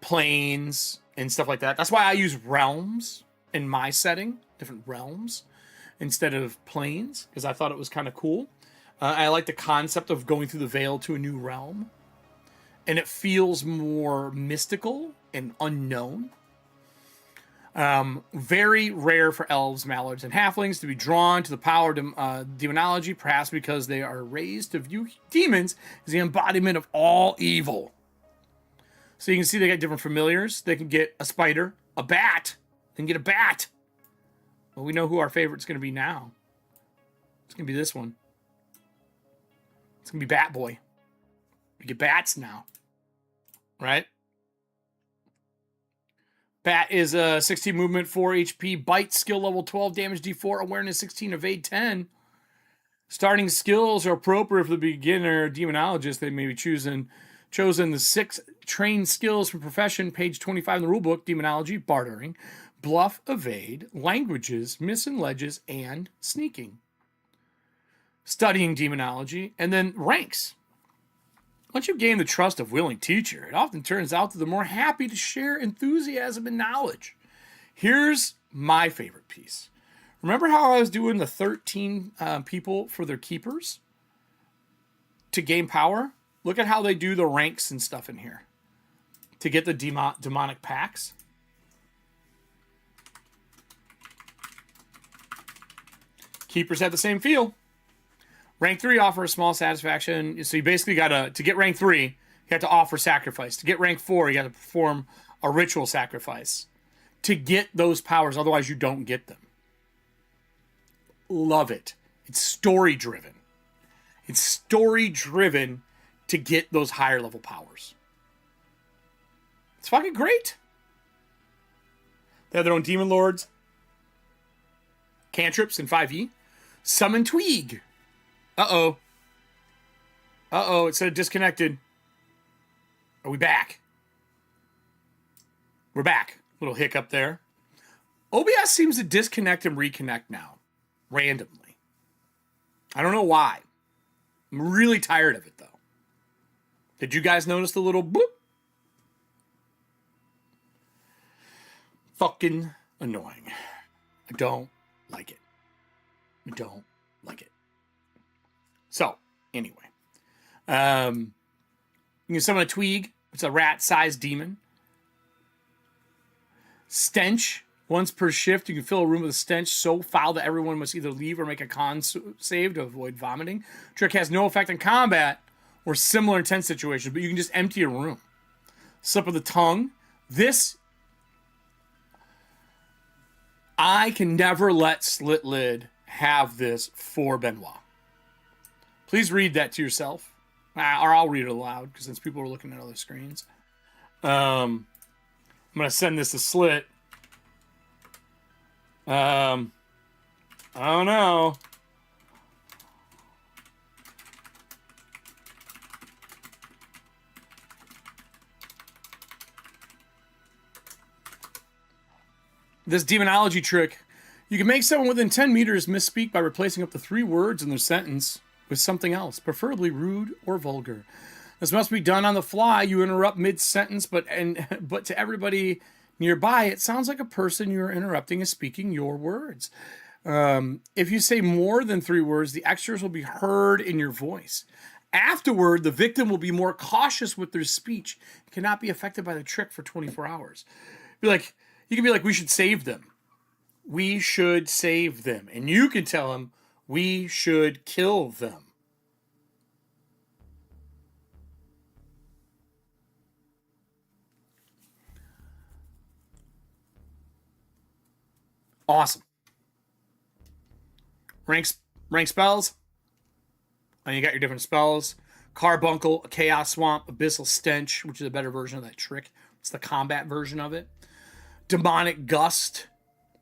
Planes and stuff like that. That's why I use realms in my setting, different realms, instead of planes, because I thought it was kind of cool. I like the concept of going through the veil to a new realm. And it feels more mystical and unknown. Very rare for elves, mallards, and halflings to be drawn to the power of demonology, perhaps because they are raised to view demons as the embodiment of all evil. So you can see they got different familiars. They can get a spider, a bat. They can get a bat. Well, we know who our favorite's going to be now. It's going to be this one. It's going to be Bat Boy. We get bats now. Right? Bat is a 16 movement, 4 HP, bite, skill level 12, damage D4, awareness 16, evade 10. Starting skills are appropriate for the beginner demonologist. They may be chosen the 6 trained skills from profession, page 25 in the rulebook: demonology, bartering, bluff, evade, languages, missing ledges, and sneaking. Studying demonology, and then ranks. Once you gain the trust of willing teacher, it often turns out that they're more happy to share enthusiasm and knowledge. Here's my favorite piece. Remember how I was doing the 13 people for their keepers to gain power? Look at how they do the ranks and stuff in here to get the demonic packs. Keepers have the same feel. Rank 3 offers small satisfaction. So you basically got to get rank 3, you have to offer sacrifice. To get rank 4, you got to perform a ritual sacrifice to get those powers. Otherwise, you don't get them. Love it. It's story driven. It's story driven to get those higher level powers. It's fucking great. They have their own demon lords, cantrips in 5e. Summon Tweeg. Uh-oh. It said disconnected. Are we back? We're back. Little hiccup there. OBS seems to disconnect and reconnect now. Randomly. I don't know why. I'm really tired of it, though. Did you guys notice the little boop? Fucking annoying. I don't like it. I don't like it. So, anyway. You can summon a Tweeg. It's a rat-sized demon. Stench. Once per shift, you can fill a room with a stench so foul that everyone must either leave or make a con save to avoid vomiting. Trick has no effect on combat or similar intense situations, but you can just empty a room. Slip of the tongue. This, I can never let Slit Lid have this for Benoit. Please read that to yourself. Or I'll read it aloud, because since people are looking at other screens. I'm going to send this to Slit. I don't know. This demonology trick. You can make someone within 10 meters misspeak by replacing up to 3 words in their sentence with something else, preferably rude or vulgar. This must be done on the fly. You interrupt mid-sentence, but to everybody nearby, it sounds like a person you're interrupting is speaking your words. If you say more than 3 words, the extras will be heard in your voice. Afterward, the victim will be more cautious with their speech. It cannot be affected by the trick for 24 hours. You can be like, we should save them. We should save them. And you can tell them, we should kill them. Awesome. Rank spells. And you got your different spells. Carbuncle, a Chaos Swamp, Abyssal Stench, which is a better version of that trick. It's the combat version of it. Demonic Gust,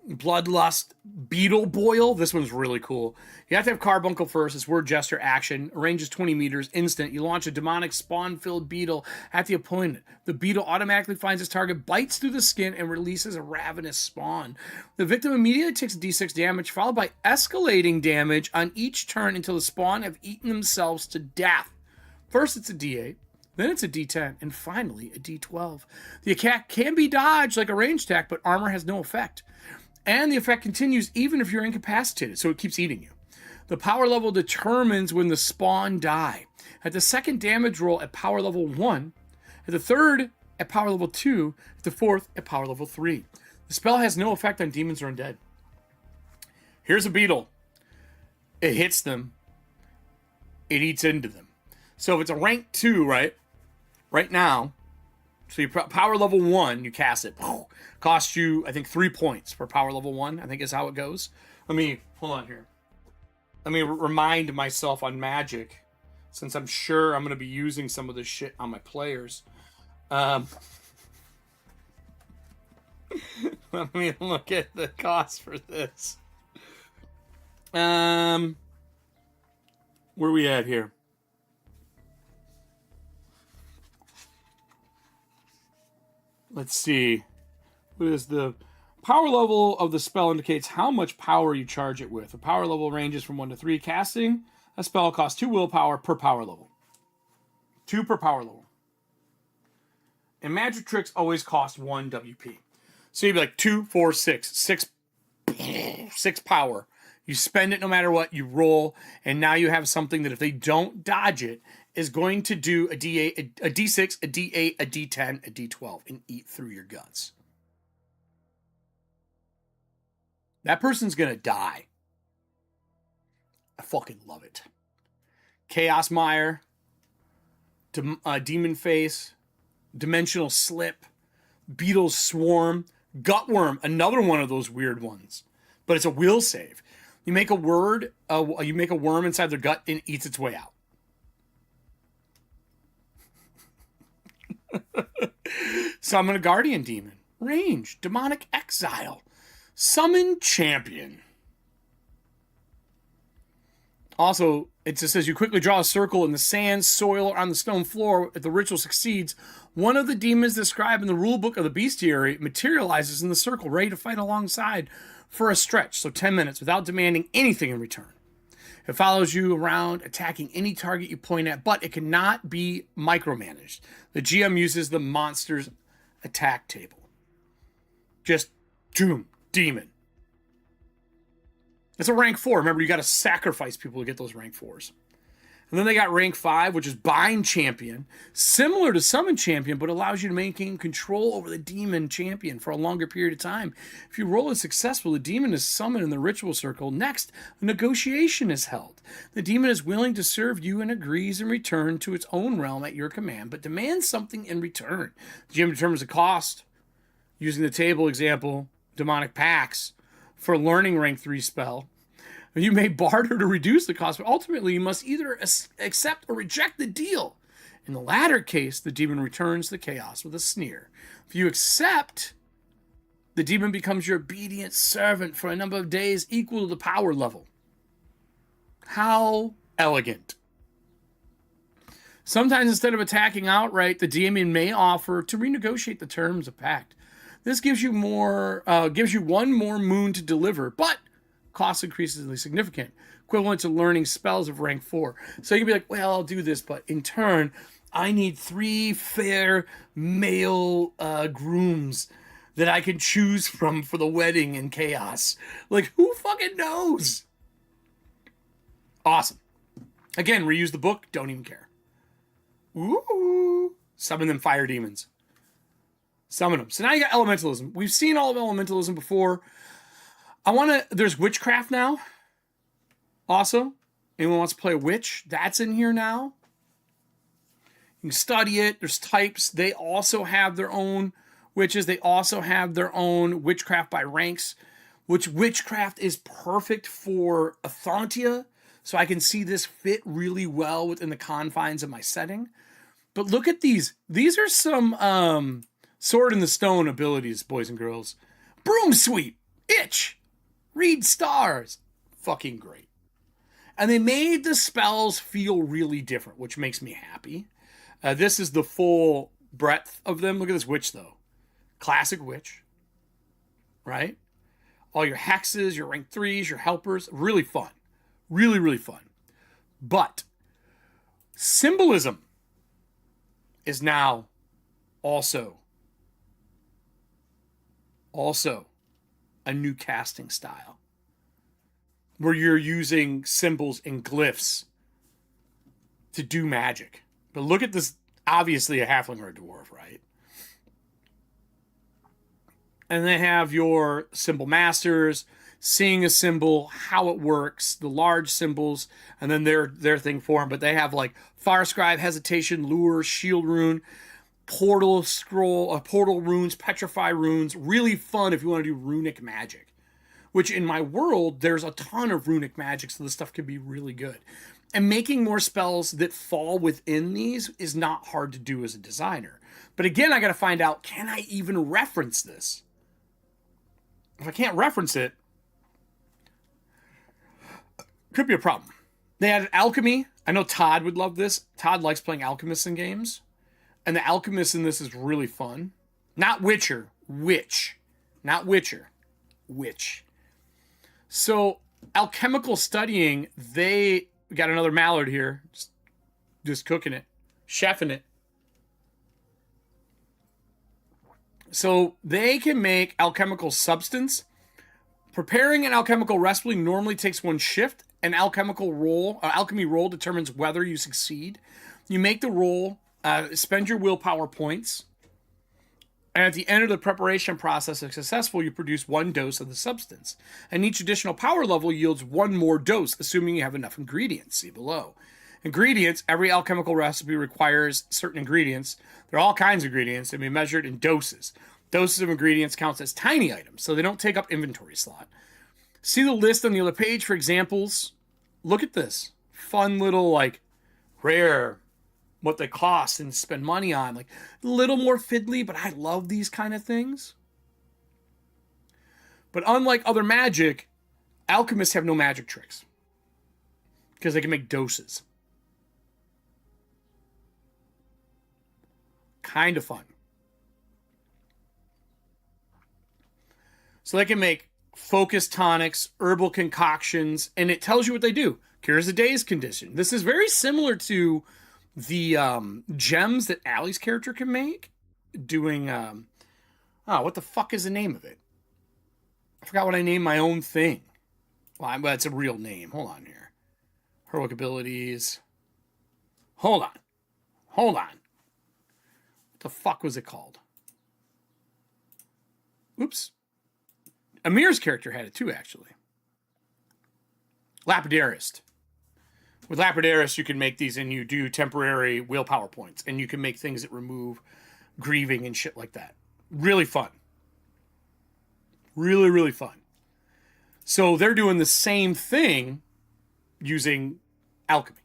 Bloodlust, Beetle Boil. This one's really cool. You have to have Carbuncle first. It's word, gesture, action. Range is 20 meters. Instant. You launch a demonic spawn-filled beetle at the opponent. The beetle automatically finds its target, bites through the skin, and releases a ravenous spawn. The victim immediately takes a d6 damage, followed by escalating damage on each turn until the spawn have eaten themselves to death. First, it's a d8. Then it's a d10, and finally a d12. The attack can be dodged like a ranged attack, but armor has no effect. And the effect continues even if you're incapacitated, so it keeps eating you. The power level determines when the spawn die. At the second damage roll at power level 1, at the third at power level 2, at the fourth at power level 3. The spell has no effect on demons or undead. Here's a beetle. It hits them. It eats into them. So if it's a rank 2, right now, so you power level 1, you cast it. Costs you, I think, 3 points for power level 1, I think is how it goes. Hold on here. Let me remind myself on Magic, since I'm sure I'm going to be using some of this shit on my players. Let me look at the cost for this. Where are we at here? Let's see. What is the power level of the spell indicates how much power you charge it with. The power level ranges from 1 to 3. Casting a spell costs 2 willpower per power level. 2 per power level. And magic tricks always cost 1 WP. So you'd be like 2, 4, 6. 6 power. You spend it no matter what, you roll, and now you have something that if they don't dodge it, is going to do a D8, a D6, a D8, a D10, a D12, and eat through your guts. That person's going to die. I fucking love it. Chaos Mire, Demon Face, Dimensional Slip, Beetle's Swarm, Gutworm, another one of those weird ones. But it's a will save. You make a word, you make a worm inside their gut and it eats its way out. Summon a Guardian Demon. Range. Demonic Exile. Summon Champion. Also, it just says you quickly draw a circle in the sand, soil, or on the stone floor. If the ritual succeeds, one of the demons described in the rulebook of the bestiary materializes in the circle, ready to fight alongside for a stretch, so 10 minutes, without demanding anything in return. It follows you around, attacking any target you point at, but it cannot be micromanaged. The GM uses the monster's attack table. Just doom, demon. It's a rank 4. Remember, you got to sacrifice people to get those rank 4s. And then they got rank 5, which is Bind Champion. Similar to Summon Champion, but allows you to maintain control over the demon champion for a longer period of time. If you roll it successful, the demon is summoned in the ritual circle. Next, a negotiation is held. The demon is willing to serve you and agrees in return to its own realm at your command, but demands something in return. The GM determines the cost, using the table example, Demonic Pax, for learning rank 3 spell. You may barter to reduce the cost, but ultimately you must either accept or reject the deal. In the latter case, the demon returns the chaos with a sneer. If you accept, the demon becomes your obedient servant for a number of days equal to the power level. How elegant. Sometimes instead of attacking outright, the demon may offer to renegotiate the terms of pact. This gives you one more moon to deliver, but cost increasingly significant, equivalent to learning spells of rank 4. So you can be like, well, I'll do this, but in turn, I need 3 fair male grooms that I can choose from for the wedding in chaos. Like, who fucking knows? Awesome. Again, reuse the book, don't even care. Ooh. Summon them fire demons. Summon them. So now you got elementalism. We've seen all of elementalism before. There's witchcraft now. Also, anyone wants to play a witch? That's in here now. You can study it. There's types. They also have their own witches. They also have their own witchcraft by ranks, which witchcraft is perfect for Athontia. So I can see this fit really well within the confines of my setting. But look at these. These are some sword in the stone abilities, boys and girls. Broom sweep, itch, read stars. Fucking great. And they made the spells feel really different, which makes me happy. This is the full breadth of them. Look at this witch, though. Classic witch. Right? All your hexes, your rank 3s, your helpers. Really fun. Really, really fun. But symbolism is now also a new casting style where you're using symbols and glyphs to do magic. But look at this, obviously a halfling or a dwarf, right? And they have your symbol masters, seeing a symbol, how it works, the large symbols, and then their thing for them. But they have like Fire Scribe, Hesitation, Lure, Shield Rune, Portal Scroll, Portal Runes, Petrify Runes. Really fun if you want to do runic magic. Which in my world, there's a ton of runic magic, so this stuff can be really good. And making more spells that fall within these is not hard to do as a designer. But again, I got to find out, can I even reference this? If I can't reference it, could be a problem. They added alchemy. I know Todd would love this. Todd likes playing alchemists in games. And the alchemist in this is really fun. Not Witcher. Witch. Not Witcher. Witch. So, alchemical studying, they got another mallard here. Just cooking it. Chefing it. So, they can make alchemical substance. Preparing an alchemical recipe normally takes 1 shift. An alchemy roll determines whether you succeed. You make the roll, spend your willpower points, and at the end of the preparation process, if successful, you produce 1 dose of the substance. And each additional power level yields 1 more dose, assuming you have enough ingredients. See below. Ingredients, every alchemical recipe requires certain ingredients. There are all kinds of ingredients and be measured in doses. Doses of ingredients counts as tiny items, so they don't take up inventory slot. See the list on the other page for examples. Look at this. Fun little, like, rare, what they cost and spend money on. Like, a little more fiddly, but I love these kind of things. But unlike other magic, alchemists have no magic tricks. Because they can make doses. Kind of fun. So they can make focus tonics, herbal concoctions, and it tells you what they do. Cures a day's condition. This is very similar to the gems that Allie's character can make. Doing, what the fuck is the name of it? I forgot what I named my own thing. Well, it's a real name. Hold on here. Heroic abilities. Hold on. What the fuck was it called? Oops. Amir's character had it too, actually. Lapidarist. With Lapidarist, you can make these and you do temporary willpower points. And you can make things that remove grieving and shit like that. Really fun. Really, really fun. So they're doing the same thing using alchemy.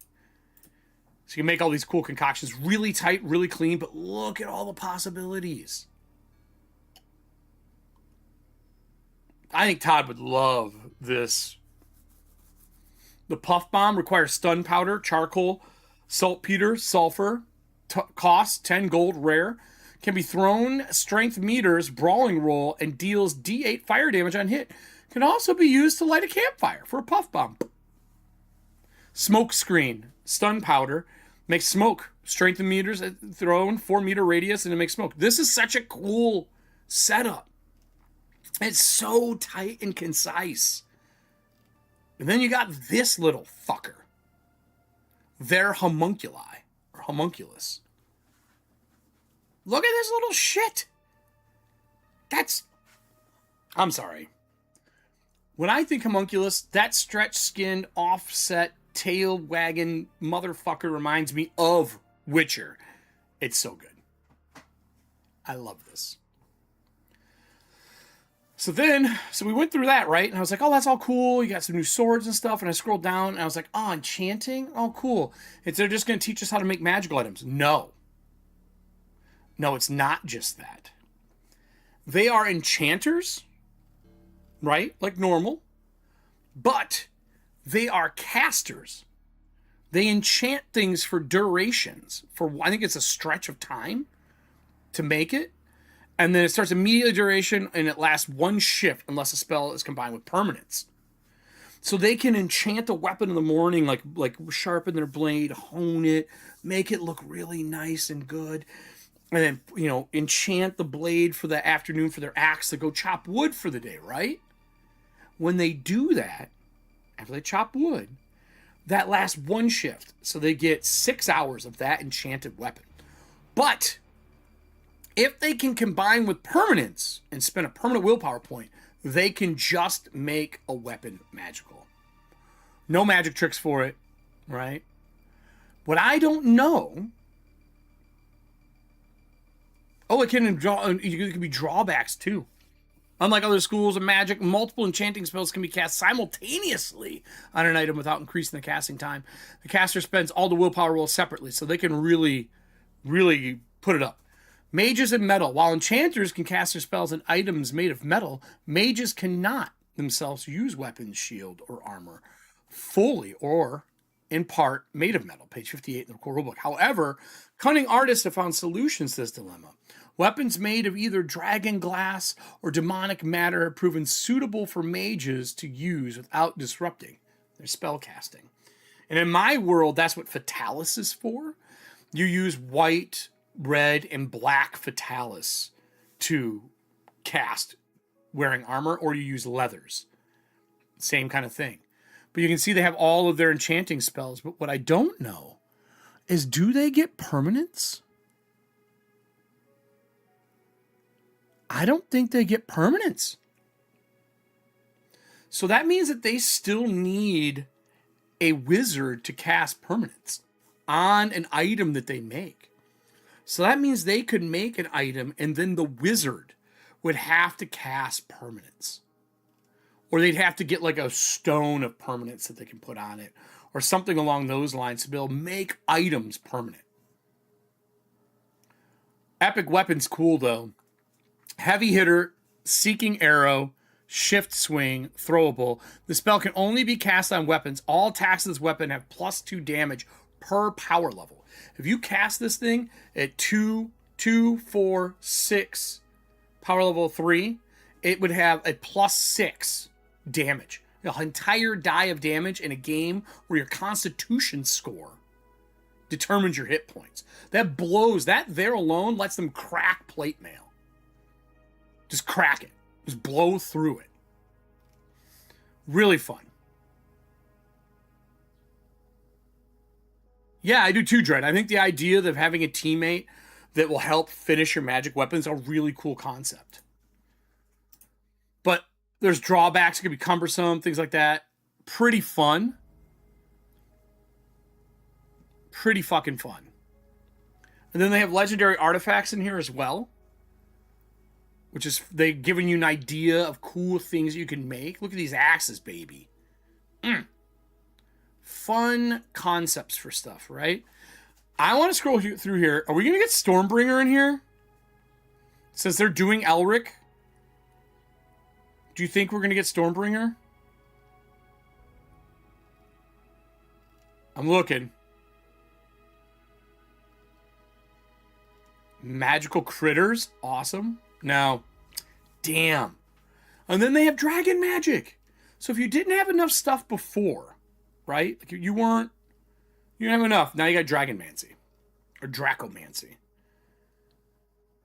So you can make all these cool concoctions, really tight, really clean, but look at all the possibilities. I think Todd would love this. The puff bomb requires stun powder, charcoal, saltpeter, sulfur, cost 10 gold rare, can be thrown strength meters, brawling roll, and deals D8 fire damage on hit. Can also be used to light a campfire for a puff bomb. Smoke screen, stun powder, makes smoke. Strength meters thrown, 4 meter radius, and it makes smoke. This is such a cool setup. It's so tight and concise. And then you got this little fucker. Their homunculi, or homunculus. Look at this little shit. I'm sorry. When I think homunculus, that stretch-skinned, offset, tailed wagon motherfucker reminds me of Witcher. It's so good. I love this. So we went through that, right? And I was like, oh, that's all cool. You got some new swords and stuff. And I scrolled down and I was like, oh, enchanting? Oh, cool. They're just going to teach us how to make magical items. No, it's not just that. They are enchanters, right? Like normal. But they are casters. They enchant things for durations. I think it's a stretch of time to make it. And then it starts immediately duration, and it lasts 1 shift unless a spell is combined with permanence. So they can enchant a weapon in the morning, like sharpen their blade, hone it, make it look really nice and good. And then, enchant the blade for the afternoon for their axe to go chop wood for the day, right? When they do that, after they chop wood, that lasts 1 shift. So they get 6 hours of that enchanted weapon. But if they can combine with permanence and spend a permanent willpower point, they can just make a weapon magical. No magic tricks for it, right? What I don't know... Oh, it can be drawbacks too. Unlike other schools of magic, multiple enchanting spells can be cast simultaneously on an item without increasing the casting time. The caster spends all the willpower rolls separately, so they can really, really put it up. Mages and metal. While enchanters can cast their spells on items made of metal, mages cannot themselves use weapons, shield, or armor fully or in part made of metal. Page 58 in the core rulebook. However, cunning artists have found solutions to this dilemma. Weapons made of either dragon glass or demonic matter have proven suitable for mages to use without disrupting their spell casting. And in my world, that's what Fatalis is for. You use white, red, and black Fatalis to cast wearing armor, or you use leathers. Same kind of thing. But you can see they have all of their enchanting spells. But what I don't know is, do they get permanence? I don't think they get permanence. So that means that they still need a wizard to cast permanence on an item that they make. So that means they could make an item and then the wizard would have to cast permanence. Or they'd have to get like a stone of permanence that they can put on it. Or something along those lines to be able to make items permanent. Epic weapon's cool though. Heavy hitter, seeking arrow, shift swing, throwable. The spell can only be cast on weapons. All attacks of this weapon have +2 damage per power level. If you cast this thing at 2, 4, 6, power level 3, it would have a +6 damage. An entire die of damage in a game where your constitution score determines your hit points. That blows. That there alone lets them crack plate mail. Just crack it. Just blow through it. Really fun. Yeah, I do too, Dread. I think the idea of having a teammate that will help finish your magic weapons is a really cool concept. But there's drawbacks. It could be cumbersome, things like that. Pretty fun. Pretty fucking fun. And then they have legendary artifacts in here as well. Which is, they're giving you an idea of cool things you can make. Look at these axes, baby. Fun concepts for stuff, right? I want to scroll through here. Are we going to get Stormbringer in here? Since they're doing Elric. Do you think we're going to get Stormbringer? I'm looking. Magical critters. Awesome. No. Damn. And then they have dragon magic. So if you didn't have enough stuff before, right? Like you didn't have enough. Now you got Dragonmancy. Or Dracomancy.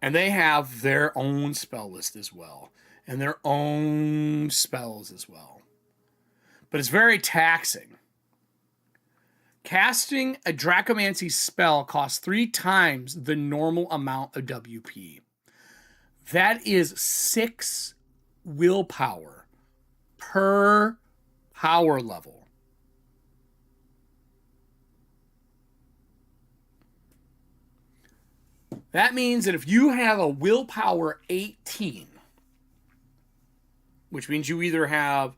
And they have their own spell list as well. And their own spells as well. But it's very taxing. Casting a Dracomancy spell costs 3 times the normal amount of WP. That is 6 willpower per power level. That means that if you have a willpower 18, which means you either have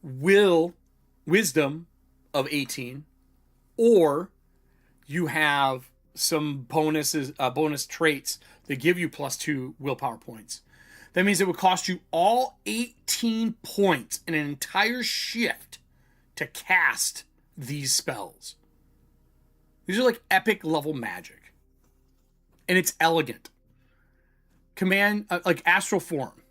wisdom of 18, or you have some bonus traits that give you +2 willpower points. That means it would cost you all 18 points in an entire shift to cast these spells. These are like epic level magic. And it's elegant. Command, like Astral Form.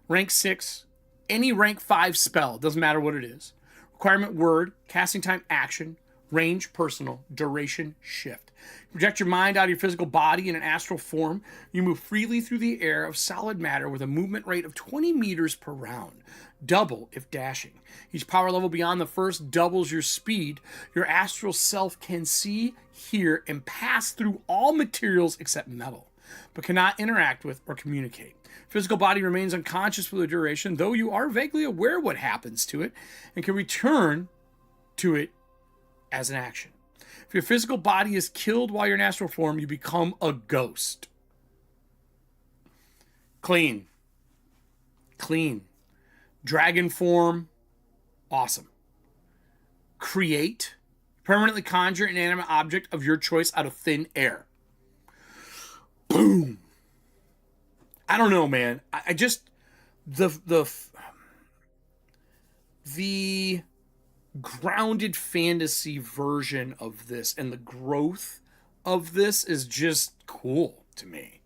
Rank 6. Any rank 5 spell. Doesn't matter what it is. Requirement word. Casting time action. Range personal. Duration shift. Project your mind out of your physical body in an astral form. You move freely through the air of solid matter with a movement rate of 20 meters per round. Double if dashing. Each power level beyond the first doubles your speed. Your astral self can see, hear, and pass through all materials except metal, but cannot interact with or communicate. Physical body remains unconscious for the duration, though you are vaguely aware what happens to it and can return to it as an action. If your physical body is killed while you're in astral form, you become a ghost. Clean. Dragon form. Awesome. Create. Permanently conjure an inanimate object of your choice out of thin air. Boom. I don't know, man. I just... The grounded fantasy version of this and the growth of this is just cool to me.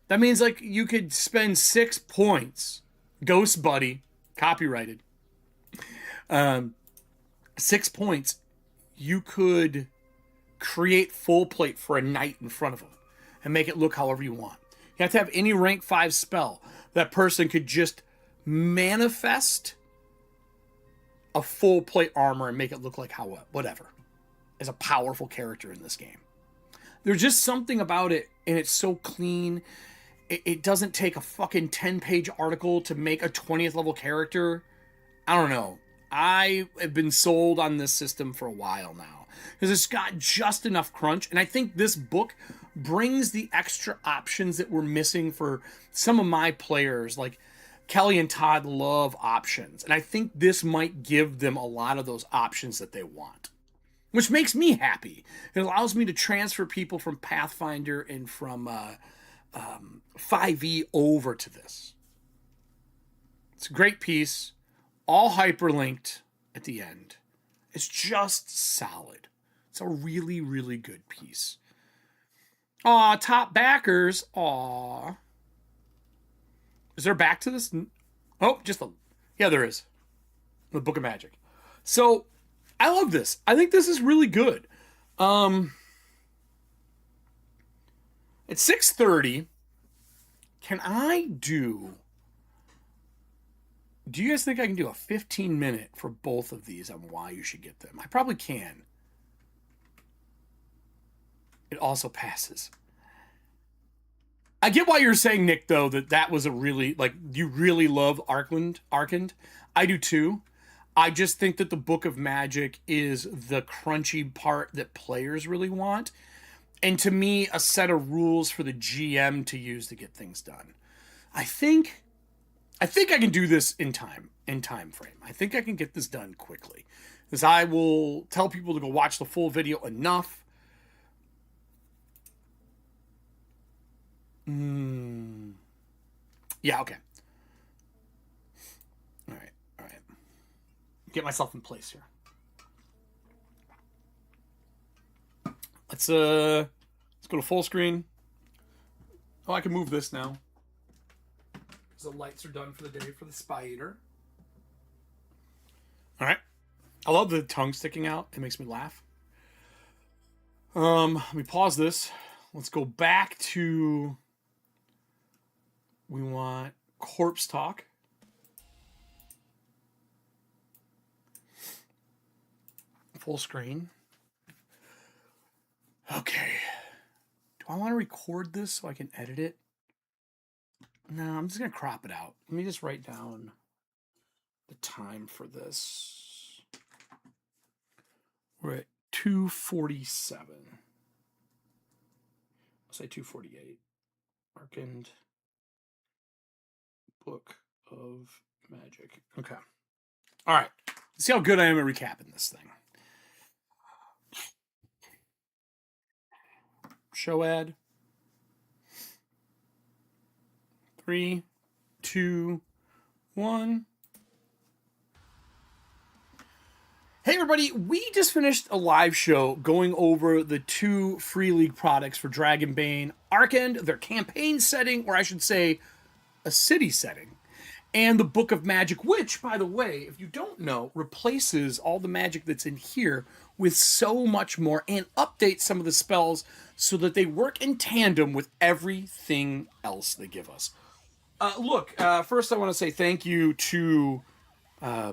That means like you could spend 6 points, Ghost Buddy, copyrighted, 6 points, you could create full plate for a knight in front of him and make it look however you want. You have to have any rank 5 spell. That person could just manifest a full plate armor and make it look like whatever. As a powerful character in this game. There's just something about it, and it's so clean. It doesn't take a fucking 10-page article to make a 20th level character. I don't know. I have been sold on this system for a while now. Because it's got just enough crunch, and I think this book brings the extra options that we're missing for some of my players. Like, Kelly and Todd love options, and I think this might give them a lot of those options that they want, which makes me happy. It allows me to transfer people from Pathfinder and from 5e over to this. It's a great piece, all hyperlinked at the end. It's just solid. It's a really, really good piece. Aw, top backers. Aw. Is there back to this? Oh, yeah, there is. The Book of Magic. So, I love this. I think this is really good. It's 6:30. Can I do you guys think I can do a 15-minute for both of these on why you should get them? I probably can. It also passes. I get why you're saying, Nick, though, that was a really, like, you really love Arkand. I do too. I just think that the Book of Magic is the crunchy part that players really want. And to me, a set of rules for the GM to use to get things done. I think I can do this in time frame. I think I can get this done quickly. Because I will tell people to go watch the full video enough. Yeah, okay. All right. Get myself in place here. Let's go to full screen. Oh, I can move this now. The lights are done for the day for the spider. All right. I love the tongue sticking out. It makes me laugh. Let me pause this. Let's go back to... We want corpse talk. Full screen. Okay. Do I want to record this so I can edit it? No, I'm just going to crop it out. Let me just write down the time for this. We're at 2:47. I'll say 2:48. Arkand, Book of Magic. Okay. All right. Let's see how good I am at recapping this thing. Show ad. 3, 2, 1. Hey everybody, we just finished a live show going over the 2 Free League products for Dragonbane, Arkand, their campaign setting, or I should say, a city setting, and the Book of Magic, which, by the way, if you don't know, replaces all the magic that's in here with so much more and updates some of the spells so that they work in tandem with everything else they give us. First I want to say thank you to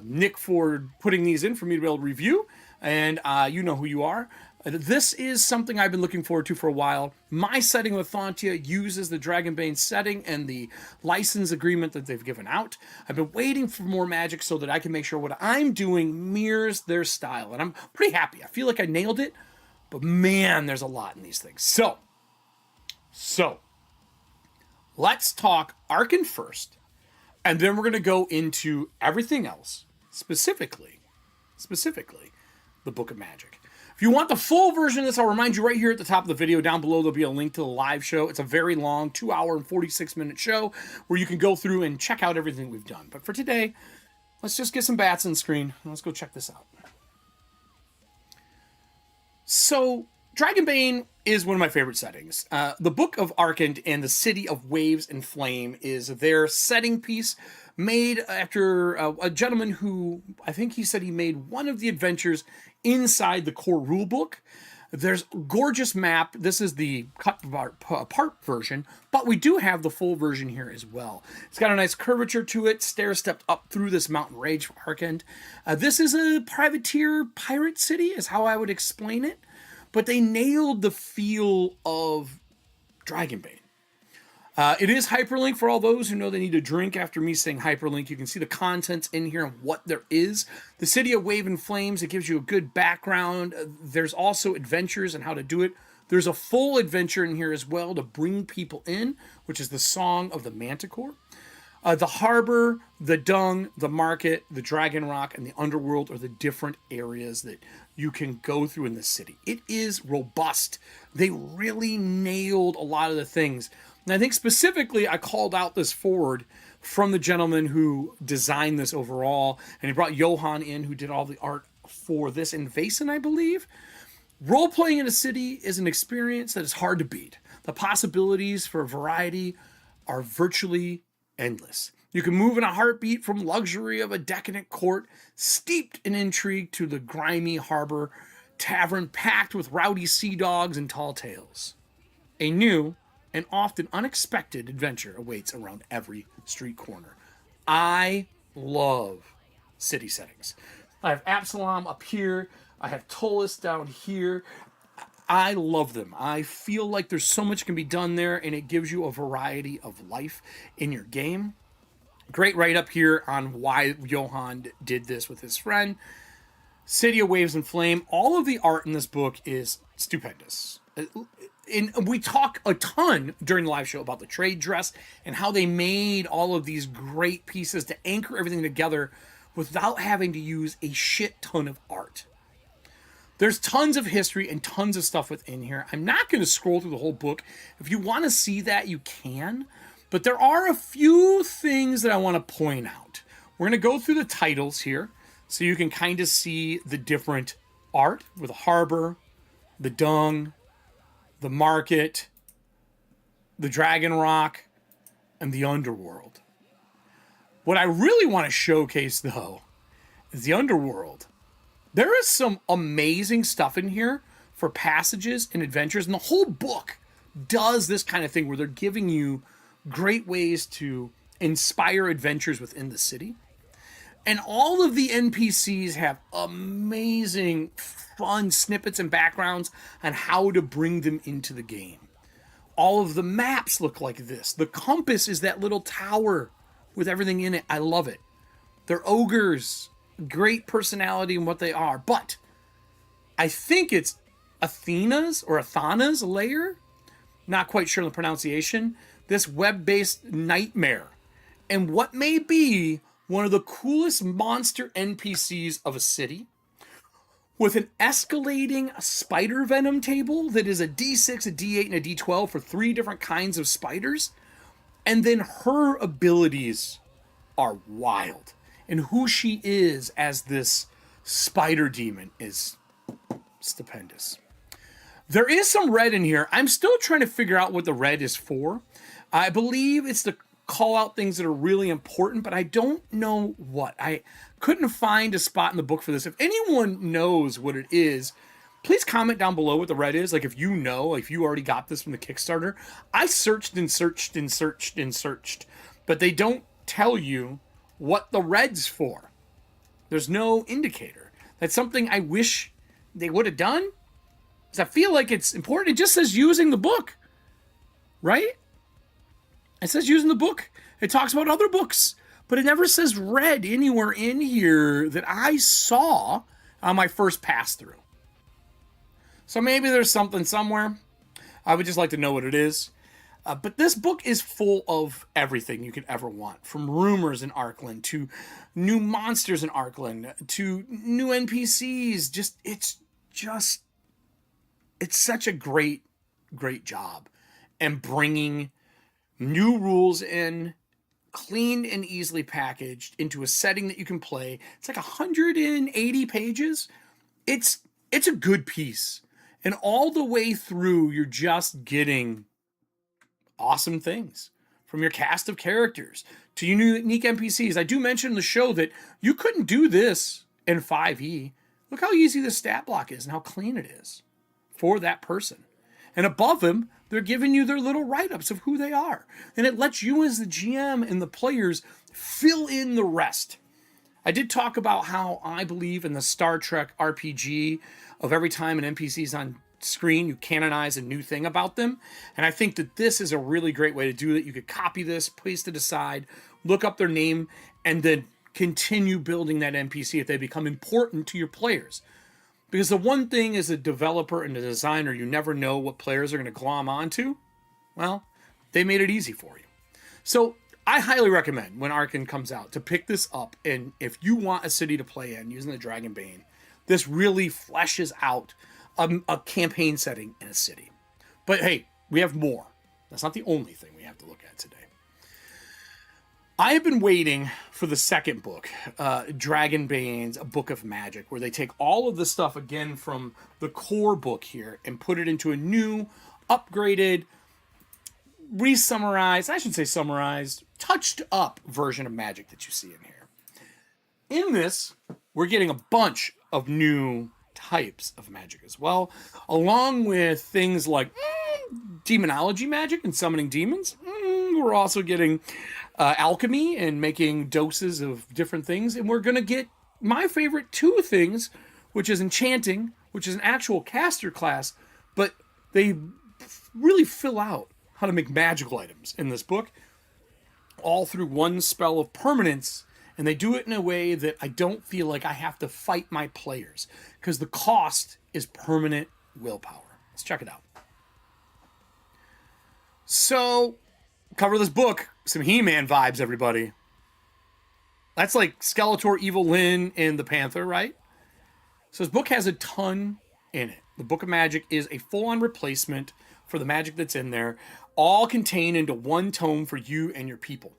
Nick for putting these in for me to be able to review, and you know who you are. This is something I've been looking forward to for a while. My setting with Thontia uses the Dragonbane setting and the license agreement that they've given out. I've been waiting for more magic so that I can make sure what I'm doing mirrors their style, and I'm pretty happy. I feel like I nailed it, but man, there's a lot in these things. So let's talk Arkand first, and then we're going to go into everything else, specifically the Book of Magic. If you want the full version of this, I'll remind you right here at the top of the video. Down below, there'll be a link to the live show. It's a very long 2-hour and 46-minute show where you can go through and check out everything we've done. But for today, let's just get some bats on the screen, and let's go check this out. So, Dragonbane is one of my favorite settings. The Book of Arkand and the City of Waves and Flame is their setting piece made after a gentleman who, I think he said he made one of the adventures inside the core rulebook. There's a gorgeous map. This is the cut apart version, but we do have the full version here as well. It's got a nice curvature to it, stair-stepped up through this mountain range for Arkand. This is a privateer pirate city, is how I would explain it. But they nailed the feel of Dragonbane. It is hyperlink for all those who know they need a drink after me saying hyperlink. You can see the contents in here and what there is. The City of Wave and Flames, it gives you a good background. There's also adventures and how to do it. There's a full adventure in here as well to bring people in, which is the Song of the Manticore. The harbor, the dung, the market, the Dragon Rock, and the underworld are the different areas that you can go through in the city. It is robust. They really nailed a lot of the things. And I think specifically I called out this forward from the gentleman who designed this overall, and he brought Johan in who did all the art for this invasion, I believe. Role-playing in a city is an experience that is hard to beat. The possibilities for variety are virtually endless. You can move in a heartbeat from luxury of a decadent court, steeped in intrigue, to the grimy harbor tavern packed with rowdy sea dogs and tall tales. A new and often unexpected adventure awaits around every street corner. I love city settings. I have Absalom up here. I have Tullus down here. I love them. I feel like there's so much can be done there, and it gives you a variety of life in your game. Great write-up here on why Johan did this with his friend. City of Waves and Flame. All of the art in this book is stupendous. And we talk a ton during the live show about the trade dress and how they made all of these great pieces to anchor everything together without having to use a shit ton of art. There's tons of history and tons of stuff within here. I'm not going to scroll through the whole book. If you want to see that, you can. But there are a few things that I want to point out. We're going to go through the titles here so you can kind of see the different art with the harbor, the dung, the market, the dragon rock, and the underworld. What I really want to showcase, though, is the underworld. There is some amazing stuff in here for passages and adventures, and the whole book does this kind of thing where they're giving you great ways to inspire adventures within the city. And all of the NPCs have amazing, fun snippets and backgrounds on how to bring them into the game. All of the maps look like this. The compass is that little tower with everything in it. I love it. They're ogres. Great personality in what they are. But I think it's Athena's lair. Not quite sure on the pronunciation. This web-based nightmare. And what may be one of the coolest monster NPCs of a city, with an escalating spider venom table that is a D6, a D8, and a D12 for 3 different kinds of spiders. And then her abilities are wild. And who she is as this spider demon is stupendous. There is some red in here. I'm still trying to figure out what the red is for. I believe it's to call out things that are really important, but I don't know what. I couldn't find a spot in the book for this. If anyone knows what it is, please comment down below what the red is. Like if you know, if you already got this from the Kickstarter. I searched and searched and searched and searched, but they don't tell you what the red's for. There's no indicator. That's something I wish they would have done, because I feel like it's important. It just says using the book, right? It says using the book. It talks about other books, but it never says red anywhere in here that I saw on my first pass through. So maybe there's something somewhere. I would just like to know what it is. But this book is full of everything you could ever want, from rumors in Arkland to new monsters in Arkland to new NPCs. It's such a great job, and bringing new rules in, cleaned and easily packaged into a setting that you can play. It's like 180 pages. It's a good piece, and all the way through, you're just getting awesome things from your cast of characters to unique NPCs. I do mention in the show that you couldn't do this in 5e. Look how easy the stat block is and how clean it is for that person. And above them, they're giving you their little write-ups of who they are. And it lets you as the GM and the players fill in the rest. I did talk about how I believe in the Star Trek RPG of every time an NPC is on screen, you canonize a new thing about them. And I think that this is a really great way to do it. You could copy this, paste it aside, look up their name, and then continue building that NPC if they become important to your players. Because the one thing as a developer and a designer, you never know what players are going to glom onto. Well, they made it easy for you. So I highly recommend when Arkand comes out to pick this up. And if you want a city to play in using the Dragonbane, this really fleshes out a campaign setting in a city. But hey, we have more. That's not the only thing we have to look at today. I have been waiting for the second book, Dragonbane's A Book of Magic, where they take all of the stuff again from the core book here and put it into a new, upgraded, re-summarized, I should say summarized, touched up version of Magic that you see in here. In this, we're getting a bunch of new types of magic as well, along with things like demonology magic and summoning demons. We're also getting alchemy and making doses of different things. And we're going to get my favorite 2 things, which is enchanting, which is an actual caster class, but they really fill out how to make magical items in this book, all through one spell of permanence. And they do it in a way that I don't feel like I have to fight my players, because the cost is permanent willpower. Let's check it out. So, cover of this book, some He-Man vibes, everybody. That's like Skeletor, Evil Lyn, and the Panther, right? So this book has a ton in it. The Book of Magic is a full-on replacement for the magic that's in there, all contained into one tome for you and your people.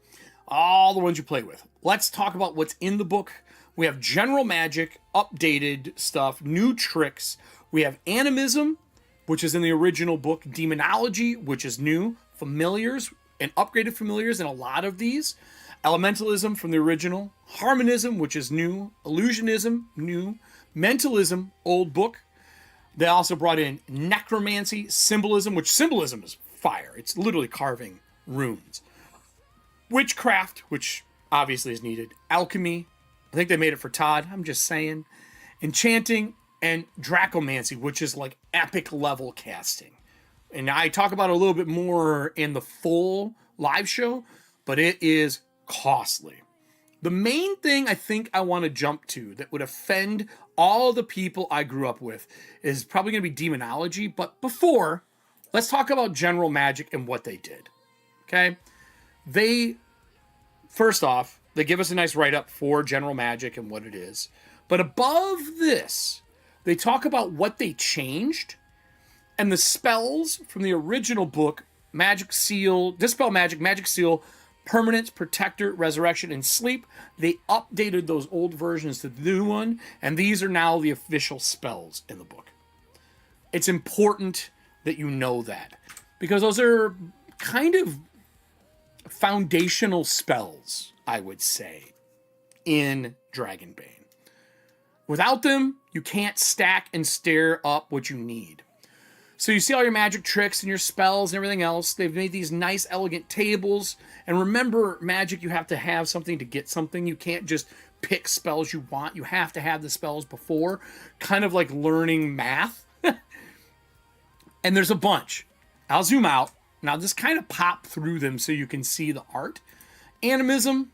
All the ones you play with. Let's talk about what's in the book. We have general magic, updated stuff, new tricks. We have animism, which is in the original book, demonology, which is new, familiars, and upgraded familiars in a lot of these, elementalism from the original, harmonism, which is new, illusionism, new, mentalism, old book. They also brought in necromancy, symbolism, which symbolism is fire. It's literally carving runes. Witchcraft, which obviously is needed. Alchemy, I think they made it for Todd, I'm just saying. Enchanting, and Dragonmancy, which is like epic level casting. And I talk about it a little bit more in the full live show, but it is costly. The main thing I think I want to jump to that would offend all the people I grew up with is probably going to be demonology. But before, let's talk about general magic and what they did. Okay? First off, they give us a nice write-up for general magic and what it is. But above this, they talk about what they changed and the spells from the original book, Magic Seal, Dispel Magic, Magic Seal, Permanence, Protector, Resurrection, and Sleep. They updated those old versions to the new one, and these are now the official spells in the book. It's important that you know that, because those are kind of foundational spells, I would say, in Dragonbane. Without them, you can't stack and stair up what you need. So you see all your magic tricks and your spells and everything else. They've made these nice, elegant tables. And remember, magic, you have to have something to get something. You can't just pick spells you want. You have to have the spells before. Kind of like learning math. And there's a bunch. I'll zoom out. And I'll just kind of pop through them so you can see the art. Animism.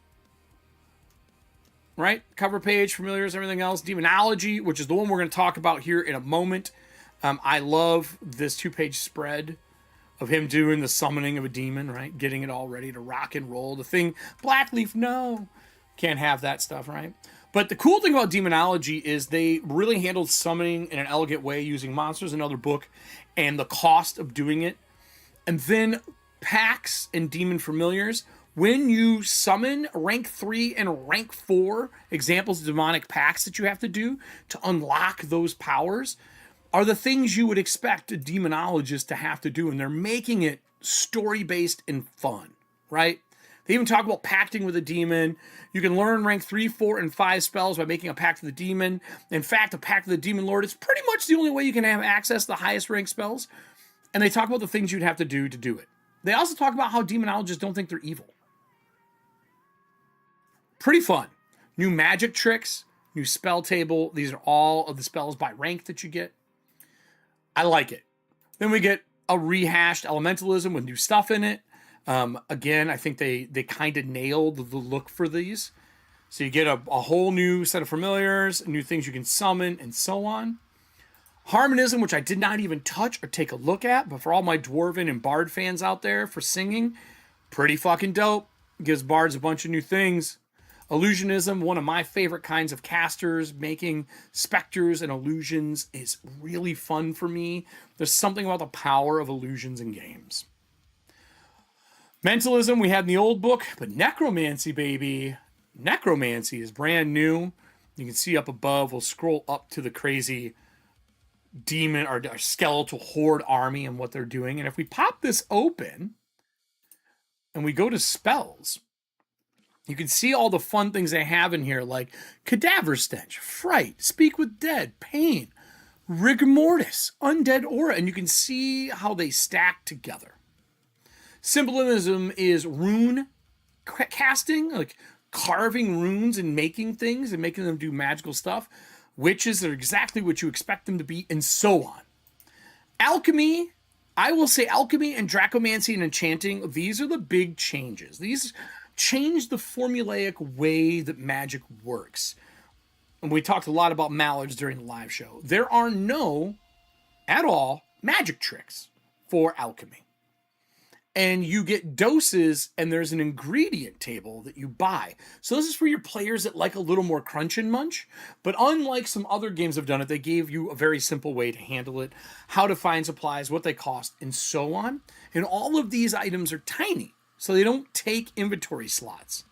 Right? Cover page, familiars, everything else. Demonology, which is the one we're going to talk about here in a moment. I love this 2-page spread of him doing the summoning of a demon, right? Getting it all ready to rock and roll. The thing, Blackleaf, no. Can't have that stuff, right? But the cool thing about demonology is they really handled summoning in an elegant way using monsters, another book, and the cost of doing it. And then packs and demon familiars. When you summon rank 3 and rank 4 examples of demonic packs that you have to do to unlock those powers are the things you would expect a demonologist to have to do. And they're making it story-based and fun, right? They even talk about pacting with a demon. You can learn rank 3, 4, and 5 spells by making a pact with the demon. In fact, a pact with the demon lord is pretty much the only way you can have access to the highest rank spells. And they talk about the things you'd have to do it. They also talk about how demonologists don't think they're evil. Pretty fun. New magic tricks, new spell table. These are all of the spells by rank that you get. I like it. Then we get a rehashed elementalism with new stuff in it. Again, I think they kind of nailed the look for these. So you get a whole new set of familiars, new things you can summon, and so on. Harmonism, which I did not even touch or take a look at, but for all my Dwarven and Bard fans out there for singing, pretty fucking dope. Gives Bards a bunch of new things. Illusionism, one of my favorite kinds of casters, making specters and illusions is really fun for me. There's something about the power of illusions in games. Mentalism we had in the old book, but necromancy, baby. Necromancy is brand new. You can see up above, we'll scroll up to the crazy demon or skeletal horde army and what they're doing. And if we pop this open and we go to spells, you can see all the fun things they have in here, like Cadaver Stench, Fright, Speak with Dead, Pain, Rigor Mortis, Undead Aura, and you can see how they stack together. Symbolism is rune casting, like carving runes and making things and making them do magical stuff. Witches are exactly what you expect them to be, and so on. Alchemy, I will say alchemy and dracomancy and enchanting, these are the big changes. These change the formulaic way that magic works. And we talked a lot about mallards during the live show. There are no, at all, magic tricks for alchemy. and you get doses, and there's an ingredient table that you buy. So this is for your players that like a little more crunch and munch, but unlike some other games have done it, they gave you a very simple way to handle it, how to find supplies, what they cost, and so on. And all of these items are tiny, so they don't take inventory slots.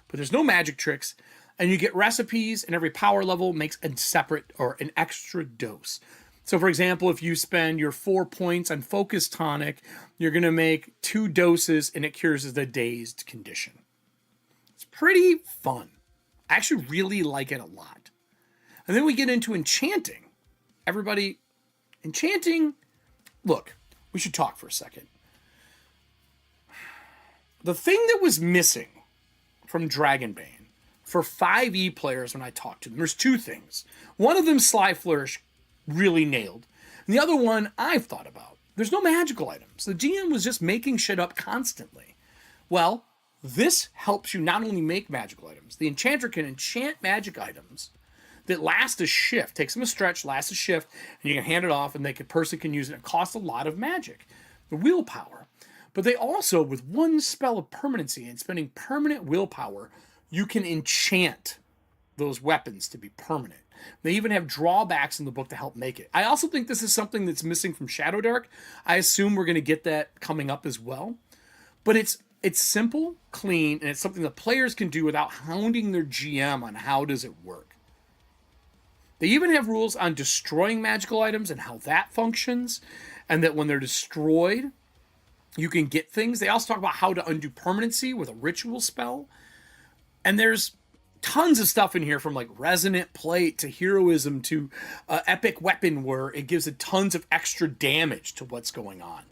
But there's no magic tricks, and you get recipes, and every power level makes a separate or an extra dose. So, for example, if you spend your 4 points on Focus Tonic, you're going to make 2 doses, and it cures the dazed condition. It's pretty fun. I actually really like it a lot. And then we get into enchanting. Everybody, enchanting, look, we should talk for a second. The thing that was missing from Dragonbane for 5e players when I talked to them, there's 2 things. One of them, Sly Flourish, really nailed. And the other one I've thought about. There's no magical items. The GM was just making shit up constantly. Well, this helps you not only make magical items. The enchanter can enchant magic items that last a shift. Takes them a stretch, lasts a shift, and you can hand it off, and a person can use it. It costs a lot of magic. The willpower. But they also, with 1 spell of permanency and spending permanent willpower, you can enchant those weapons to be permanent. They even have drawbacks in the book to help make it. I also think this is something that's missing from Shadow Dark. I assume we're going to get that coming up as well. But it's simple, clean, and it's something the players can do without hounding their GM on how does it work. They even have rules on destroying magical items and how that functions, and that when they're destroyed, you can get things. They also talk about how to undo permanency with a ritual spell. And there's tons of stuff in here, from like resonant plate to heroism to epic weapon, where it gives it tons of extra damage to what's going on.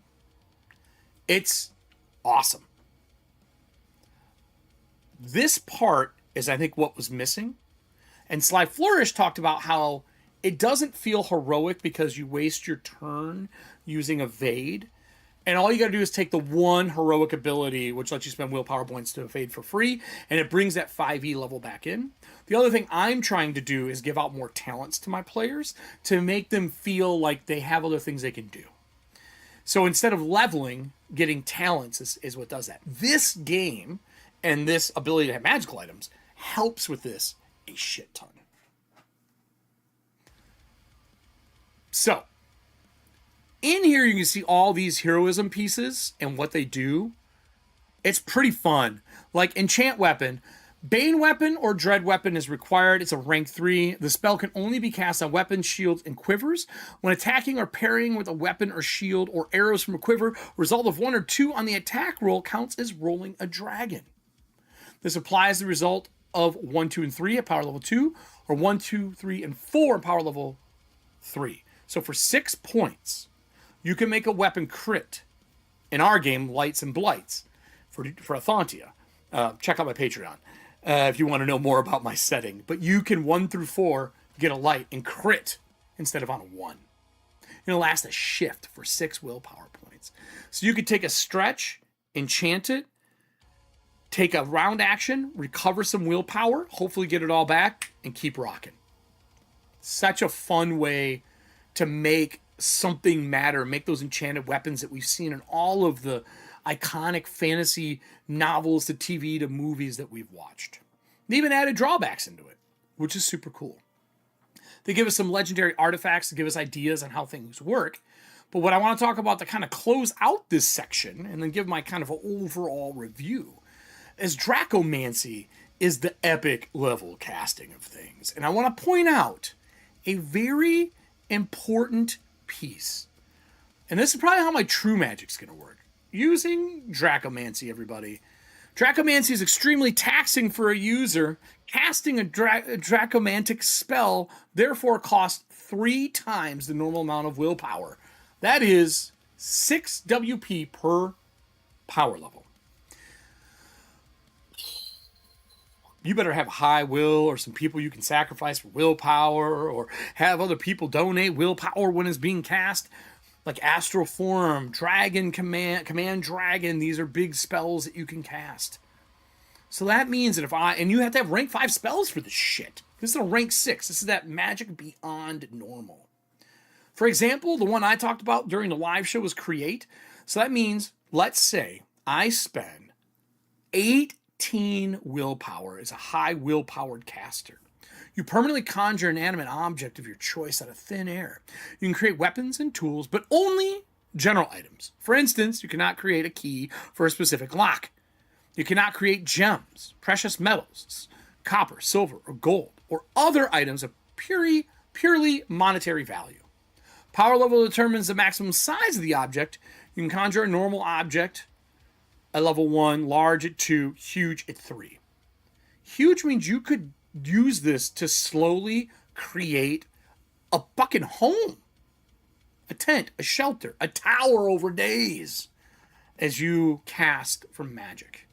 It's awesome. This part is, I think, what was missing. And Sly Flourish talked about how it doesn't feel heroic because you waste your turn using evade. And all you got to do is take the 1 heroic ability, which lets you spend willpower points to evade for free, and it brings that 5e level back in. The other thing I'm trying to do is give out more talents to my players to make them feel like they have other things they can do. So instead of leveling, getting talents is what does that. This game and this ability to have magical items helps with this a shit ton. So, in here, you can see all these heroism pieces and what they do. It's pretty fun. Like enchant weapon. Bane weapon or dread weapon is required. It's a rank 3. The spell can only be cast on weapons, shields, and quivers. When attacking or parrying with a weapon or shield or arrows from a quiver, result of 1 or 2 on the attack roll counts as rolling a dragon. This applies the result of 1, 2, and 3 at power level 2, or 1, 2, 3, and 4 at power level 3. So for 6 points, you can make a weapon crit. In our game, Lights and Blights for Athantia. Check out my Patreon if you want to know more about my setting. But you can 1 through 4 get a light and crit instead of on a 1. It'll last a shift for 6 willpower points. So you could take a stretch, enchant it, take a round action, recover some willpower, hopefully get it all back, and keep rocking. Such a fun way to make something matter, make those enchanted weapons that we've seen in all of the iconic fantasy novels to TV to movies that we've watched. They even added drawbacks into it, which is super cool. They give us some legendary artifacts to give us ideas on how things work. But what I want to talk about to kind of close out this section and then give my kind of an overall review is Dracomancy is the epic level casting of things. And I want to point out a very important piece. And this is probably how my true magic's going to work. Using Dracomancy, everybody. Dracomancy is extremely taxing for a user. Casting a Dracomantic spell therefore costs 3 times the normal amount of willpower. That is 6 WP per power level. You better have high will or some people you can sacrifice for willpower, or have other people donate willpower when it's being cast. Like Astral Form, Dragon Command Dragon. These are big spells that you can cast. So that means that and you have to have rank 5 spells for this shit. This is a rank 6. This is that magic beyond normal. For example, the one I talked about during the live show was Create. So that means let's say I spend 18 willpower as a high willpowered caster. You permanently conjure an animate object of your choice out of thin air. You can create weapons and tools, but only general items. For instance, you cannot create a key for a specific lock. You cannot create gems, precious metals, copper, silver, or gold, or other items of purely monetary value. Power level determines the maximum size of the object. You can conjure a normal object at level 1, large at 2, huge at 3. Huge means you could use this to slowly create a fucking home, a tent, a shelter, a tower over days as you cast from magic.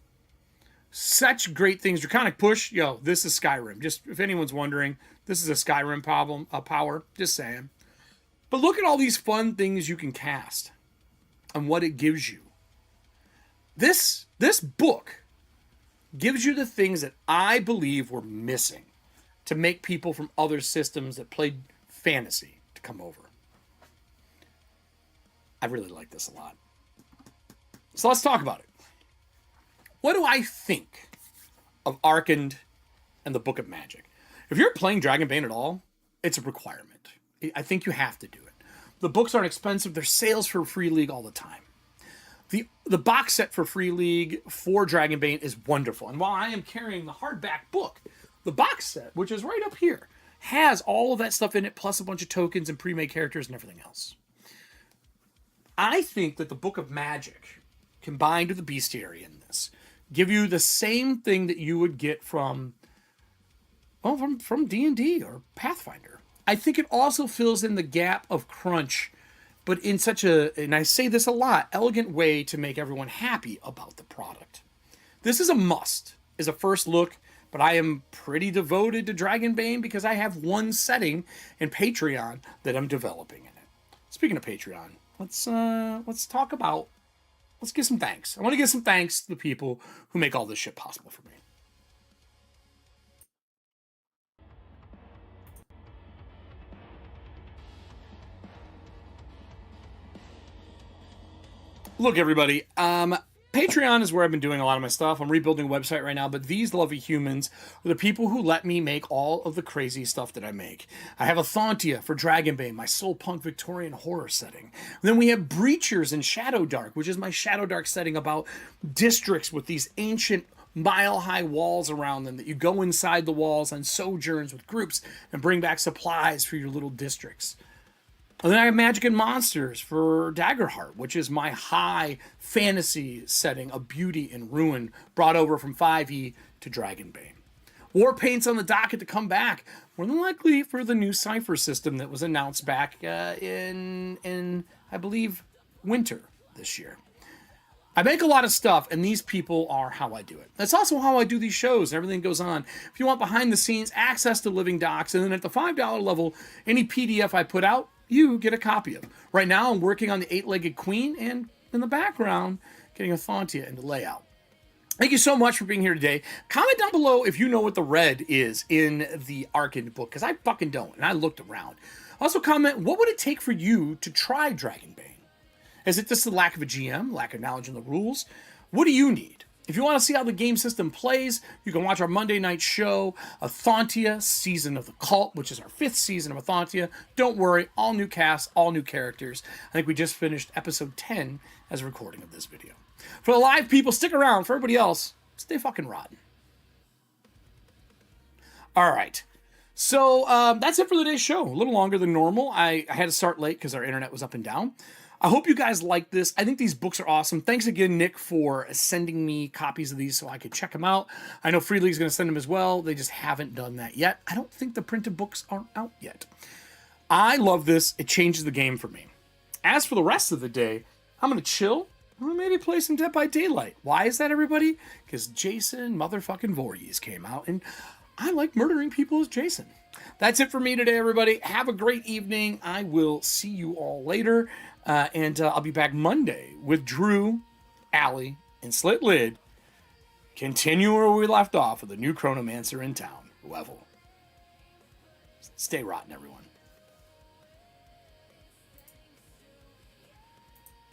Such great things. Draconic Push, this is Skyrim. Just if anyone's wondering, this is a Skyrim power. Just saying. But look at all these fun things you can cast and what it gives you. This book gives you the things that I believe were missing to make people from other systems that played fantasy to come over. I really like this a lot. So let's talk about it. What do I think of Arkand and the Book of Magic? If you're playing Dragonbane at all, it's a requirement. I think you have to do it. The books aren't expensive. There's sales for Free League all the time. The box set for Free League for Dragonbane is wonderful. And while I am carrying the hardback book, the box set, which is right up here, has all of that stuff in it, plus a bunch of tokens and pre-made characters and everything else. I think that the Book of Magic, combined with the Bestiary in this, give you the same thing that you would get from D&D or Pathfinder. I think it also fills in the gap of crunch, but in such and I say this a lot, elegant way to make everyone happy about the product. This is a must, as a first look, but I am pretty devoted to Dragonbane because I have one setting in Patreon that I'm developing in it. Speaking of Patreon, let's give some thanks. I want to give some thanks to the people who make all this shit possible for me. Look, everybody, Patreon is where I've been doing a lot of my stuff. I'm rebuilding a website right now, but these lovely humans are the people who let me make all of the crazy stuff that I make. I have Athantia for Dragonbane, my soul punk Victorian horror setting. Then we have Breachers in Shadow Dark, which is my Shadow Dark setting about districts with these ancient mile-high walls around them that you go inside the walls on sojourns with groups and bring back supplies for your little districts. And then I have Magic and Monsters for Daggerheart, which is my high fantasy setting of beauty and ruin brought over from 5e to Dragonbane. War Paint's on the docket to come back, more than likely for the new Cypher system that was announced back in I believe, winter this year. I make a lot of stuff, and these people are how I do it. That's also how I do these shows and everything goes on. If you want behind the scenes, access to living docs, and then at the $5 level, any PDF I put out, you get a copy of. Right now, I'm working on the 8-Legged Queen, and in the background, getting Athantia into layout. Thank you so much for being here today. Comment down below if you know what the red is in the Arkand book, because I fucking don't, and I looked around. Also comment, what would it take for you to try Dragonbane? Is it just the lack of a GM, lack of knowledge in the rules? What do you need? If you want to see how the game system plays, you can watch our Monday night show, Athantia, Season of the Cult, which is our 5th season of Athantia. Don't worry, all new cast, all new characters. I think we just finished episode 10 as a recording of this video. For the live people, stick around. For everybody else, stay fucking rotten. All right. So that's it for today's show. A little longer than normal. I had to start late because our internet was up and down. I hope you guys like this. I think these books are awesome. Thanks again, Nick, for sending me copies of these so I could check them out. I know Free League's going to send them as well. They just haven't done that yet. I don't think the printed books are out yet. I love this. It changes the game for me. As for the rest of the day, I'm going to chill. Or maybe play some Dead by Daylight. Why is that, everybody? Because Jason motherfucking Voorhees came out, and I like murdering people as Jason. That's it for me today, everybody. Have a great evening. I will see you all later. And I'll be back Monday with Drew, Allie, and Slit Lid. Continue where we left off with a new Chronomancer in town level. Stay rotten, everyone.